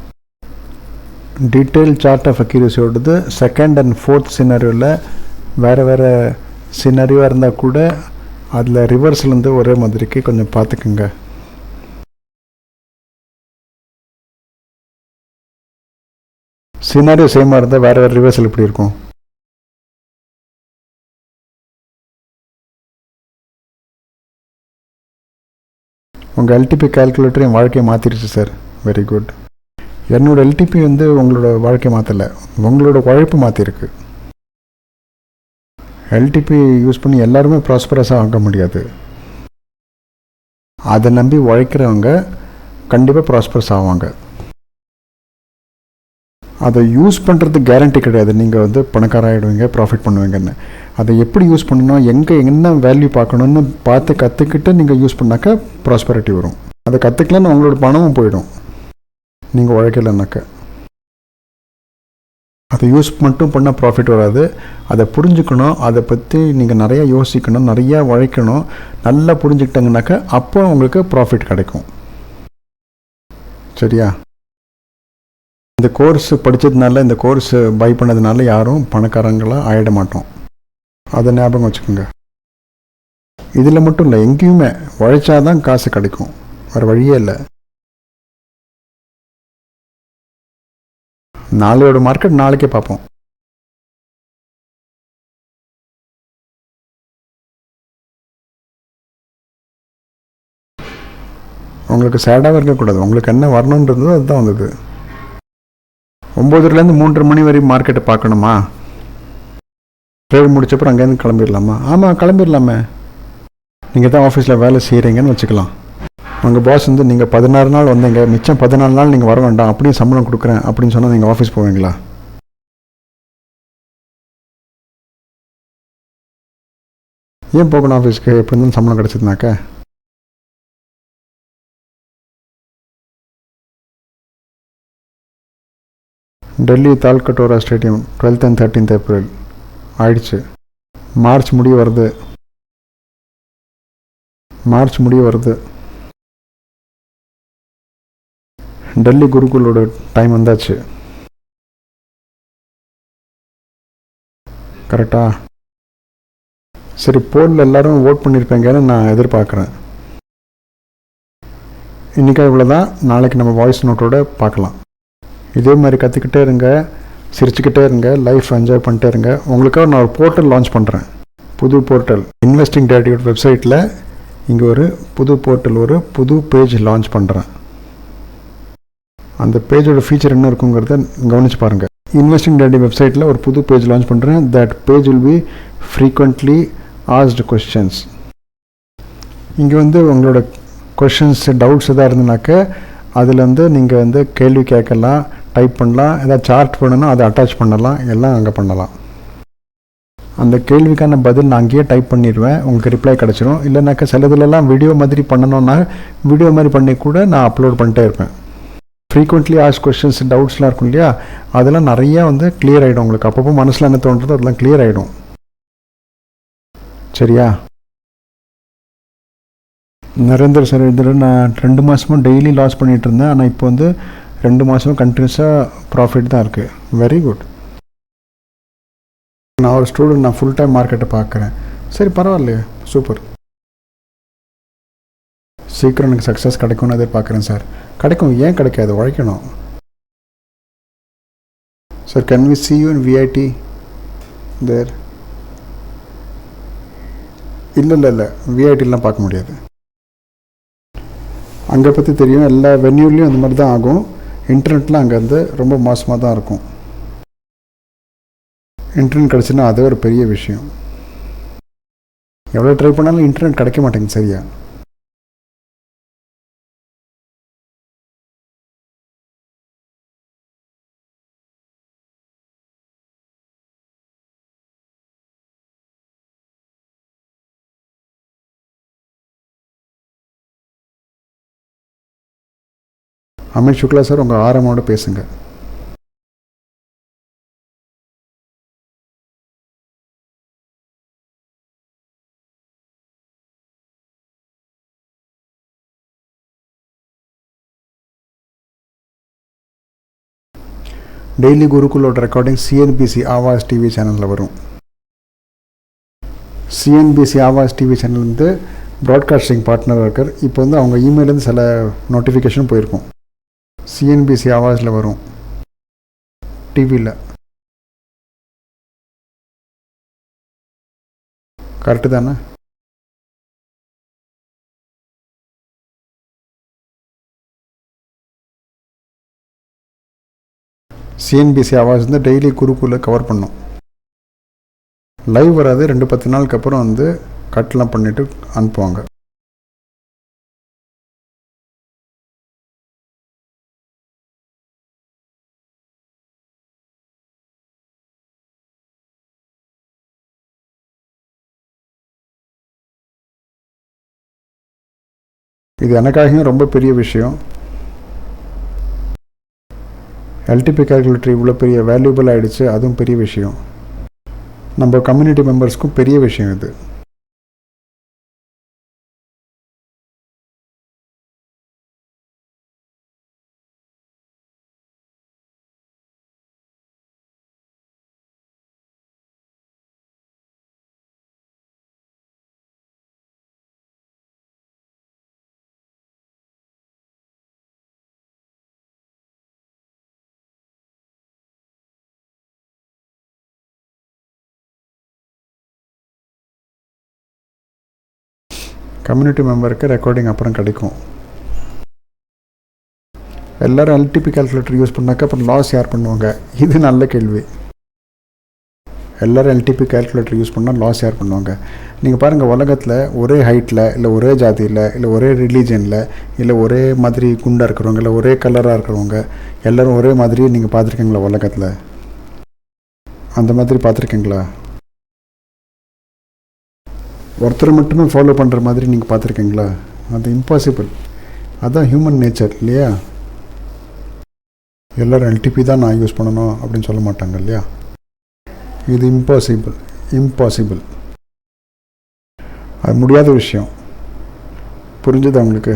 டீட்டெயில் சார்ட் ஆஃப் அக்யூரசியோடது 2nd and 4th சினாரியோவில் வேறு வேறு சினரிவாக இருந்தால் கூட அதில் ரிவர்ஸ்லேருந்து ஒரே மாதிரிக்கு கொஞ்சம் பார்த்துக்குங்க. சினாரியோ சேமாக இருந்தால் வேறு வேறு ரிவர்சல் எப்படி இருக்கும்? உங்கள் எல்டிபி கால்குலேட்டர் என் வாழ்க்கையை மாற்றிருச்சு சார். Very good. என்னோடய எல்டிபி வந்து உங்களோட வாழ்க்கையை மாற்றலை, உங்களோட உழைப்பு மாற்றிருக்கு. எல்டிபி யூஸ் பண்ணி எல்லாருமே ப்ராஸ்பரஸாக ஆக முடியாது. அதை நம்பி உழைக்கிறவங்க கண்டிப்பாக ப்ராஸ்பரஸ் ஆவாங்க. அதை யூஸ் பண்ணுறது கேரண்டி கிடையாது நீங்கள் வந்து பணக்காராகிடுவீங்க, ப்ராஃபிட் பண்ணுவீங்கன்னு. அதை எப்படி யூஸ் பண்ணணும், எங்கே என்ன வேல்யூ பார்க்கணுன்னு பார்த்து கற்றுக்கிட்டு நீங்கள் யூஸ் பண்ணாக்கா ப்ராஸ்பரிட்டி வரும். அதை கற்றுக்கலன்னு உங்களோட பணமும் போயிடும் நீங்கள் உழைக்கலைன்னாக்க. அதை யூஸ் மட்டும் பண்ணால் ப்ராஃபிட் வராது. அதை புரிஞ்சுக்கணும், அதை பற்றி நீங்கள் நிறையா யோசிக்கணும், நிறையா உழைக்கணும். நல்லா புரிஞ்சுக்கிட்டாங்கனாக்கா அப்போ உங்களுக்கு ப்ராஃபிட் கிடைக்கும். சரியா? இந்த கோர்ஸ் படித்ததுனால, இந்த கோர்ஸ் பை பண்ணதுனால யாரும் பணக்காரங்களாக ஆகிட மாட்டோம். அதை ஞாபகம் வச்சுக்கோங்க. இதில் மட்டும் இல்லை, எங்கேயுமே உழைச்சாதான் காசு கிடைக்கும், வேறு வழியே இல்லை. நாளையோட மார்க்கெட் நாளைக்கே பார்ப்போம். உங்களுக்கு சேடாகவும் இருக்கக்கூடாது. உங்களுக்கு என்ன வரணுன்றது அதுதான் வந்தது. 9:00லேருந்து 3:30 மணி வரையும் மார்க்கெட்டை பார்க்கணுமா? ட்ரேட் முடிச்சப்பறம் அங்கேருந்து கிளம்பிடலாமா? ஆமாம், கிளம்பிடலாமே. நீங்கள் தான் ஆஃபீஸில் வேலை செய்கிறீங்கன்னு வச்சுக்கலாம். உங்கள் பாஸ் வந்து நீங்கள் 16 நாள் வந்தீங்க, மிச்சம் 14 நாள் நீங்கள் வர வேண்டாம், அப்படியே சம்பளம் கொடுக்குறேன் அப்படின்னு சொன்னால் நீங்கள் ஆஃபீஸ் போவீங்களா? ஏன் போகணும் ஆஃபீஸ்க்கு? எப்படி இருந்தாலும் சம்பளம் கிடச்சிதுனாக்க. Delhi Talkatora stadium 12th and 13th April ஆயிடுச்சு. மார்ச் முடிய வருது. டெல்லி குருகுலோட டைம் வந்தாச்சு. கரெக்டா? சரி, போலில் எல்லோரும் ஓட் பண்ணியிருப்பீங்கன்னு நான் எதிர்பார்க்குறேன். இன்றைக்கி இவ்வளோதான். நாளைக்கு நம்ம வாய்ஸ் நோட்டோடு பார்க்கலாம். இதே மாதிரி கற்றுக்கிட்டே இருங்க, சிரிச்சுக்கிட்டே இருங்க, லைஃப் என்ஜாய் பண்ணிட்டே இருங்க. உங்களுக்காக நான் ஒரு போர்ட்டல் லான்ச் பண்ணுறேன், புது போர்ட்டல். இன்வெஸ்டிங் டேடியோட வெப்சைட்டில் இங்கே ஒரு புது போர்ட்டல், ஒரு புது பேஜ் லான்ச் பண்ணுறேன். அந்த பேஜோட ஃபீச்சர் என்ன இருக்குங்கிறத கவனித்து பாருங்கள். இன்வெஸ்டிங் டேடி வெப்சைட்டில் ஒரு புது பேஜ் லான்ச் பண்ணுறேன். That page will be frequently asked questions. இங்கே வந்து உங்களோட கொஷின்ஸ், டவுட்ஸ் எதாவது இருந்ததுனாக்க அதில் வந்து நீங்கள் வந்து கேள்வி கேட்கலாம், டைப் பண்ணலாம். ஏதாவது சார்ட் பண்ணணும், அதை அட்டாச் பண்ணலாம், எல்லாம் அங்கே பண்ணலாம். அந்த கேள்விக்கான பதில் நான் அங்கேயே டைப் பண்ணிடுவேன், உங்களுக்கு ரிப்ளை கிடச்சிரும். இல்லைனாக்கா சிலதுலலாம் வீடியோ மாதிரி பண்ணணுன்னா வீடியோ மாதிரி பண்ணி கூட நான் அப்லோட் பண்ணிட்டே இருப்பேன். ஃப்ரீக்வெண்ட்லி ஆஸ்க் கொஸ்டின்ஸ், டவுட்ஸ்லாம் இருக்கும் இல்லையா, அதெல்லாம் நிறையா வந்து கிளியர் ஆகிடும். உங்களுக்கு அப்பப்போ மனசில் என்ன தோன்றது அதெல்லாம் கிளியர் ஆகிடும். சரியா? நரேந்திர சார் இதில் நான் 2 மாதமும் டெய்லி லாஸ் பண்ணிகிட்டு இருந்தேன். ஆனால் இப்போ வந்து 2 மாதமும் கண்டினியூஸாக ப்ராஃபிட் தான் இருக்குது. Very good. நான் ஒரு ஸ்டூடெண்ட், நான் ஃபுல் டைம் மார்க்கெட்டை பார்க்குறேன். சரி, பரவாயில்லையே, சூப்பர். சீக்கிரம் எனக்கு சக்ஸஸ் கிடைக்கும்னு எதிர்பார்க்குறேன் சார். கிடைக்கும், ஏன் கிடைக்காது? உழைக்கணும் sir. Can we see you in VIT there? இல்லை, விஐடிலாம் பார்க்க முடியாது. அங்கே பற்றி தெரியும், எல்லா வென்யூலையும் அந்த மாதிரி தான் ஆகும். இன்டர்நெட்டில் அங்கே வந்து ரொம்ப மோசமாக தான் இருக்கும். இன்டர்நெட் கிடச்சுன்னா அது ஒரு பெரிய விஷயம். எவ்வளோ ட்ரை பண்ணாலும் இன்டர்நெட் கிடைக்க மாட்டேங்குது சரியா. அமித் சுக்லா சார், உங்கள் ஆரமோடு பேசுங்க. டெய்லி குருகுலோட ரெக்கார்டிங் சிஎன்பிசி ஆவாஸ் டிவி சேனலில் வரும். சிஎன்பிசி ஆவாஸ் டிவி சேனல் வந்து ப்ராட்காஸ்டிங் பார்ட்னராக இருக்கார். இப்போ வந்து அவங்க இமெயிலேருந்து சில நோட்டிஃபிகேஷன் போயிருக்கும். சிஎன்பிசி ஆவாஸில் வரும், டிவியில். கரெக்டு தானே? சிஎன்பிசி ஆவாஸ் வந்து டெய்லி குரூப்பில் கவர் பண்ணும். லைவ் வராது. 2-10 நாளுக்கு அப்புறம் வந்து கட்லாம் பண்ணிவிட்டு அனுப்புவாங்க. இது எனக்காகவும் ரொம்ப பெரிய விஷயம். எல்டிபி கால்குலேட்டர் இவ்வளோ பெரிய வேல்யூபிள் ஆகிடுச்சு, அதுவும் பெரிய விஷயம். நம்ம கம்யூனிட்டி மெம்பர்ஸ்க்கும் பெரிய விஷயம் இது. கம்யூனிட்டி மெம்பருக்கு ரெக்கார்டிங் அப்புறம் கிடைக்கும். எல்லோரும் எல்டிபி கால்குலேட்டர் யூஸ் பண்ணாக்க அப்புறம் லாஸ் யார் பண்ணுவாங்க? இது நல்ல கேள்வி. எல்லோரும் எல்டிபி கால்குலேட்டர் யூஸ் பண்ணால் லாஸ் யார் பண்ணுவாங்க? நீங்கள் பாருங்கள், உலகத்தில் ஒரே ஹைட்டில், இல்லை ஒரே ஜாதியில், இல்லை ஒரே ரிலீஜனில், இல்லை ஒரே மாதிரி குண்டாக இருக்கிறவங்க, இல்லை ஒரே கலராக இருக்கிறவங்க, எல்லோரும் ஒரே மாதிரி நீங்கள் பார்த்துருக்கீங்களா உலகத்தில்? அந்த மாதிரி பார்த்துருக்கீங்களா? ஒருத்தர் மட்டுமே ஃபாலோ பண்ணுற மாதிரி நீங்கள் பார்த்துருக்கீங்களா? அது இம்பாசிபிள். அதுதான் ஹியூமன் நேச்சர் இல்லையா? எல்லோரும் எல்டிபி தான் நான் யூஸ் பண்ணணும் அப்படின்னு சொல்ல மாட்டாங்க இல்லையா? இது இம்பாசிபிள். அது முடியாத விஷயம். புரிஞ்சுது அவங்களுக்கு?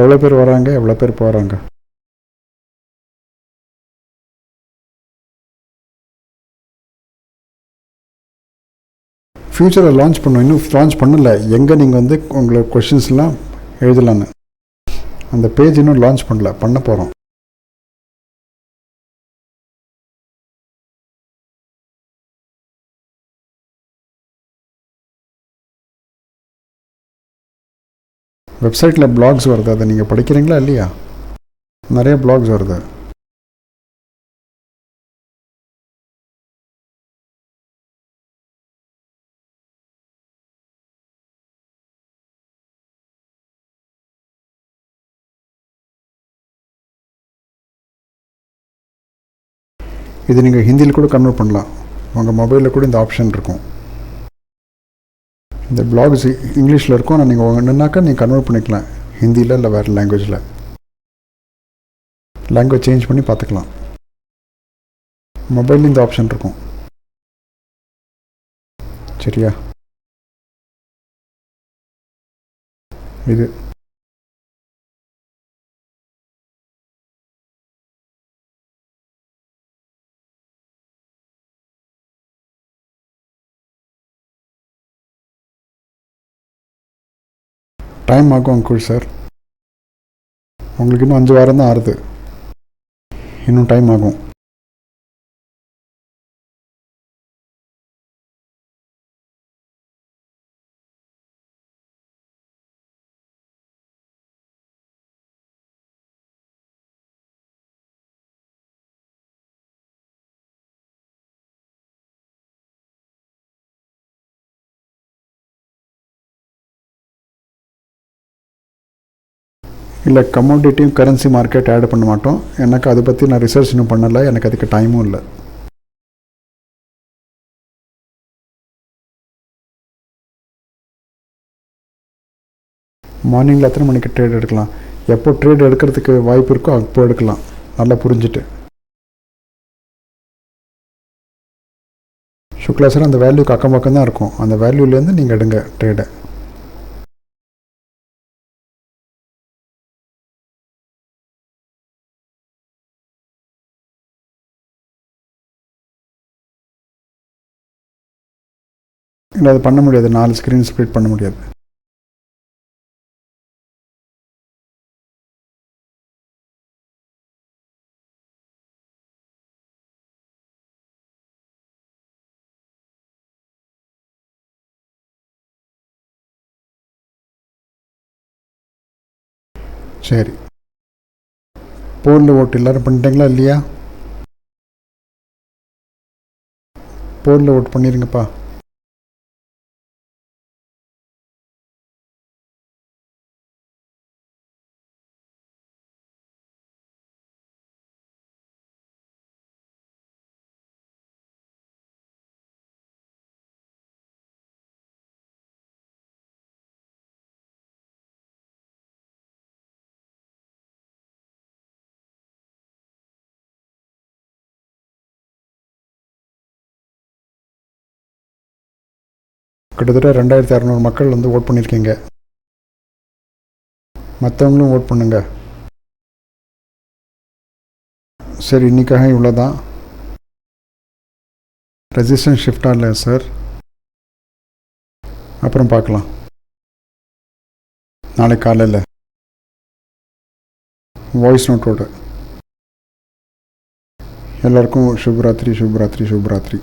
எவ்வளோ பேர் வராங்க, எவ்வளோ பேர் போகிறாங்க? ஃப்யூச்சரில் லான்ச் பண்ணோம். இன்னும் லான்ச் பண்ணலை. எங்கே நீங்கள் வந்து உங்களை கொஷின்ஸ்லாம் எழுதலான்னு அந்த பேஜ் இன்னும் லான்ச் பண்ண போகிறோம். வெப்சைட்டில் பிளாக்ஸ் வருது, அதை நீங்கள் படிக்கிறீங்களா இல்லையா? நிறைய பிளாக்ஸ் வருது. இது நீங்கள் ஹிந்தியில் கூட கன்வெர்ட் பண்ணலாம். உங்கள் மொபைலில் கூட இந்த ஆப்ஷன் இருக்கும். இந்த பிளாக்ஸ் இங்கிலீஷில் இருக்கும். ஆனால் நீங்கள் என்னன்னாக்கா நீங்கள் கன்வெர்ட் பண்ணிக்கலாம் ஹிந்தியில், இல்லை வேறு லாங்குவேஜில். லாங்குவேஜ் சேஞ்ச் பண்ணி பார்த்துக்கலாம். மொபைலில் இந்த ஆப்ஷன் இருக்கும். சரியா? இது டைம் ஆகும் அங்குள் சார். உங்களுக்கு இன்னும் 5 வாரம் தான் ஆறுது. இன்னும் டைம் ஆகும். இல்லை, கமோடிட்டியும் கரன்சி மார்க்கெட் ஆட் பண்ண மாட்டோம். எனக்கு அதை பற்றி நான் ரிசர்ச் இன்னும் பண்ணலை. எனக்கு அதுக்கு டைமும் இல்லை. மார்னிங்கில் எத்தனை மணிக்கு ட்ரேட் எடுக்கலாம்? எப்போ ட்ரேட் எடுக்கிறதுக்கு வாய்ப்பு இருக்கோ அப்போ எடுக்கலாம், நல்லா புரிஞ்சுட்டு. சுக்லா சார், அந்த வேல்யூக்கு அக்கம் பக்கம் தான் இருக்கும். அந்த வேல்யூலேருந்து நீங்கள் எடுங்க ட்ரேடை. இல்லை அது பண்ண முடியாது, 4 ஸ்க்ரீன் ஸ்ப்ளிட் பண்ண முடியாது. சரி, போர்டில் ஓட்டு எல்லோரும் பண்ணிட்டீங்களா இல்லையா? போர்டில் ஓட்டு பண்ணிடுங்கப்பா. கிட்டத்தட்ட 2600 மக்கள் வந்து ஓட் பண்ணியிருக்கீங்க. மற்றவங்களும் ஓட் பண்ணுங்க. சரி, இன்றைக்காக இவ்வளோ தான். ரெஜிஸ்ட்ரேஷன் ஷிஃப்ட் ஆகல சார், அப்புறம் பார்க்கலாம். நாளைக்கு காலையில் வாய்ஸ் நோட்டோட. எல்லாருக்கும் சுப்ராத்திரி சுப்ராத்திரி சுப்ராத்திரி.